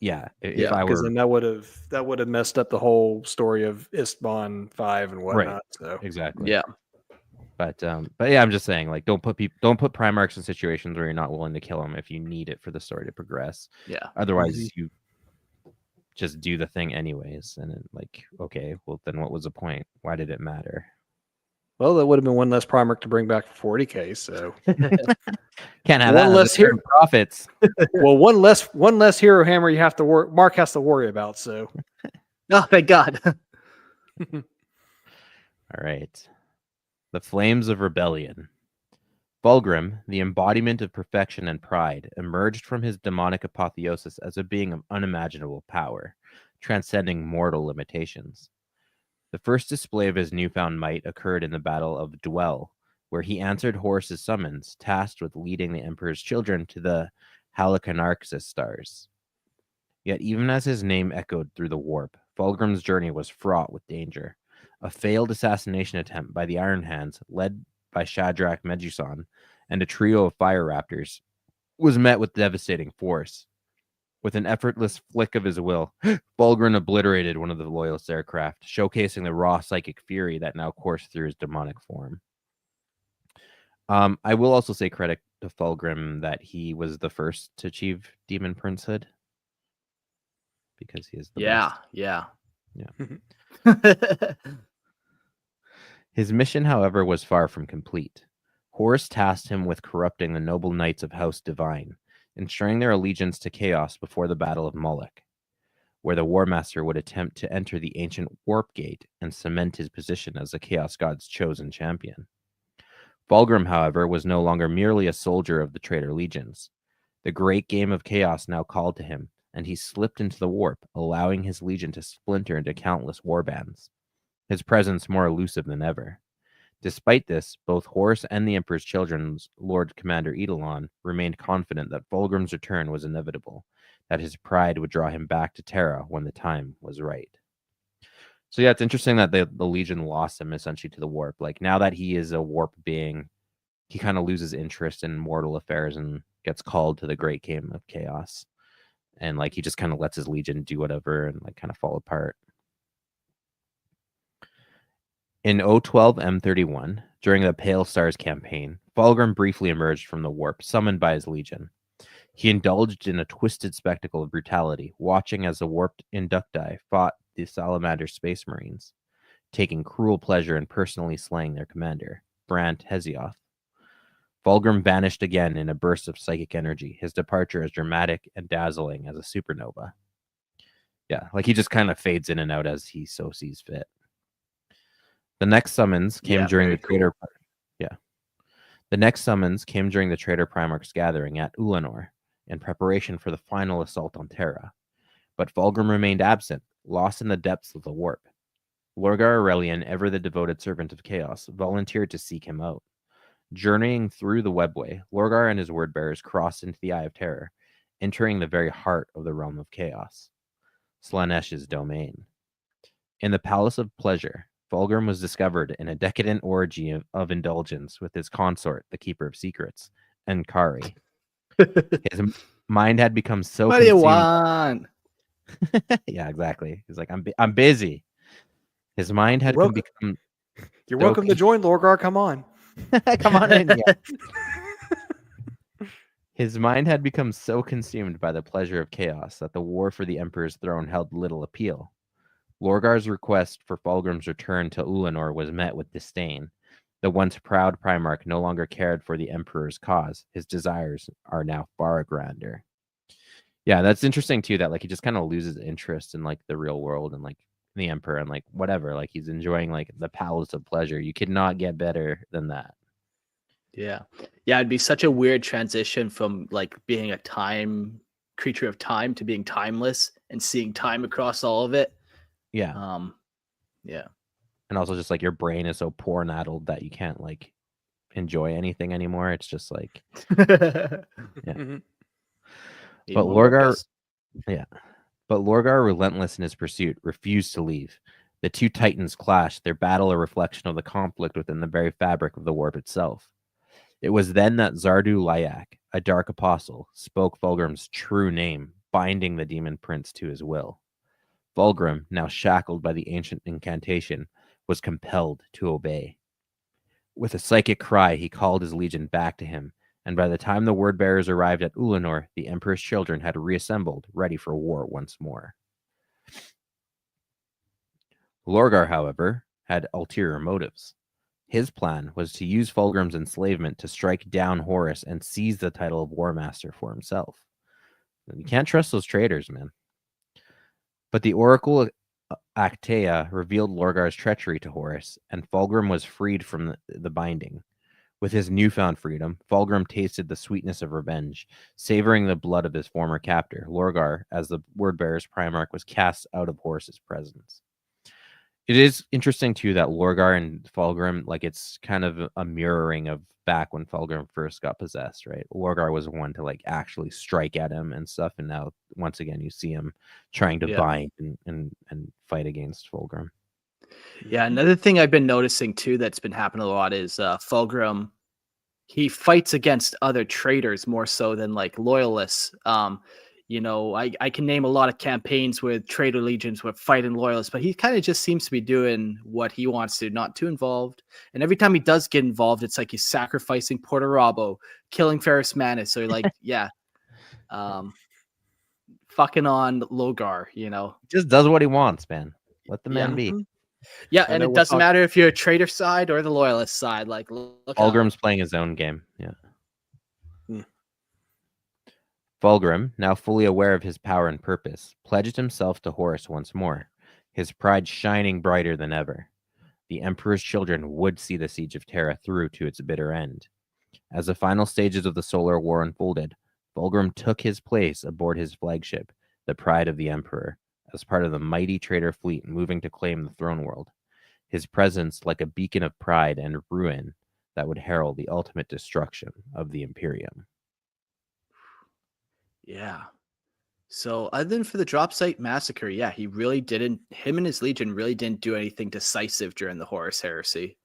yeah, if I were, then that would have messed up the whole story of Istvan 5 and whatnot. Right. So exactly. Yeah. But yeah, I'm just saying, like, don't put Primarchs in situations where you're not willing to kill them if you need it for the story to progress. Yeah. Otherwise, you just do the thing anyways, and then, like, okay, well, then what was the point? Why did it matter? Well, that would have been one less Primarch to bring back for 40k. So can't have one that less hero profits. Well, one less hero hammer you have to Mark has to worry about. So, oh, thank God. All right. The Flames of Rebellion. Fulgrim, the embodiment of perfection and pride, emerged from his demonic apotheosis as a being of unimaginable power, transcending mortal limitations. The first display of his newfound might occurred in the Battle of Dwell, where he answered Horus's summons, tasked with leading the Emperor's children to the Halicarnassus stars. Yet even as his name echoed through the warp, Fulgrim's journey was fraught with danger. A failed assassination attempt by the Iron Hands, led by Shadrach Medusan and a trio of fire raptors, was met with devastating force. With an effortless flick of his will, Fulgrim obliterated one of the Loyalist aircraft, showcasing the raw psychic fury that now coursed through his demonic form. I will also say credit to Fulgrim that he was the first to achieve Demon Princehood, because he is the best. Yeah. His mission, however, was far from complete. Horus tasked him with corrupting the noble knights of House Divine, ensuring their allegiance to chaos before the Battle of Moloch, where the War Master would attempt to enter the ancient Warp Gate and cement his position as the Chaos God's chosen champion. Fulgrim, however, was no longer merely a soldier of the traitor legions. The great game of chaos now called to him, and he slipped into the warp, allowing his legion to splinter into countless warbands, his presence more elusive than ever. Despite this, both Horus and the Emperor's children's Lord Commander Eidolon remained confident that Fulgrim's return was inevitable, that his pride would draw him back to Terra when the time was right. So yeah, it's interesting that the Legion lost him essentially to the warp. Like, now that he is a warp being, he kind of loses interest in mortal affairs and gets called to the great game of chaos. And, like, he just kind of lets his Legion do whatever and, like, kind of fall apart. In 012 M31, during the Pale Stars campaign, Fulgrim briefly emerged from the warp, summoned by his legion. He indulged in a twisted spectacle of brutality, watching as the warped inducti fought the Salamander Space Marines, taking cruel pleasure in personally slaying their commander, Brant Hezioth. Fulgrim vanished again in a burst of psychic energy, his departure as dramatic and dazzling as a supernova. Yeah, like he just kind of fades in and out as he so sees fit. The next summons came during the traitor. Yeah. The next summons came during the traitor Primarch's gathering at Ulanor in preparation for the final assault on Terra. But Fulgrim remained absent, lost in the depths of the warp. Lorgar Aurelian, ever the devoted servant of chaos, volunteered to seek him out. Journeying through the webway, Lorgar and his word-bearers crossed into the Eye of Terror, entering the very heart of the realm of chaos, Slaanesh's domain. In the Palace of Pleasure, Fulgrim was discovered in a decadent orgy of indulgence with his consort, the Keeper of Secrets, Enkari. His mind had become so What do you consumed. want? Yeah, exactly. He's like, I'm busy. His mind had become. You're welcome to join, Lorgar. Come on. Come on in. Yeah. His mind had become so consumed by the pleasure of chaos that the war for the Emperor's throne held little appeal. Lorgar's request for Fulgrim's return to Ulanor was met with disdain. The once proud Primarch no longer cared for the Emperor's cause. His desires are now far grander. Yeah, that's interesting too, that like he just kind of loses interest in like the real world and like the Emperor and like whatever. Like he's enjoying like the Palace of Pleasure. You could not get better than that. Yeah. It'd be such a weird transition from like being a creature of time to being timeless and seeing time across all of it. Yeah. Yeah. And also just like your brain is so porn addled that you can't like enjoy anything anymore. It's just like yeah. But Lorgar, relentless in his pursuit, refused to leave. The two titans clashed, their battle a reflection of the conflict within the very fabric of the warp itself. It was then that Zardu Lyak, a dark apostle, spoke Fulgrim's true name, binding the demon prince to his will. Fulgrim, now shackled by the ancient incantation, was compelled to obey. With a psychic cry, he called his legion back to him, and by the time the word-bearers arrived at Ulanor, the Emperor's children had reassembled, ready for war once more. Lorgar, however, had ulterior motives. His plan was to use Fulgrim's enslavement to strike down Horus and seize the title of War Master for himself. You can't trust those traitors, man. But the Oracle Actea revealed Lorgar's treachery to Horus, and Fulgrim was freed from the binding. With his newfound freedom, Fulgrim tasted the sweetness of revenge, savoring the blood of his former captor, Lorgar, as the word-bearer's Primarch was cast out of Horus's presence. It is interesting, too, that Lorgar and Fulgrim, like, it's kind of a mirroring of back when Fulgrim first got possessed, right? Lorgar was one to, like, actually strike at him and stuff, and now, once again, you see him trying to bind and fight against Fulgrim. Yeah, another thing I've been noticing, too, that's been happening a lot is Fulgrim, he fights against other traitors more so than, like, loyalists. You know, I can name a lot of campaigns with traitor legions with fighting loyalists, but he kind of just seems to be doing what he wants to, not too involved. And every time he does get involved, it's like he's sacrificing Porto Rabo, killing Ferrus Manus. So you're like, yeah, fucking on Lorgar, you know. Just does what he wants, man. Let the man be. Yeah, and it doesn't matter if you're a traitor side or the loyalist side. Like, look, Fulgrim's playing his own game. Yeah. Fulgrim, now fully aware of his power and purpose, pledged himself to Horus once more, his pride shining brighter than ever. The Emperor's children would see the siege of Terra through to its bitter end. As the final stages of the Solar War unfolded, Fulgrim took his place aboard his flagship, the Pride of the Emperor, as part of the mighty traitor fleet moving to claim the throne world. His presence like a beacon of pride and ruin that would herald the ultimate destruction of the Imperium. Yeah. So other than for the drop site massacre, yeah, him and his legion really didn't do anything decisive during the Horus Heresy.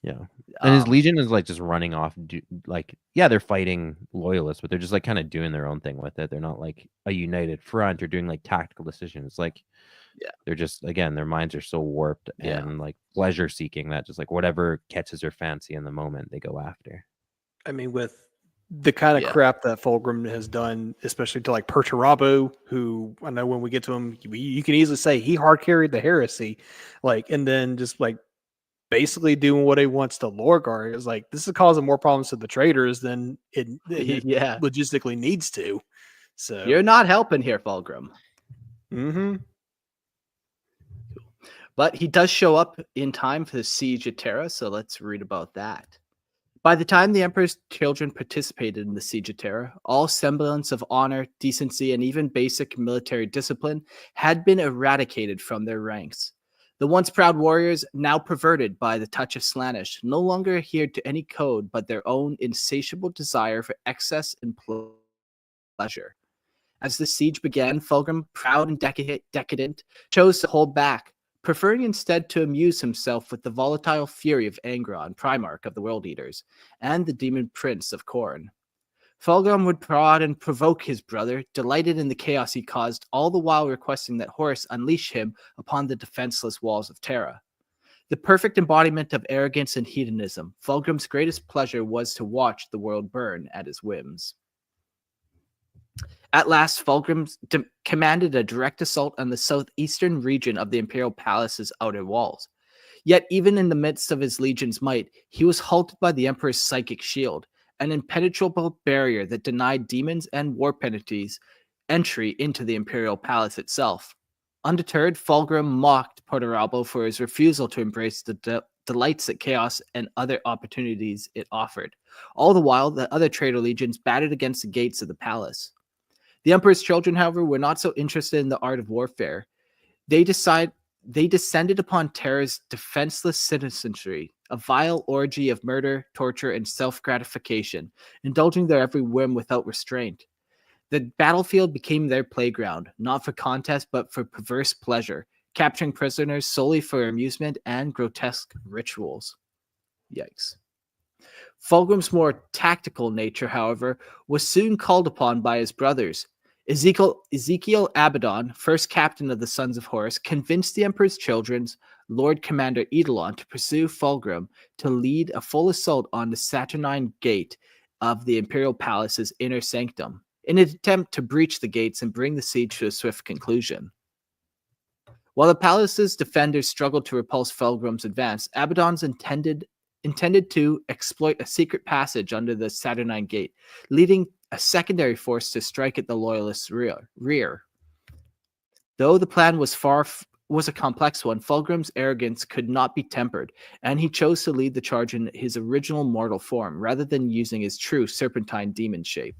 Yeah. And his legion is like just running off, they're fighting loyalists, but they're just like kind of doing their own thing with it. They're not like a united front or doing like tactical decisions. Like, they're just, again, their minds are so warped and like pleasure seeking that just like whatever catches their fancy in the moment, they go after. I mean, with the kind of Yeah. crap that Fulgrim has done, especially to like Perturabo, who I know when we get to him, you can easily say he hard carried the heresy, like, and then just like basically doing what he wants to Lorgar is like this is causing more problems to the traders than it Yeah. logistically needs to. So You're not helping here, Fulgrim. mm-hmm. But he does show up in time for the siege of Terra, so let's read about that. By the time the Emperor's children participated in the siege of Terra, all semblance of honor, decency, and even basic military discipline had been eradicated from their ranks. The once proud warriors, now perverted by the touch of Slaanesh, no longer adhered to any code but their own insatiable desire for excess and pleasure. As the siege began, Fulgrim, proud and decadent, chose to hold back, preferring instead to amuse himself with the volatile fury of Angron, Primarch of the World Eaters, and the Demon Prince of Khorne. Fulgrim would prod and provoke his brother, delighted in the chaos he caused, all the while requesting that Horus unleash him upon the defenseless walls of Terra. The perfect embodiment of arrogance and hedonism, Fulgrim's greatest pleasure was to watch the world burn at his whims. At last, Fulgrim commanded a direct assault on the southeastern region of the Imperial Palace's outer walls. Yet, even in the midst of his legion's might, he was halted by the Emperor's psychic shield, an impenetrable barrier that denied demons and war penalties entry into the Imperial Palace itself. Undeterred, Fulgrim mocked Perturabo for his refusal to embrace the delights that chaos and other opportunities it offered. All the while, the other traitor legions battered against the gates of the palace. The Emperor's children, however, were not so interested in the art of warfare. They descended upon Terra's defenseless citizenry, a vile orgy of murder, torture, and self-gratification, indulging their every whim without restraint. The battlefield became their playground, not for contest, but for perverse pleasure, capturing prisoners solely for amusement and grotesque rituals. Yikes. Fulgrim's more tactical nature, however, was soon called upon by his brothers. Ezekiel Abaddon, first captain of the Sons of Horus, convinced the Emperor's children's Lord Commander Eidolon to pursue Fulgrim to lead a full assault on the Saturnine Gate of the Imperial Palace's inner sanctum, in an attempt to breach the gates and bring the siege to a swift conclusion. While the palace's defenders struggled to repulse Fulgrim's advance, Abaddon's intended to exploit a secret passage under the Saturnine Gate, leading a secondary force to strike at the Loyalists' rear. Though the plan was a complex one, Fulgrim's arrogance could not be tempered, and he chose to lead the charge in his original mortal form, rather than using his true serpentine demon shape.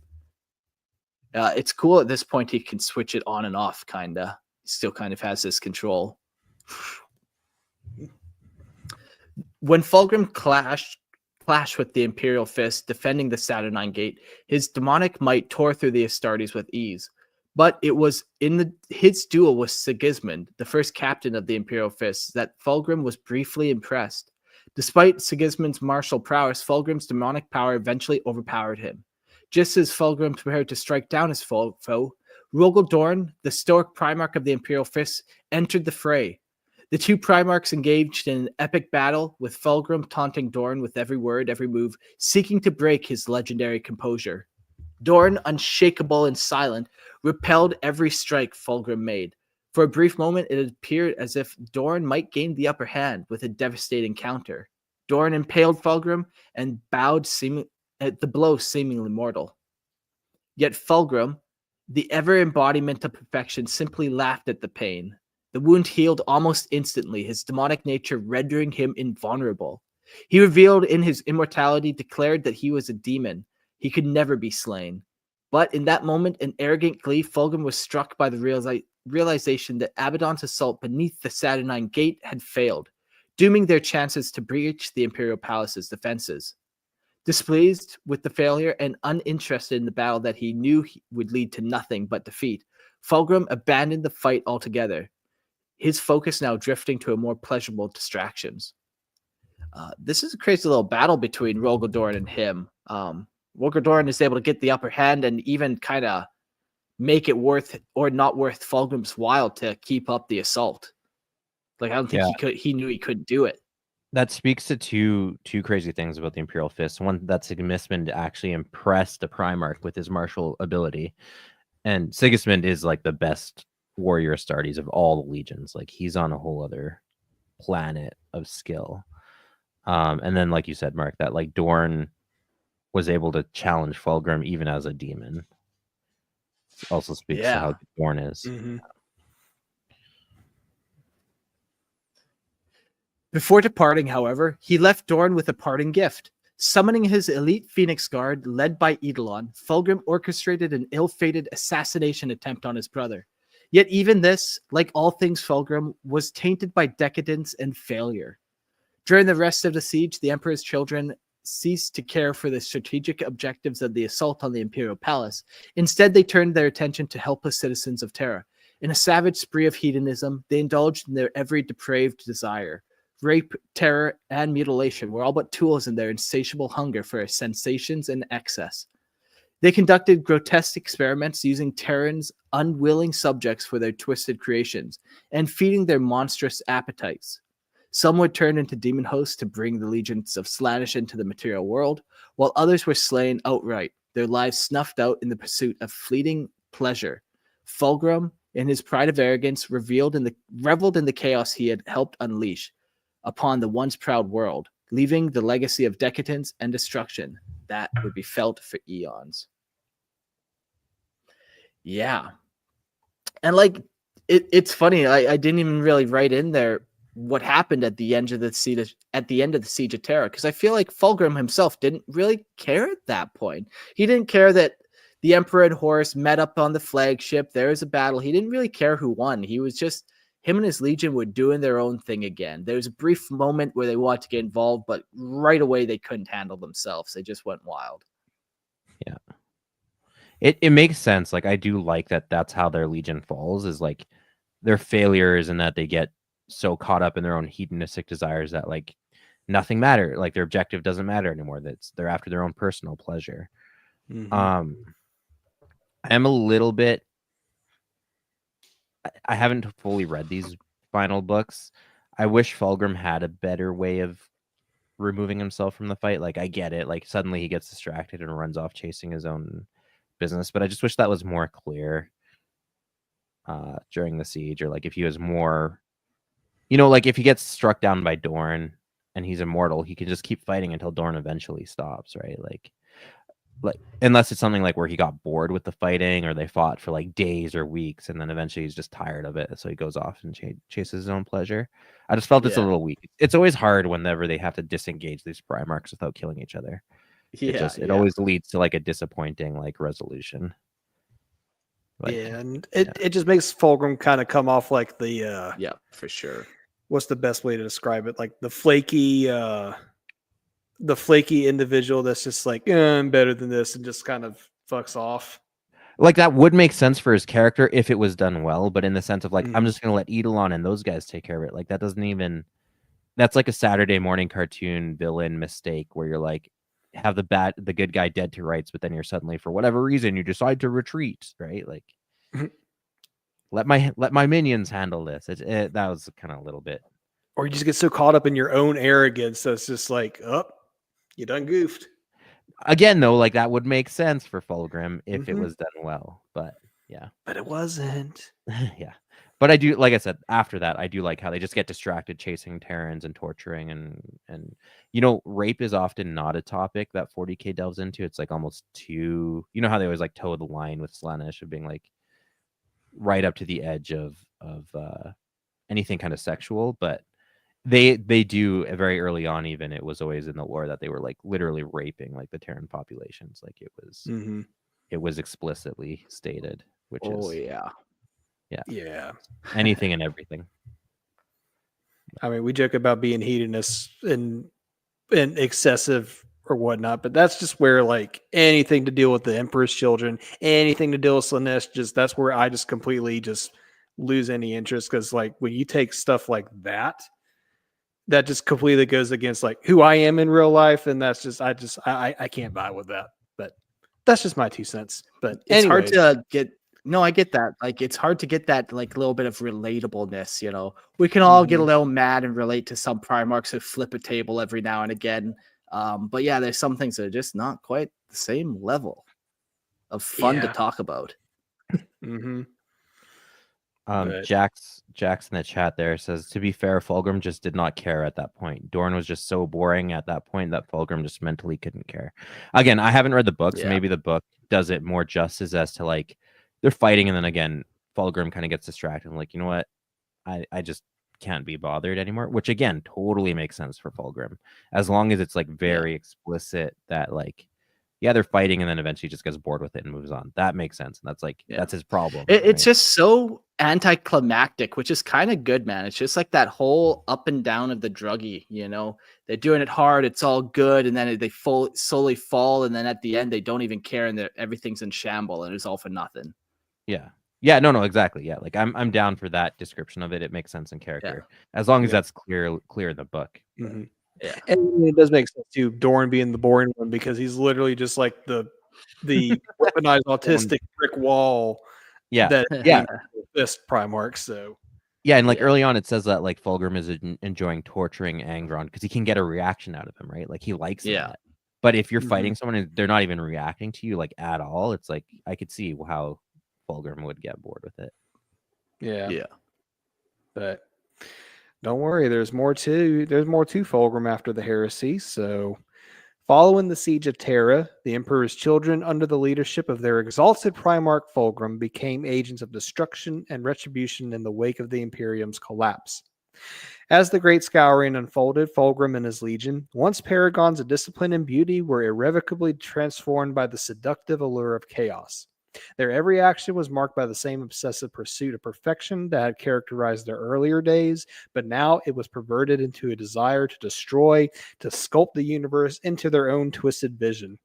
It's cool at this point he can switch it on and off, kinda. He still kind of has this control. When Fulgrim clashed with the Imperial Fist defending the Saturnine Gate, his demonic might tore through the Astartes with ease. But it was in his duel with Sigismund, the first captain of the Imperial Fist, that Fulgrim was briefly impressed. Despite Sigismund's martial prowess, Fulgrim's demonic power eventually overpowered him. Just as Fulgrim prepared to strike down his foe, Rogal Dorn, the stoic Primarch of the Imperial Fist, entered the fray. The two Primarchs engaged in an epic battle, with Fulgrim taunting Dorn with every word, every move, seeking to break his legendary composure. Dorn, unshakable and silent, repelled every strike Fulgrim made. For a brief moment, it appeared as if Dorn might gain the upper hand with a devastating counter. Dorn impaled Fulgrim and bowed at the blow seemingly mortal. Yet Fulgrim, the ever embodiment of perfection, simply laughed at the pain. The wound healed almost instantly, his demonic nature rendering him invulnerable. He revealed in his immortality, declared that he was a demon. He could never be slain. But in that moment, in arrogant glee, Fulgrim was struck by the realization that Abaddon's assault beneath the Saturnine Gate had failed, dooming their chances to breach the Imperial Palace's defenses. Displeased with the failure and uninterested in the battle that he knew would lead to nothing but defeat, Fulgrim abandoned the fight altogether, his focus now drifting to a more pleasurable distractions. This is a crazy little battle between Rogal Dorn and him. Rogal Dorn is able to get the upper hand and even kind of make it worth or not worth Fulgrim's while to keep up the assault. Like, I don't think he knew he couldn't do it. That speaks to two crazy things about the Imperial Fist. One, that Sigismund actually impressed the Primarch with his martial ability, and Sigismund is like the best warrior Astartes of all the legions. Like he's on a whole other planet of skill. And then, like you said, Mark, that like Dorn was able to challenge Fulgrim even as a demon. Also speaks to how good Dorn is. Mm-hmm. Before departing, however, he left Dorn with a parting gift. Summoning his elite Phoenix Guard, led by Eidolon, Fulgrim orchestrated an ill-fated assassination attempt on his brother. Yet even this, like all things Fulgrim, was tainted by decadence and failure. During the rest of the siege, the Emperor's children ceased to care for the strategic objectives of the assault on the Imperial Palace. Instead, they turned their attention to helpless citizens of Terra. In a savage spree of hedonism, they indulged in their every depraved desire. Rape, terror, and mutilation were all but tools in their insatiable hunger for sensations and excess. They conducted grotesque experiments using Terrans' unwilling subjects for their twisted creations, and feeding their monstrous appetites. Some were turned into demon hosts to bring the legions of Slaanesh into the material world, while others were slain outright, their lives snuffed out in the pursuit of fleeting pleasure. Fulgrim, in his pride of arrogance, reveled in the chaos he had helped unleash upon the once proud world, leaving the legacy of decadence and destruction that would be felt for eons. Yeah. And like it's funny, I didn't even really write in there what happened at the end of the siege of Terra, because I feel like Fulgrim himself didn't really care at that point. He didn't care that the Emperor and Horus met up on the flagship. There was a battle. He didn't really care who won. He was just, him and his legion were doing their own thing again. There was a brief moment where they wanted to get involved, but right away they couldn't handle themselves. They just went wild. Yeah. It makes sense. Like, I do like that that's how their legion falls, is like their failures, and that they get so caught up in their own hedonistic desires that like nothing matter. Like their objective doesn't matter anymore. They're after their own personal pleasure. Mm-hmm. I am a little bit, I haven't fully read these final books. I wish Fulgrim had a better way of removing himself from the fight. Like, I get it. Like, suddenly he gets distracted and runs off chasing his own business, but I just wish that was more clear during the siege. Or like if he was more, like if he gets struck down by Dorn and he's immortal, he can just keep fighting until Dorn eventually stops, right? Like unless it's something like where he got bored with the fighting, or they fought for like days or weeks, and then eventually he's just tired of it, so he goes off and chases his own pleasure. I just felt it's a little weak. It's always hard whenever they have to disengage these Primarchs without killing each other. It always leads to like a disappointing like resolution. Like, and it just makes Fulgrim kind of come off like the yeah, for sure. What's the best way to describe it? Like the flaky individual that's just like, I'm better than this, and just kind of fucks off. Like, that would make sense for his character if it was done well, but in the sense of like, I'm just gonna let Eidolon and those guys take care of it. Like, that doesn't even, that's like a Saturday morning cartoon villain mistake where you're like, have the good guy dead to rights, but then you're suddenly, for whatever reason, you decide to retreat, right? Like, let my minions handle this. That was kind of a little bit. Or you just get so caught up in your own arrogance, so it's just like, you done goofed. Again, though, like that would make sense for Fulgrim if it was done well, but yeah. But it wasn't. Yeah. But I do, like I said, after that, I do like how they just get distracted chasing Terrans and torturing, and rape is often not a topic that 40K delves into. It's like almost too, how they always like toe the line with Slaanesh of being like right up to the edge of anything kind of sexual, but they do very early on. Even it was always in the lore that they were like literally raping like the Terran populations. Like it was explicitly stated, which yeah, anything and everything. I mean, we joke about being hedonists and excessive or whatnot, but that's just where like anything to deal with the Emperor's children, anything to deal with Slaanesh, that's where I just completely just lose any interest, because like when you take stuff like that just completely goes against like who I am in real life, and that's just I can't buy with that. But that's just my 2 cents. But it's hard to get No, I get that. Like, it's hard to get that like little bit of relatableness. We can all get a little mad and relate to some Primarchs who flip a table every now and again. But yeah, there's some things that are just not quite the same level of fun to talk about. Mm-hmm. Jax in the chat there says, to be fair, Fulgrim just did not care at that point. Dorn was just so boring at that point that Fulgrim just mentally couldn't care. Again, I haven't read the book, so maybe the book does it more justice as to like they're fighting, and then again, Fulgrim kind of gets distracted. I'm like, you know what? I just can't be bothered anymore, which again totally makes sense for Fulgrim, as long as it's like very explicit that like, yeah, they're fighting, and then eventually just gets bored with it and moves on. That makes sense. And that's like, that's his problem. It's just so anticlimactic, which is kind of good, man. It's just like that whole up and down of the druggie, they're doing it hard. It's all good. And then they slowly fall. And then at the end, they don't even care. And everything's in shamble and it's all for nothing. Yeah. Yeah, no, exactly. Yeah. Like I'm down for that description of it. It makes sense in character. As long as that's clear in the book. Mm-hmm. Yeah. And it does make sense too, Dorn being the boring one, because he's literally just like the weaponized autistic brick wall. This Primarch. So yeah, and like early on it says that like Fulgrim is enjoying torturing Angron because he can get a reaction out of him, right? Like he likes that. But if you're fighting someone and they're not even reacting to you like at all, it's like I could see how Fulgrim would get bored with it. Yeah. But don't worry, there's more to Fulgrim after the heresy. So following the siege of Terra, the Emperor's children, under the leadership of their exalted Primarch Fulgrim, became agents of destruction and retribution in the wake of the Imperium's collapse. As the Great Scouring unfolded, Fulgrim and his legion, once paragons of discipline and beauty, were irrevocably transformed by the seductive allure of chaos. Their every action was marked by the same obsessive pursuit of perfection that had characterized their earlier days, but now it was perverted into a desire to destroy, to sculpt the universe into their own twisted vision.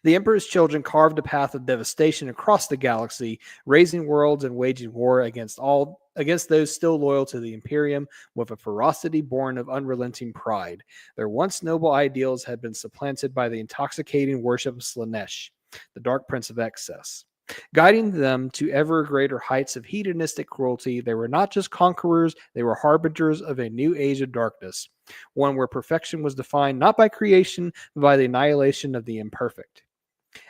The Emperor's children carved a path of devastation across the galaxy, raising worlds and waging war against those still loyal to the Imperium with a ferocity born of unrelenting pride. Their once noble ideals had been supplanted by the intoxicating worship of Slaanesh, the Dark Prince of Excess. Guiding them to ever greater heights of hedonistic cruelty, they were not just conquerors, they were harbingers of a new age of darkness, one where perfection was defined not by creation, but by the annihilation of the imperfect.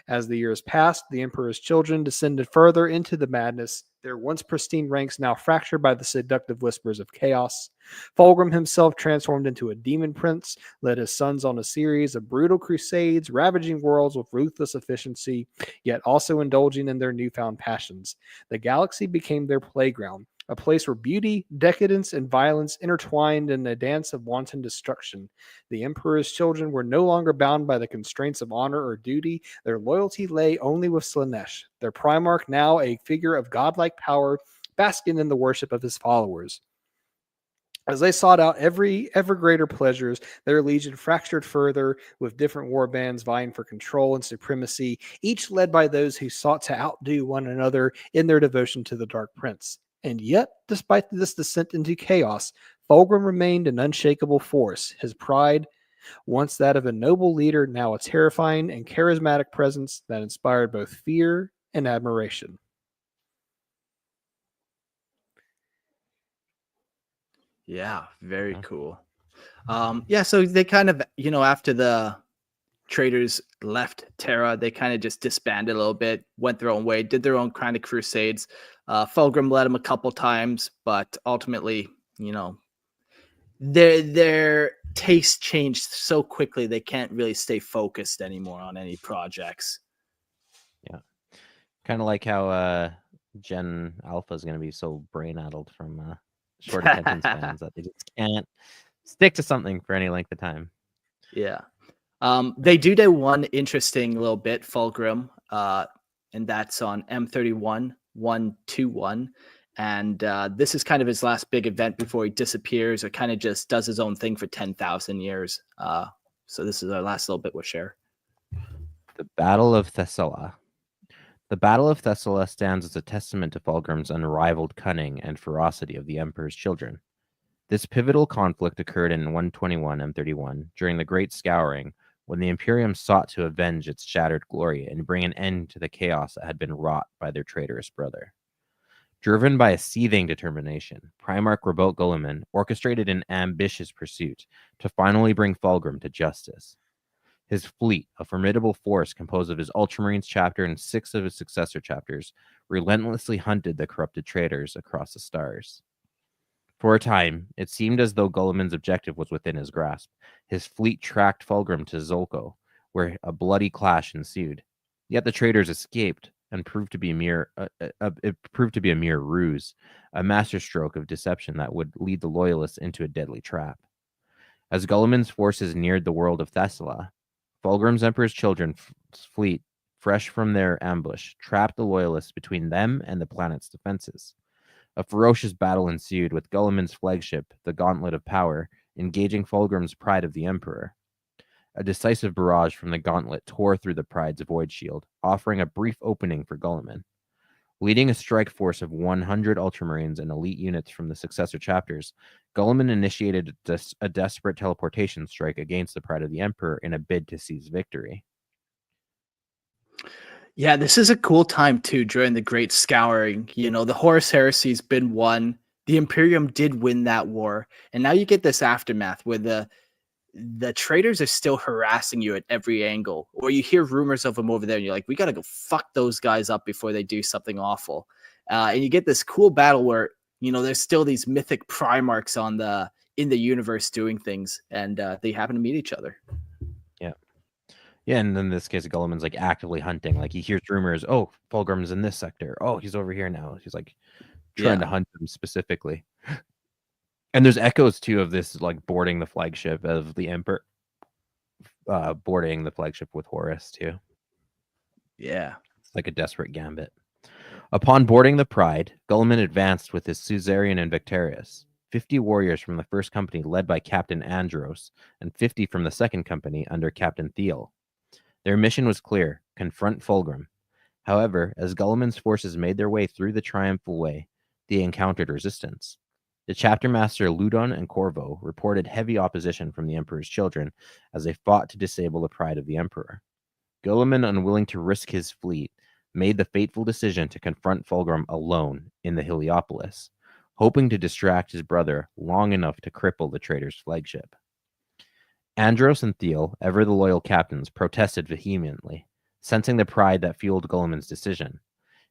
As the years passed, the Emperor's children descended further into the madness, their once pristine ranks now fractured by the seductive whispers of chaos. Fulgrim himself transformed into a demon prince, led his sons on a series of brutal crusades, ravaging worlds with ruthless efficiency, yet also indulging in their newfound passions. The galaxy became their playground, a place where beauty, decadence, and violence intertwined in a dance of wanton destruction. The Emperor's children were no longer bound by the constraints of honor or duty. Their loyalty lay only with Slaanesh, their Primarch, now a figure of godlike power, basking in the worship of his followers. As they sought out ever greater pleasures, their legion fractured further, with different war bands vying for control and supremacy, each led by those who sought to outdo one another in their devotion to the Dark Prince. And yet, despite this descent into chaos, Fulgrim remained an unshakable force. His pride, once that of a noble leader, now a terrifying and charismatic presence that inspired both fear and admiration. Yeah, very cool. So they kind of, after the traders left Terra, they kind of just disbanded a little bit, went their own way, did their own kind of crusades. Fulgrim led them a couple times, but ultimately, their taste changed so quickly they can't really stay focused anymore on any projects. Yeah, kind of like how Gen Alpha is going to be so brain-addled from short attention spans that they just can't stick to something for any length of time. Yeah. They do one interesting little bit, Fulgrim, and that's on M31-121. And this is kind of his last big event before he disappears or kind of just does his own thing for 10,000 years. So this is our last little bit we'll share. The Battle of Thessalia. The Battle of Thessalia stands as a testament to Fulgrim's unrivaled cunning and ferocity of the Emperor's children. This pivotal conflict occurred in 121 M31 during the Great Scouring, when the Imperium sought to avenge its shattered glory and bring an end to the chaos that had been wrought by their traitorous brother. Driven by a seething determination, Primarch Rebelt Guilliman orchestrated an ambitious pursuit to finally bring Fulgrim to justice. His fleet, a formidable force composed of his Ultramarines chapter and 6 of his successor chapters, relentlessly hunted the corrupted traitors across the stars. For a time, it seemed as though Guilliman's objective was within his grasp. His fleet tracked Fulgrim to Zolko, where a bloody clash ensued. Yet the traitors escaped and proved to be a mere ruse, a masterstroke of deception that would lead the loyalists into a deadly trap. As Guilliman's forces neared the world of Thessaly, Fulgrim's Emperor's Children's fleet, fresh from their ambush, trapped the loyalists between them and the planet's defenses. A ferocious battle ensued, with Guilliman's flagship, the Gauntlet of Power, engaging Fulgrim's Pride of the Emperor. A decisive barrage from the Gauntlet tore through the Pride's void shield, offering a brief opening for Guilliman. Leading a strike force of 100 Ultramarines and elite units from the successor chapters, Guilliman initiated a desperate teleportation strike against the Pride of the Emperor in a bid to seize victory. Yeah, this is a cool time too during the Great Scouring. You know, the Horus Heresy's been won. The Imperium did win that war, and now you get this aftermath where the traitors are still harassing you at every angle, or you hear rumors of them over there, and you're like, we got to go fuck those guys up before they do something awful. And you get this cool battle where, you know, there's still these mythic Primarchs in the universe doing things, and they happen to meet each other. Yeah, and in this case, Guilliman's like actively hunting. Like he hears rumors, oh, Fulgrim's in this sector. Oh, he's over here now. He's like trying to hunt them specifically. And there's echoes too of this, like boarding the flagship of the Emperor, boarding the flagship with Horus too. Yeah, it's like a desperate gambit. Upon boarding the Pride, Guilliman advanced with his Suzerain and Victorious. 50 warriors from the first company led by Captain Andros, and 50 from the second company under Captain Thiel. Their mission was clear: confront Fulgrim. However, as Guilliman's forces made their way through the triumphal way, they encountered resistance. The chapter master Ludon and Corvo reported heavy opposition from the Emperor's children as they fought to disable the Pride of the Emperor. Guilliman, unwilling to risk his fleet, made the fateful decision to confront Fulgrim alone in the Heliopolis, hoping to distract his brother long enough to cripple the traitor's flagship. Andros and Thiel, ever the loyal captains, protested vehemently, sensing the pride that fueled Guilliman's decision.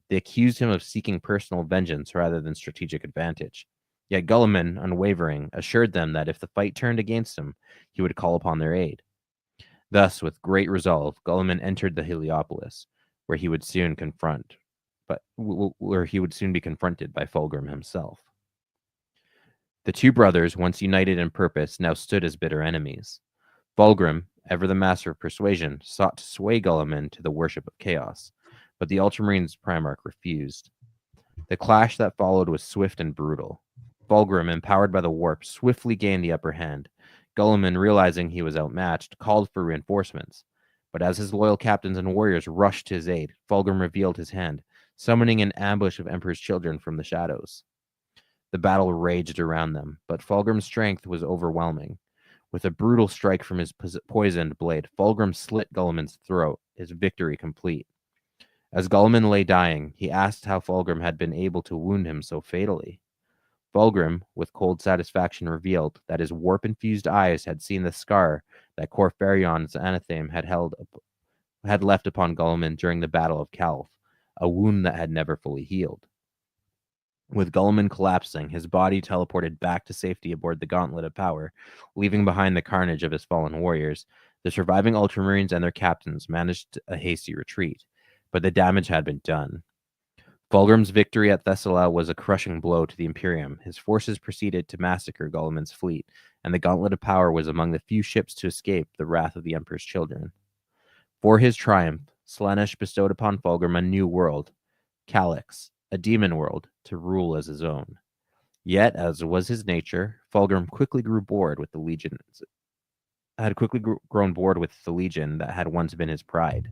They accused him of seeking personal vengeance rather than strategic advantage. Yet Guilliman, unwavering, assured them that if the fight turned against him, he would call upon their aid. Thus, with great resolve, Guilliman entered the Heliopolis, where he would soon be confronted by Fulgrim himself. The two brothers, once united in purpose, now stood as bitter enemies. Fulgrim, ever the master of persuasion, sought to sway Guilliman to the worship of chaos, but the Ultramarines Primarch refused. The clash that followed was swift and brutal. Fulgrim, empowered by the warp, swiftly gained the upper hand. Guilliman, realizing he was outmatched, called for reinforcements. But as his loyal captains and warriors rushed to his aid, Fulgrim revealed his hand, summoning an ambush of Emperor's children from the shadows. The battle raged around them, but Fulgrim's strength was overwhelming. With a brutal strike from his poisoned blade, Fulgrim slit Guilliman's throat, his victory complete. As Guilliman lay dying, he asked how Fulgrim had been able to wound him so fatally. Fulgrim, with cold satisfaction, revealed that his warp-infused eyes had seen the scar that Corfarion's anathema had left upon Guilliman during the Battle of Calth, a wound that had never fully healed. With Guilliman collapsing, his body teleported back to safety aboard the Gauntlet of Power, leaving behind the carnage of his fallen warriors. The surviving Ultramarines and their captains managed a hasty retreat, but the damage had been done. Fulgrim's victory at Thessaly was a crushing blow to the Imperium. His forces proceeded to massacre Guilliman's fleet, and the Gauntlet of Power was among the few ships to escape the wrath of the Emperor's children. For his triumph, Slaanesh bestowed upon Fulgrim a new world, Calyx, a demon world, to rule as his own. Yet, as was his nature, Fulgrim quickly grew bored with the legion. Grown bored with the legion that had once been his pride.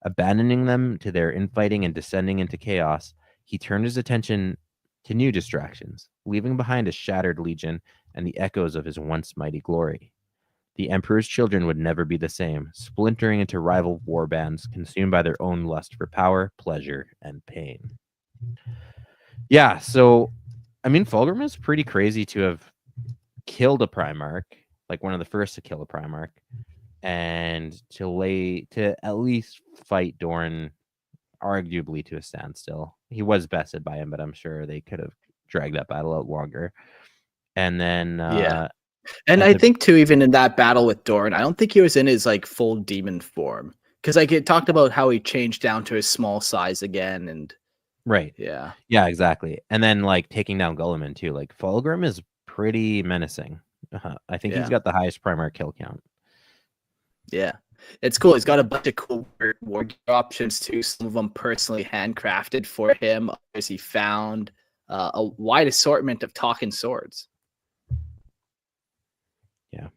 Abandoning them to their infighting and descending into chaos, he turned his attention to new distractions, leaving behind a shattered legion and the echoes of his once mighty glory. The Emperor's children would never be the same, splintering into rival war bands, consumed by their own lust for power, pleasure, and pain. Yeah, so, I mean, Fulgrim is pretty crazy to have killed a Primarch, like one of the first to kill a Primarch, and to at least fight Dorn, arguably to a standstill. He was bested by him, but I'm sure they could have dragged that battle out longer. And then And I think too, even in that battle with Dorn, I don't think he was in his like full demon form, because like it talked about how he changed down to his small size again, and right, yeah, exactly. And then like taking down Gulliman too. Like Fulgrim is pretty menacing. I think he's got the highest Primarch kill count. Yeah, it's cool. He's got a bunch of cool war gear options too. Some of them personally handcrafted for him. Others he found. A wide assortment of talking swords. Yeah.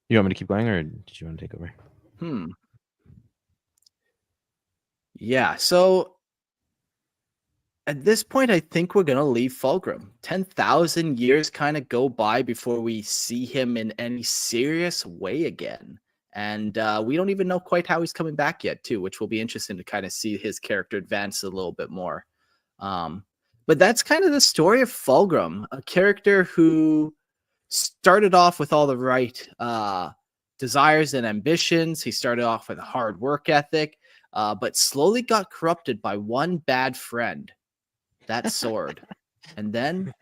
You want me to keep going, or did you want to take over? Yeah, so at this point, I think we're gonna leave Fulgrim. 10,000 years kind of go by before we see him in any serious way again. And we don't even know quite how he's coming back yet, too, which will be interesting to kind of see his character advance a little bit more. But that's kind of the story of Fulgrim, a character who started off with all the right desires and ambitions. He started off with a hard work ethic, but slowly got corrupted by one bad friend, that sword. And then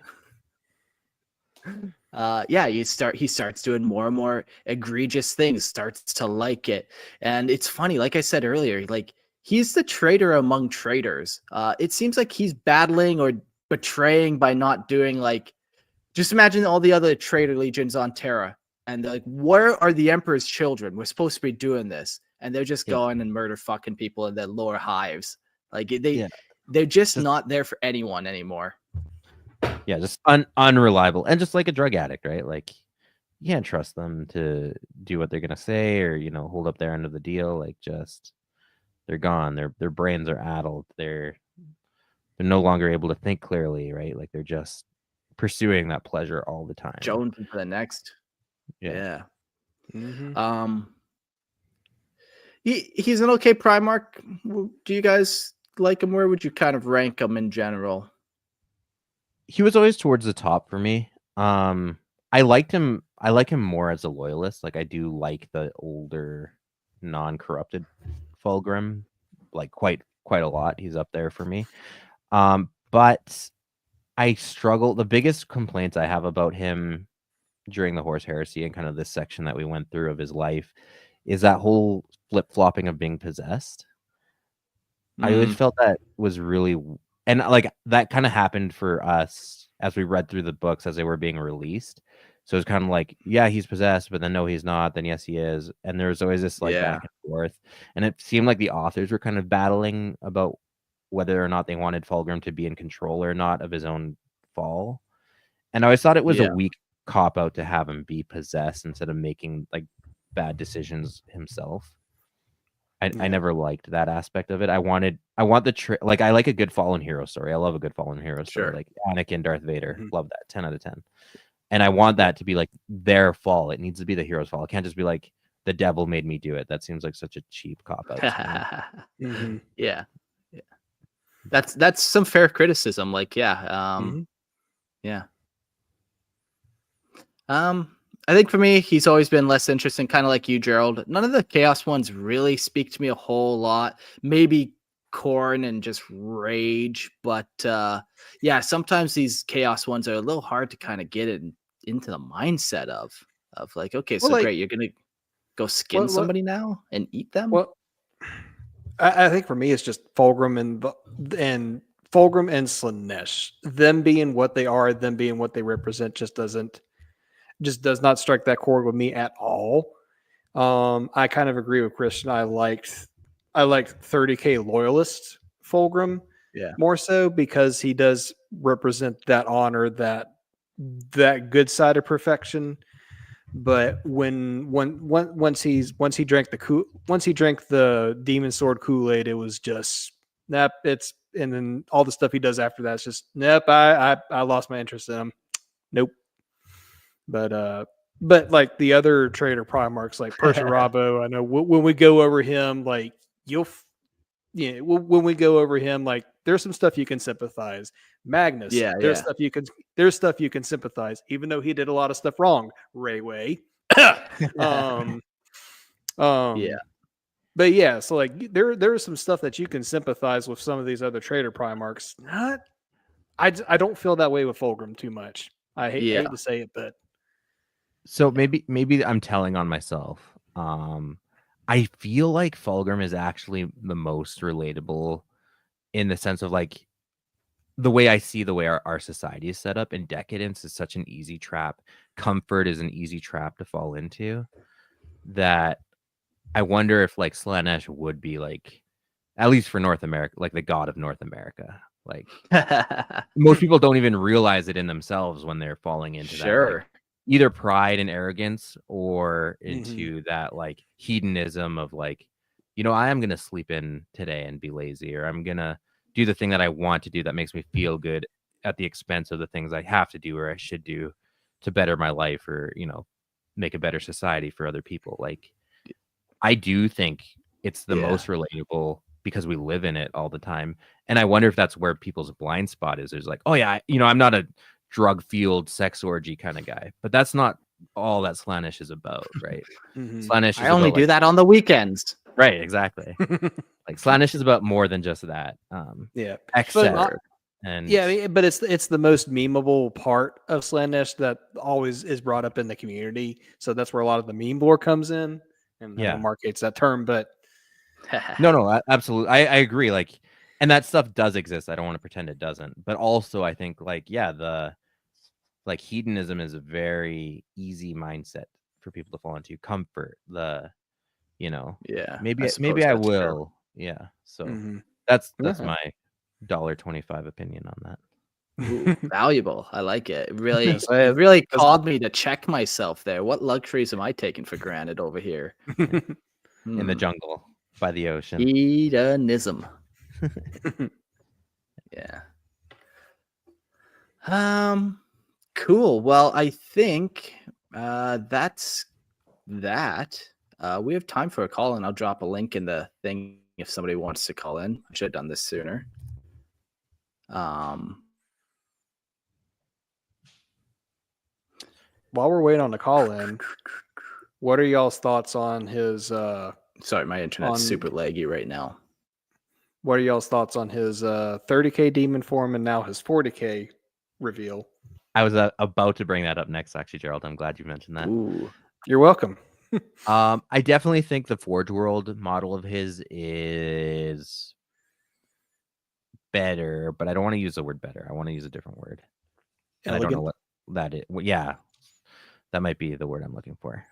he starts doing more and more egregious things, starts to like it. And it's funny, like I said earlier, like he's the traitor among traitors. It seems like he's battling or betraying by not doing, like, just imagine all the other traitor legions on Terra, and they're like, where are the Emperor's children? We're supposed to be doing this. And they're just going and murder fucking people in their lower hives. Like they're just not there for anyone anymore. Yeah, just unreliable. And just like a drug addict, right? Like you can't trust them to do what they're gonna say, or hold up their end of the deal. Like, just they're gone. Their brains are addled. They're no longer able to think clearly, right? Like they're just pursuing that pleasure all the time. Jones for the next. Yeah. Mm-hmm. He's an okay Primarch. Do you guys like him? Where would you kind of rank him in general? He was always towards the top for me. I liked him. I like him more as a loyalist. Like, I do like the older, non-corrupted Fulgrim, like quite a lot. He's up there for me. But I struggle. The biggest complaints I have about him during the Horus Heresy and kind of this section that we went through of his life is that whole flip-flopping of being possessed. I always felt that was really, and like that kind of happened for us as we read through the books as they were being released. So it's kind of like, yeah, he's possessed, but then no, he's not. Then yes, he is. And there was always this like back and forth. And it seemed like the authors were kind of battling about whether or not they wanted Fulgrim to be in control or not of his own fall. And I always thought it was a weak cop out to have him be possessed instead of making like bad decisions himself. I never liked that aspect of it. I want like, I like a good fallen hero story. I love a good fallen hero story, like Anakin, Darth Vader. Love that. 10 out of 10. And I want that to be like their fall. It needs to be the hero's fall. It can't just be like the devil made me do it. That seems like such a cheap cop out. Yeah. That's some fair criticism. Like, I think for me, he's always been less interesting, kind of like you, Gerald. None of the Chaos ones really speak to me a whole lot. Maybe Khorne and just Rage, but sometimes these Chaos ones are a little hard to kind of get into the mindset of like, okay, so great, you're gonna go skin somebody now and eat them. Well, I think for me, it's just Fulgrim and Fulgrim and Slaanesh. Them being what they are, them being what they represent, just does not strike that chord with me at all. I kind of agree with Christian. I liked 30K loyalist Fulgrim more so because he does represent that honor, that good side of perfection. But once he drank the demon sword Kool-Aid, it was just and then all the stuff he does after that is just I lost my interest in him. Nope. But like the other trader Primarchs, like Perturabo, I know when we go over him, like when we go over him, like there's some stuff you can sympathize. Magnus, Yeah, there's yeah. stuff you can sympathize, even though he did a lot of stuff wrong. Rayway. Yeah. But yeah, so like there's some stuff that you can sympathize with some of these other trader Primarchs. I don't feel that way with Fulgrim too much. I hate to say it, but so maybe I'm telling on myself. I feel like Fulgrim is actually the most relatable in the sense of like the way I see the way our society is set up, and decadence is such an easy trap. Comfort is an easy trap to fall into, that I wonder if like Slaanesh would be like, at least for North America, like the god of North America. Like most people don't even realize it in themselves when they're falling into that, like, either pride and arrogance or into that like hedonism of like, I am going to sleep in today and be lazy, or I'm going to do the thing that I want to do that makes me feel good at the expense of the things I have to do or I should do to better my life, or, make a better society for other people. Like, I do think it's the most relatable because we live in it all the time. And I wonder if that's where people's blind spot is. There's like, oh yeah, I'm not a drug-fueled sex orgy kind of guy, but that's not all that Slaanesh is about, right? Slaanesh is I only about, do like, that on the weekends. right, exactly. Like Slaanesh is about more than just that. Excess. And but it's the most memeable part of Slaanesh that always is brought up in the community. So that's where a lot of the meme lore comes in. And Mark hates that term, but no, absolutely. I agree. Like, and that stuff does exist. I don't want to pretend it doesn't. But also I think the hedonism is a very easy mindset for people to fall into. Comfort, maybe I will. True. Yeah. So that's my $1.25 opinion on that. Ooh, valuable. I like it. It really called me to check myself there. What luxuries am I taking for granted over here? In the jungle by the ocean. Hedonism. Yeah. Cool. Well, I think that's that. We have time for a call, and I'll drop a link in the thing if somebody wants to call in. I should have done this sooner. While we're waiting on the call in, what are y'all's thoughts on his sorry, my internet's super laggy right now. What are y'all's thoughts on his 30k demon form and now his 40k reveal? I was about to bring that up next, actually, Gerald. I'm glad you mentioned that. Ooh. You're welcome. I definitely think the Forge World model of his is better, but I don't want to use the word better. I want to use a different word. And I don't know what that is. Well, yeah, that might be the word I'm looking for.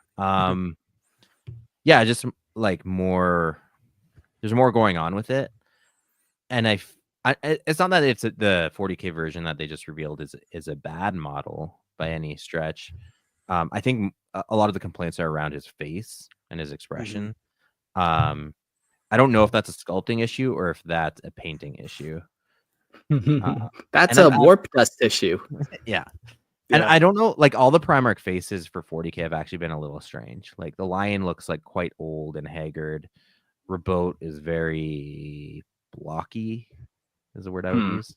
Yeah, just like more. There's more going on with it, and it's not that it's the 40k version that they just revealed is a bad model by any stretch. I think a lot of the complaints are around his face and his expression. I don't know if that's a sculpting issue or if that's a painting issue. That's a warp dust issue. Yeah. And I don't know, like all the Primarch faces for 40k have actually been a little strange. Like the lion looks like quite old and haggard. Rabot is very blocky, is the word I would use.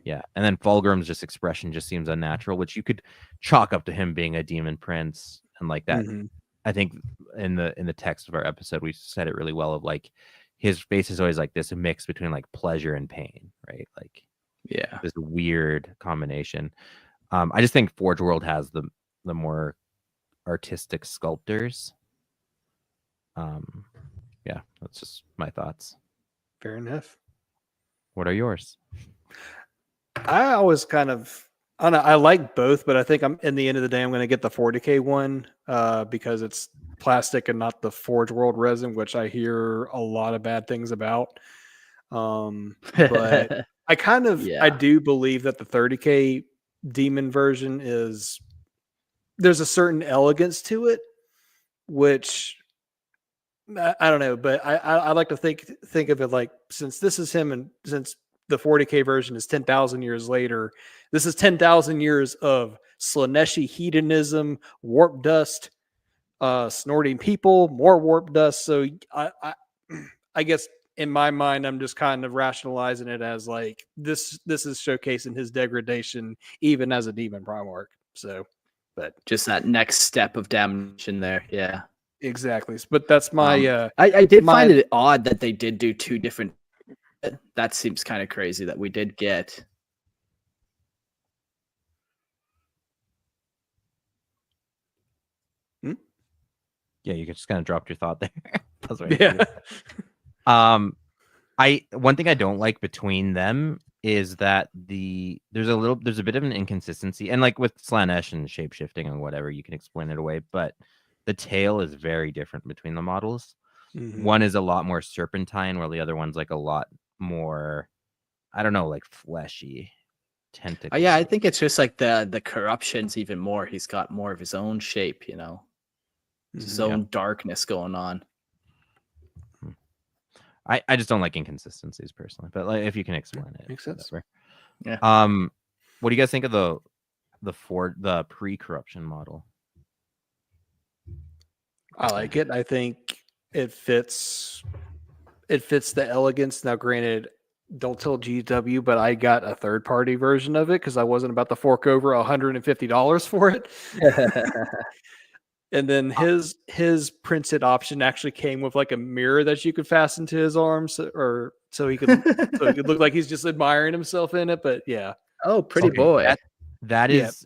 Yeah. And then Fulgrim's expression just seems unnatural, which you could chalk up to him being a demon prince and like that. I think in the text of our episode we said it really well, of like his face is always like this mix between like pleasure and pain, right? Like this weird combination. I just think Forge World has the more artistic sculptors. Yeah, that's just my thoughts. Fair enough. What are yours? I always kind of, I don't know, I like both, but I think in the end of the day, I'm going to get the 40k one because it's plastic and not the Forge World resin, which I hear a lot of bad things about. But I kind of, I do believe that the 30k demon version there's a certain elegance to it, which I don't know, but I like to think of it like, since this is him and since the 40k version is 10,000 years later, this is 10,000 years of Slaaneshi hedonism, warp dust, snorting people, more warp dust. So I guess in my mind, I'm just kind of rationalizing it as like this is showcasing his degradation even as a demon Primarch. So, but just that next step of damnation there. Yeah. exactly. But that's my I did my- find it odd that they did do two different. That seems kind of crazy that we did get. Yeah, you just kind of dropped your thought there. That's right. yeah. One thing I don't like between them is that there's a bit of an inconsistency, and like with Slaanesh and shapeshifting and whatever, you can explain it away, but the tail is very different between the models. Mhm. One is a lot more serpentine, while the other one's like a lot more, I don't know, like fleshy tentacles. Yeah, I think it's just like the corruption's even more. He's got more of his own shape, you know, his own darkness going on. I just don't like inconsistencies personally, but like if you can explain it, Makes sense. Whatever. Yeah. What do you guys think of the pre-corruption model? I like it. I think it fits the elegance. Now, granted, don't tell GW, but I got a third party version of it because I wasn't about to fork over $150 for it. And then his printed option actually came with like a mirror that you could fasten to his arms, or so he could look like he's just admiring himself in it. But yeah, Oh, pretty Okay, boy. That Yeah, is,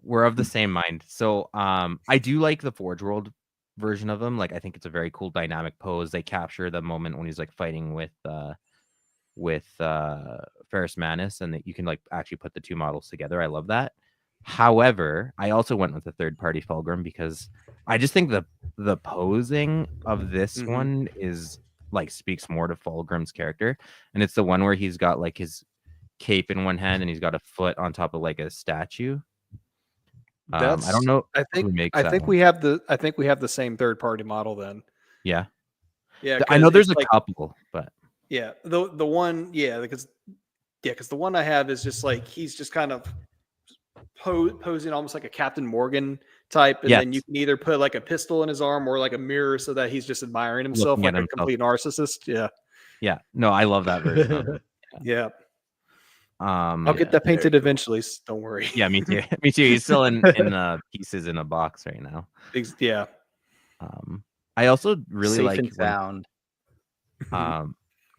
we're of the same mind. So I do like the Forge World version of him. Like I think it's a very cool dynamic pose. They capture the moment when he's like fighting with Ferrus Manus, and that you can like actually put the two models together. I love that. However, I also went with a third party Fulgrim because I just think the posing of this one is like speaks more to Fulgrim's character, and it's the one where he's got like his cape in one hand and he's got a foot on top of like a statue. I don't know. I think who makes that one. we have the same third party model then. Yeah, Yeah, I know there's a like, couple, but yeah, the one, because the one I have is just like he's just kind of posing almost like a Captain Morgan type, and then you can either put like a pistol in his arm or like a mirror so that he's just admiring himself Looking like at a himself. complete narcissist. Yeah. No, I love that version of it. Yeah. I'll get that painted eventually. Don't worry. Yeah, me too. Me too. He's still in pieces in a box right now. Yeah. I also really Safe like and sound.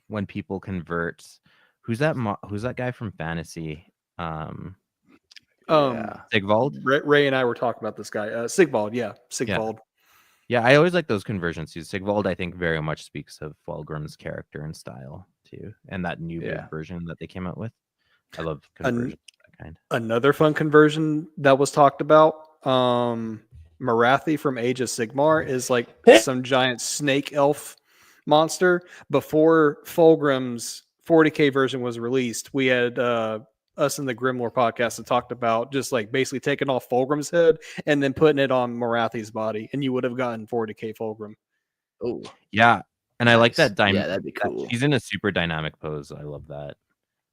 when people convert. Who's that guy from fantasy? Sigvald. Ray and I were talking about this guy. Sigvald. Yeah. Sigvald. Yeah, I always like those conversions too. Sigvald, I think, very much speaks of Fulgrim's character and style too, and that new big version that they came out with. I love conversions of that kind. Another fun conversion that was talked about. Marathi from Age of Sigmar is like some giant snake elf monster. Before Fulgrim's 40K version was released, we had us in the Grimlore podcast that talked about just like basically taking off Fulgrim's head and then putting it on Marathi's body, and you would have gotten 40K Fulgrim. Oh, yeah, and I like that. Yeah, that'd be cool. She's in a super dynamic pose. I love that.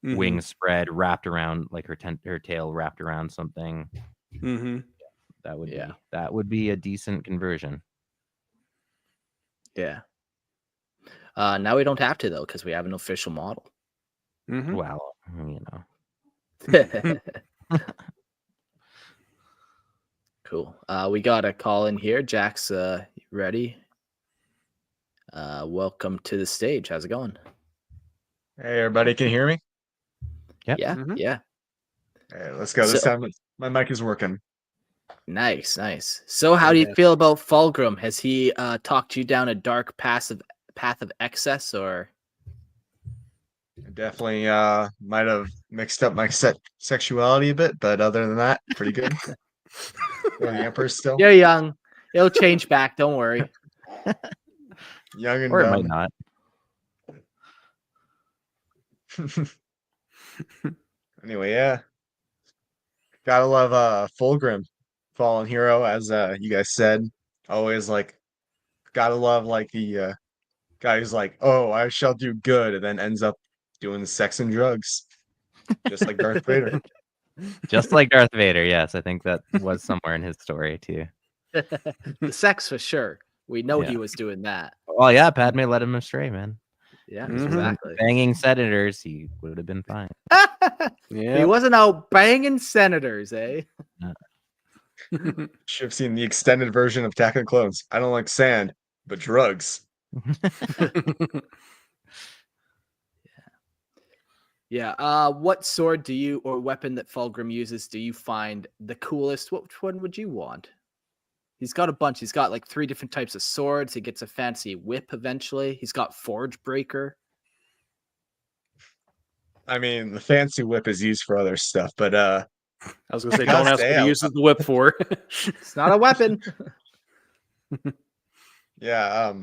Wings spread, wrapped around like her tail wrapped around something. That would be a decent conversion. Yeah. Now we don't have to though because we have an official model. Well, you know. Cool. We got a call in here. Jack's ready. Welcome to the stage. How's it going? Hey, everybody, can you hear me? Yep. Yeah. Hey, let's go. This time my mic is working. Nice. So how do you feel about Fulgrim? Has he talked you down a dark path of excess, or? Definitely might have mixed up my sexuality a bit, but other than that, pretty good. Or the Emperor still. You're young. It'll change back. Don't worry. Young and or dumb. it might not. Anyway, yeah. Gotta love Fulgrim, fallen hero, as you guys said. Always like gotta love like the guy who's like, oh, I shall do good, and then ends up doing sex and drugs. Just like Darth Vader. Just like Darth Vader, yes. I think that was somewhere in his story too. The sex for sure. We know Yeah. he was doing that. Well, yeah, Padme led him astray, man. Yeah, Mhm. If he wasn't exactly. banging senators, he would have been fine. He Yeah. wasn't out banging senators, eh? Should have seen the extended version of Attack of the Clones. I don't like sand, but drugs. Yeah. What sword do you or weapon that Fulgrim uses do you find the coolest? Which one would you want? He's got a bunch. He's got like 3 different types of swords. He gets a fancy whip eventually. He's got Forge Breaker. I mean, the fancy whip is used for other stuff, but I was gonna say, gotta don't ask say, what he uses the whip for. It's not a weapon. yeah,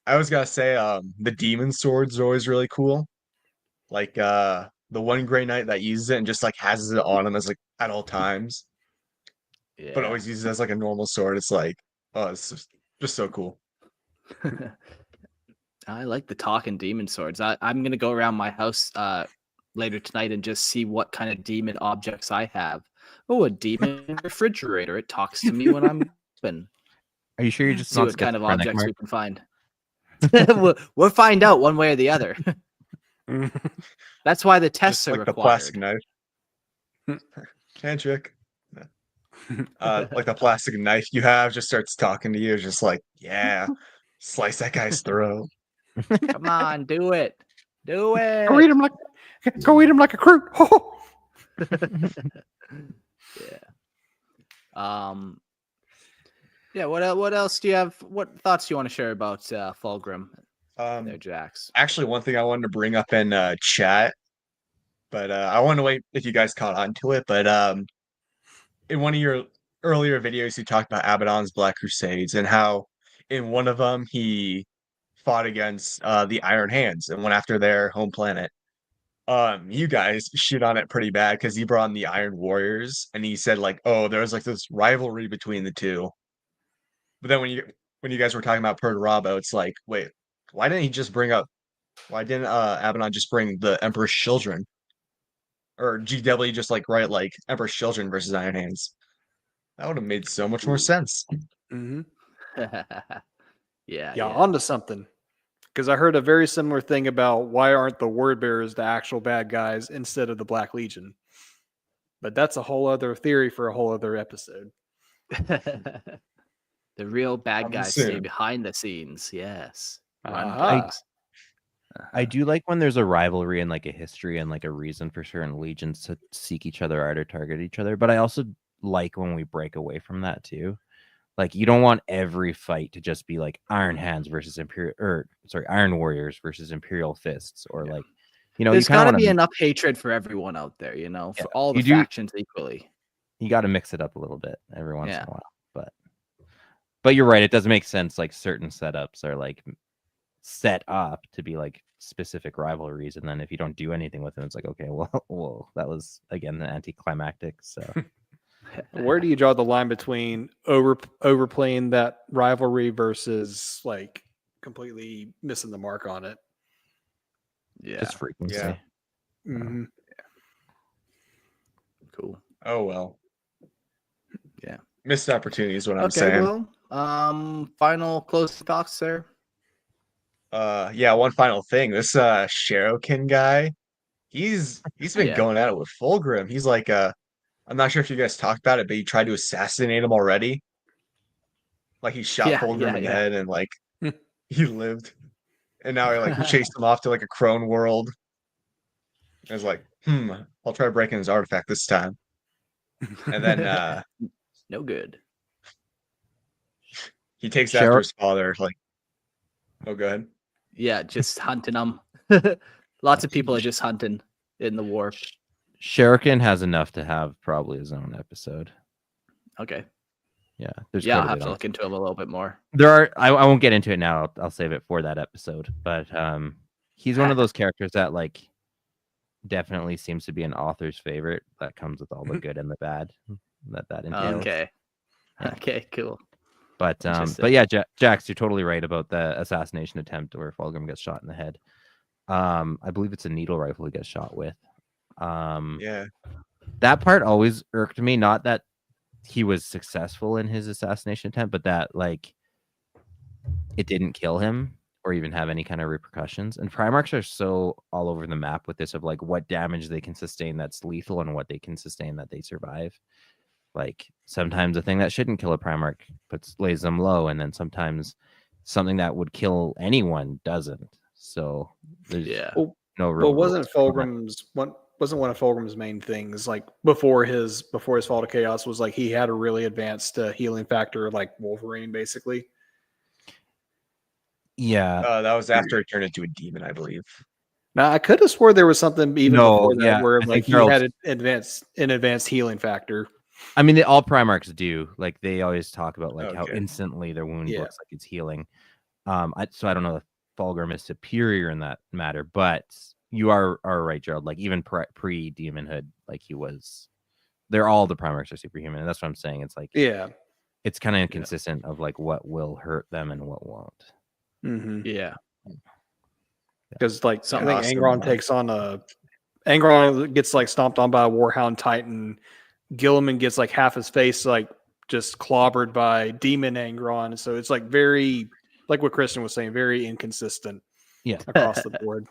I was gotta say, the demon swords are always really cool. Like the one Grey Knight that uses it and just like has it on him as like at all times, but Yeah. always uses it as like a normal sword. It's like, oh, it's just so cool. I like the talking demon swords. I'm gonna go around my house later tonight and just see what kind of demon objects I have. Oh, a demon refrigerator. It talks to me when I'm open. Are you sure you're just See not what kind of schizophrenic, objects Mark? we can find. we'll find out one way or the other. That's why the tests Just are like the required. plastic knife. Handshake. Like the plastic knife you have just starts talking to you, just like, yeah, slice that guy's throat. Come on, do it. Do it. Go eat him like a crew. Yeah. Yeah, what else do you have? What thoughts do you want to share about Fulgrim there, Jax? Actually, one thing I wanted to bring up in chat, but I want to wait if you guys caught on to it. But in one of your earlier videos, you talked about Abaddon's Black Crusades and how in one of them he fought against the Iron Hands and went after their home planet. You guys shit on it pretty bad because he brought in the Iron Warriors and he said like, oh, there was like this rivalry between the two. But then when you guys were talking about Perturabo, it's like, wait, why didn't he just bring up? Why didn't Abaddon just bring the Emperor's Children? Or GW just like write like Emperor's Children versus Iron Hands? That would have made so much more sense. Mm-hmm. Yeah, Onto something. Because I heard a very similar thing about why aren't the word bearers the actual bad guys instead of the Black Legion? But that's a whole other theory for a whole other episode. The real bad Coming guys stay soon. behind the scenes. Yes. Run Aha. pigs. I do like when there's a rivalry and like a history and like a reason for certain legions to seek each other out or target each other. But I also like when we break away from that too. Like you don't want every fight to just be like Iron Hands versus Iron Warriors versus Imperial Fists, or like, you know, There's you kind got of to be enough hatred for everyone out there, you know, for all the you do- factions equally. You got to mix it up a little bit every once in Yeah. a while. But you're right, it does make sense. Like certain setups are like set up to be like specific rivalries, and then if you don't do anything with them, it's like, okay, well, that was again anticlimactic. So Where do you draw the line between overplaying that rivalry versus like completely missing the mark on it? Yeah. just frequency. Yeah. Mm-hmm. Cool. Oh well. Yeah. Missed opportunity is what I'm Okay, saying. well, final closing thoughts there. Yeah, one final thing. This Sherokin guy, he's been Yeah. going at it with Fulgrim. He's like I'm not sure if you guys talked about it, but he tried to assassinate him already. Like he shot Fulgrim in the head and like he lived. And now he like chased him off to like a crone world. And was like, I'll try breaking his artifact this time. And then No good. he takes after his father, like, oh, go ahead. Yeah, just hunting them. Lots of people are just hunting in the war. Shuriken has enough to have probably his own episode. Okay. Yeah, there's Yeah, I'll quite a have bit to on look into him a little bit more. There are. I won't get into it now. I'll save it for that episode. But he's one of those characters that like definitely seems to be an author's favorite. That comes with all the good and the bad that entails. Okay. Yeah. Okay, cool. But Interesting. yeah, Jax, you're totally right about the assassination attempt where Fulgrim gets shot in the head. I believe it's a needle rifle he gets shot with. Yeah. that part always irked me. Not that he was successful in his assassination attempt, but that like it didn't kill him or even have any kind of repercussions. And Primarchs are so all over the map with this of like what damage they can sustain that's lethal and what they can sustain that they survive. Like sometimes a thing that shouldn't kill a Primarch lays them low, and then sometimes something that would kill anyone doesn't. So there's no real. Well, wasn't one of Fulgrim's main things like before his fall to chaos was like he had a really advanced healing factor like Wolverine, basically. Yeah, that was after he turned into a demon, I believe. Now I could have swore there was something even before that where I like he Gerald's... had an advanced healing factor. I mean, all Primarchs do. Like they always talk about like how instantly their wound looks like it's healing. So I don't know if Fulgrim is superior in that matter, but you are right, Gerald. Like even pre demonhood, like he was. They're all the Primarchs are superhuman, and that's what I'm saying. It's like it's kind of inconsistent of like what will hurt them and what won't. Mm-hmm. Yeah, because like I think Angron takes on Angron gets like stomped on by a Warhound Titan. Gilliman gets like half his face like just clobbered by Demon Angron. So it's like very like what Christian was saying, very inconsistent. Yeah, across the board.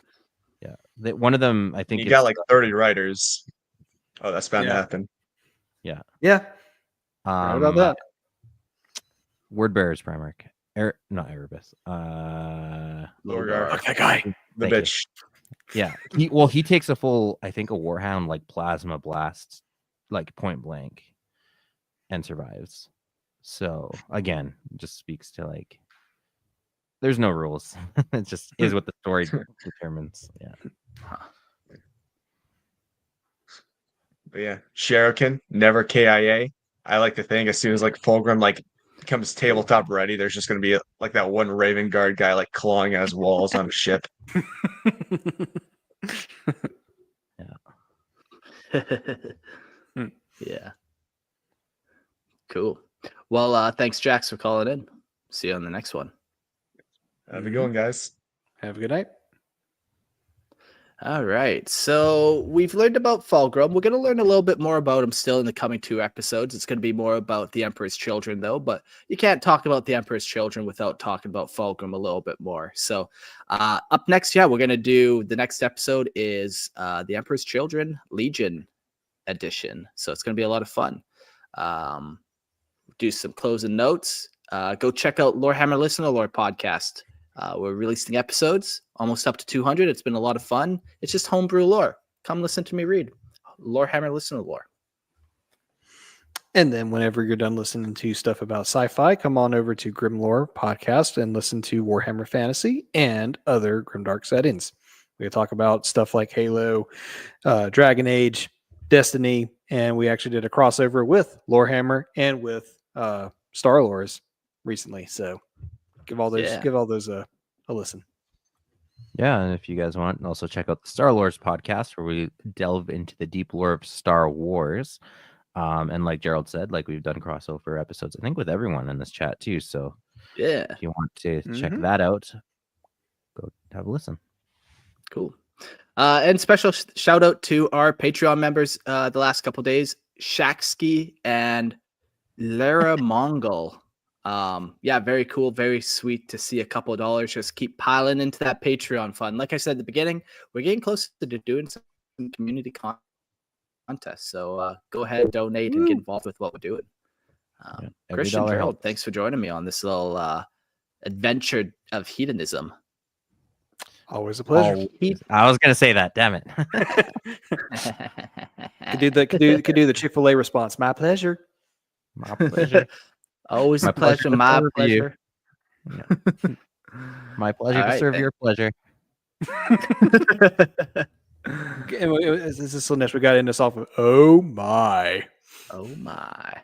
Yeah, one of them I think you got like 30 writers. Oh, that's bound to happen. Yeah. Right about that. Wordbearer's Primarch. Not Erebus. Lorgar. Fuck that guy. The bitch. Yeah. He takes a full, I think, a Warhound like plasma blast, like point blank, and survives. So again, just speaks to like there's no rules. It just is what the story determines. Yeah. But yeah, Shuriken, never KIA. I like to think as soon as like Fulgrim like becomes tabletop ready, there's just gonna be like that one Raven Guard guy like clawing at his walls on a ship. Yeah. Cool. Well, thanks, Jax, for calling in. See you on the next one. Have a good one, guys. Have a good night. All right. So we've learned about Fulgrim. We're going to learn a little bit more about him still in the coming 2 episodes. It's going to be more about the Emperor's Children, though. But you can't talk about the Emperor's Children without talking about Fulgrim a little bit more. So up next, we're going to do the next episode is the Emperor's Children Legion edition. So it's going to be a lot of fun. Do some closing notes. Go check out Lorehammer Listen to Lore podcast. We're releasing episodes almost up to 200. It's been a lot of fun. It's just homebrew lore. Come listen to me read. Lorehammer Listen to Lore. And then whenever you're done listening to stuff about sci-fi, come on over to Grimlore podcast and listen to Warhammer Fantasy and other grimdark settings. We talk about stuff like Halo, Dragon Age, Destiny, and we actually did a crossover with Lorehammer and with Star Lores recently. So give all those a listen. Yeah, and if you guys want, also check out the Star Lores podcast where we delve into the deep lore of Star Wars. And like Gerald said, like we've done crossover episodes, I think, with everyone in this chat too. So yeah, if you want to check that out, go have a listen. Cool. And special shout out to our Patreon members the last couple days, Shaksky and Lara Mongol. Very cool, very sweet to see a couple of dollars just keep piling into that Patreon fund. Like I said at the beginning, we're getting closer to doing some community contests. So go ahead and donate and get involved with what we're doing. Christian, Gerald, thanks for joining me on this little adventure of hedonism. Always a pleasure. I was gonna say that. Damn it. could do the Chick-fil-A response. My pleasure. My pleasure. Always a pleasure. My pleasure. Yeah. My pleasure to serve your pleasure. This is Slaanesh. We got to end this off with, oh my. Oh my.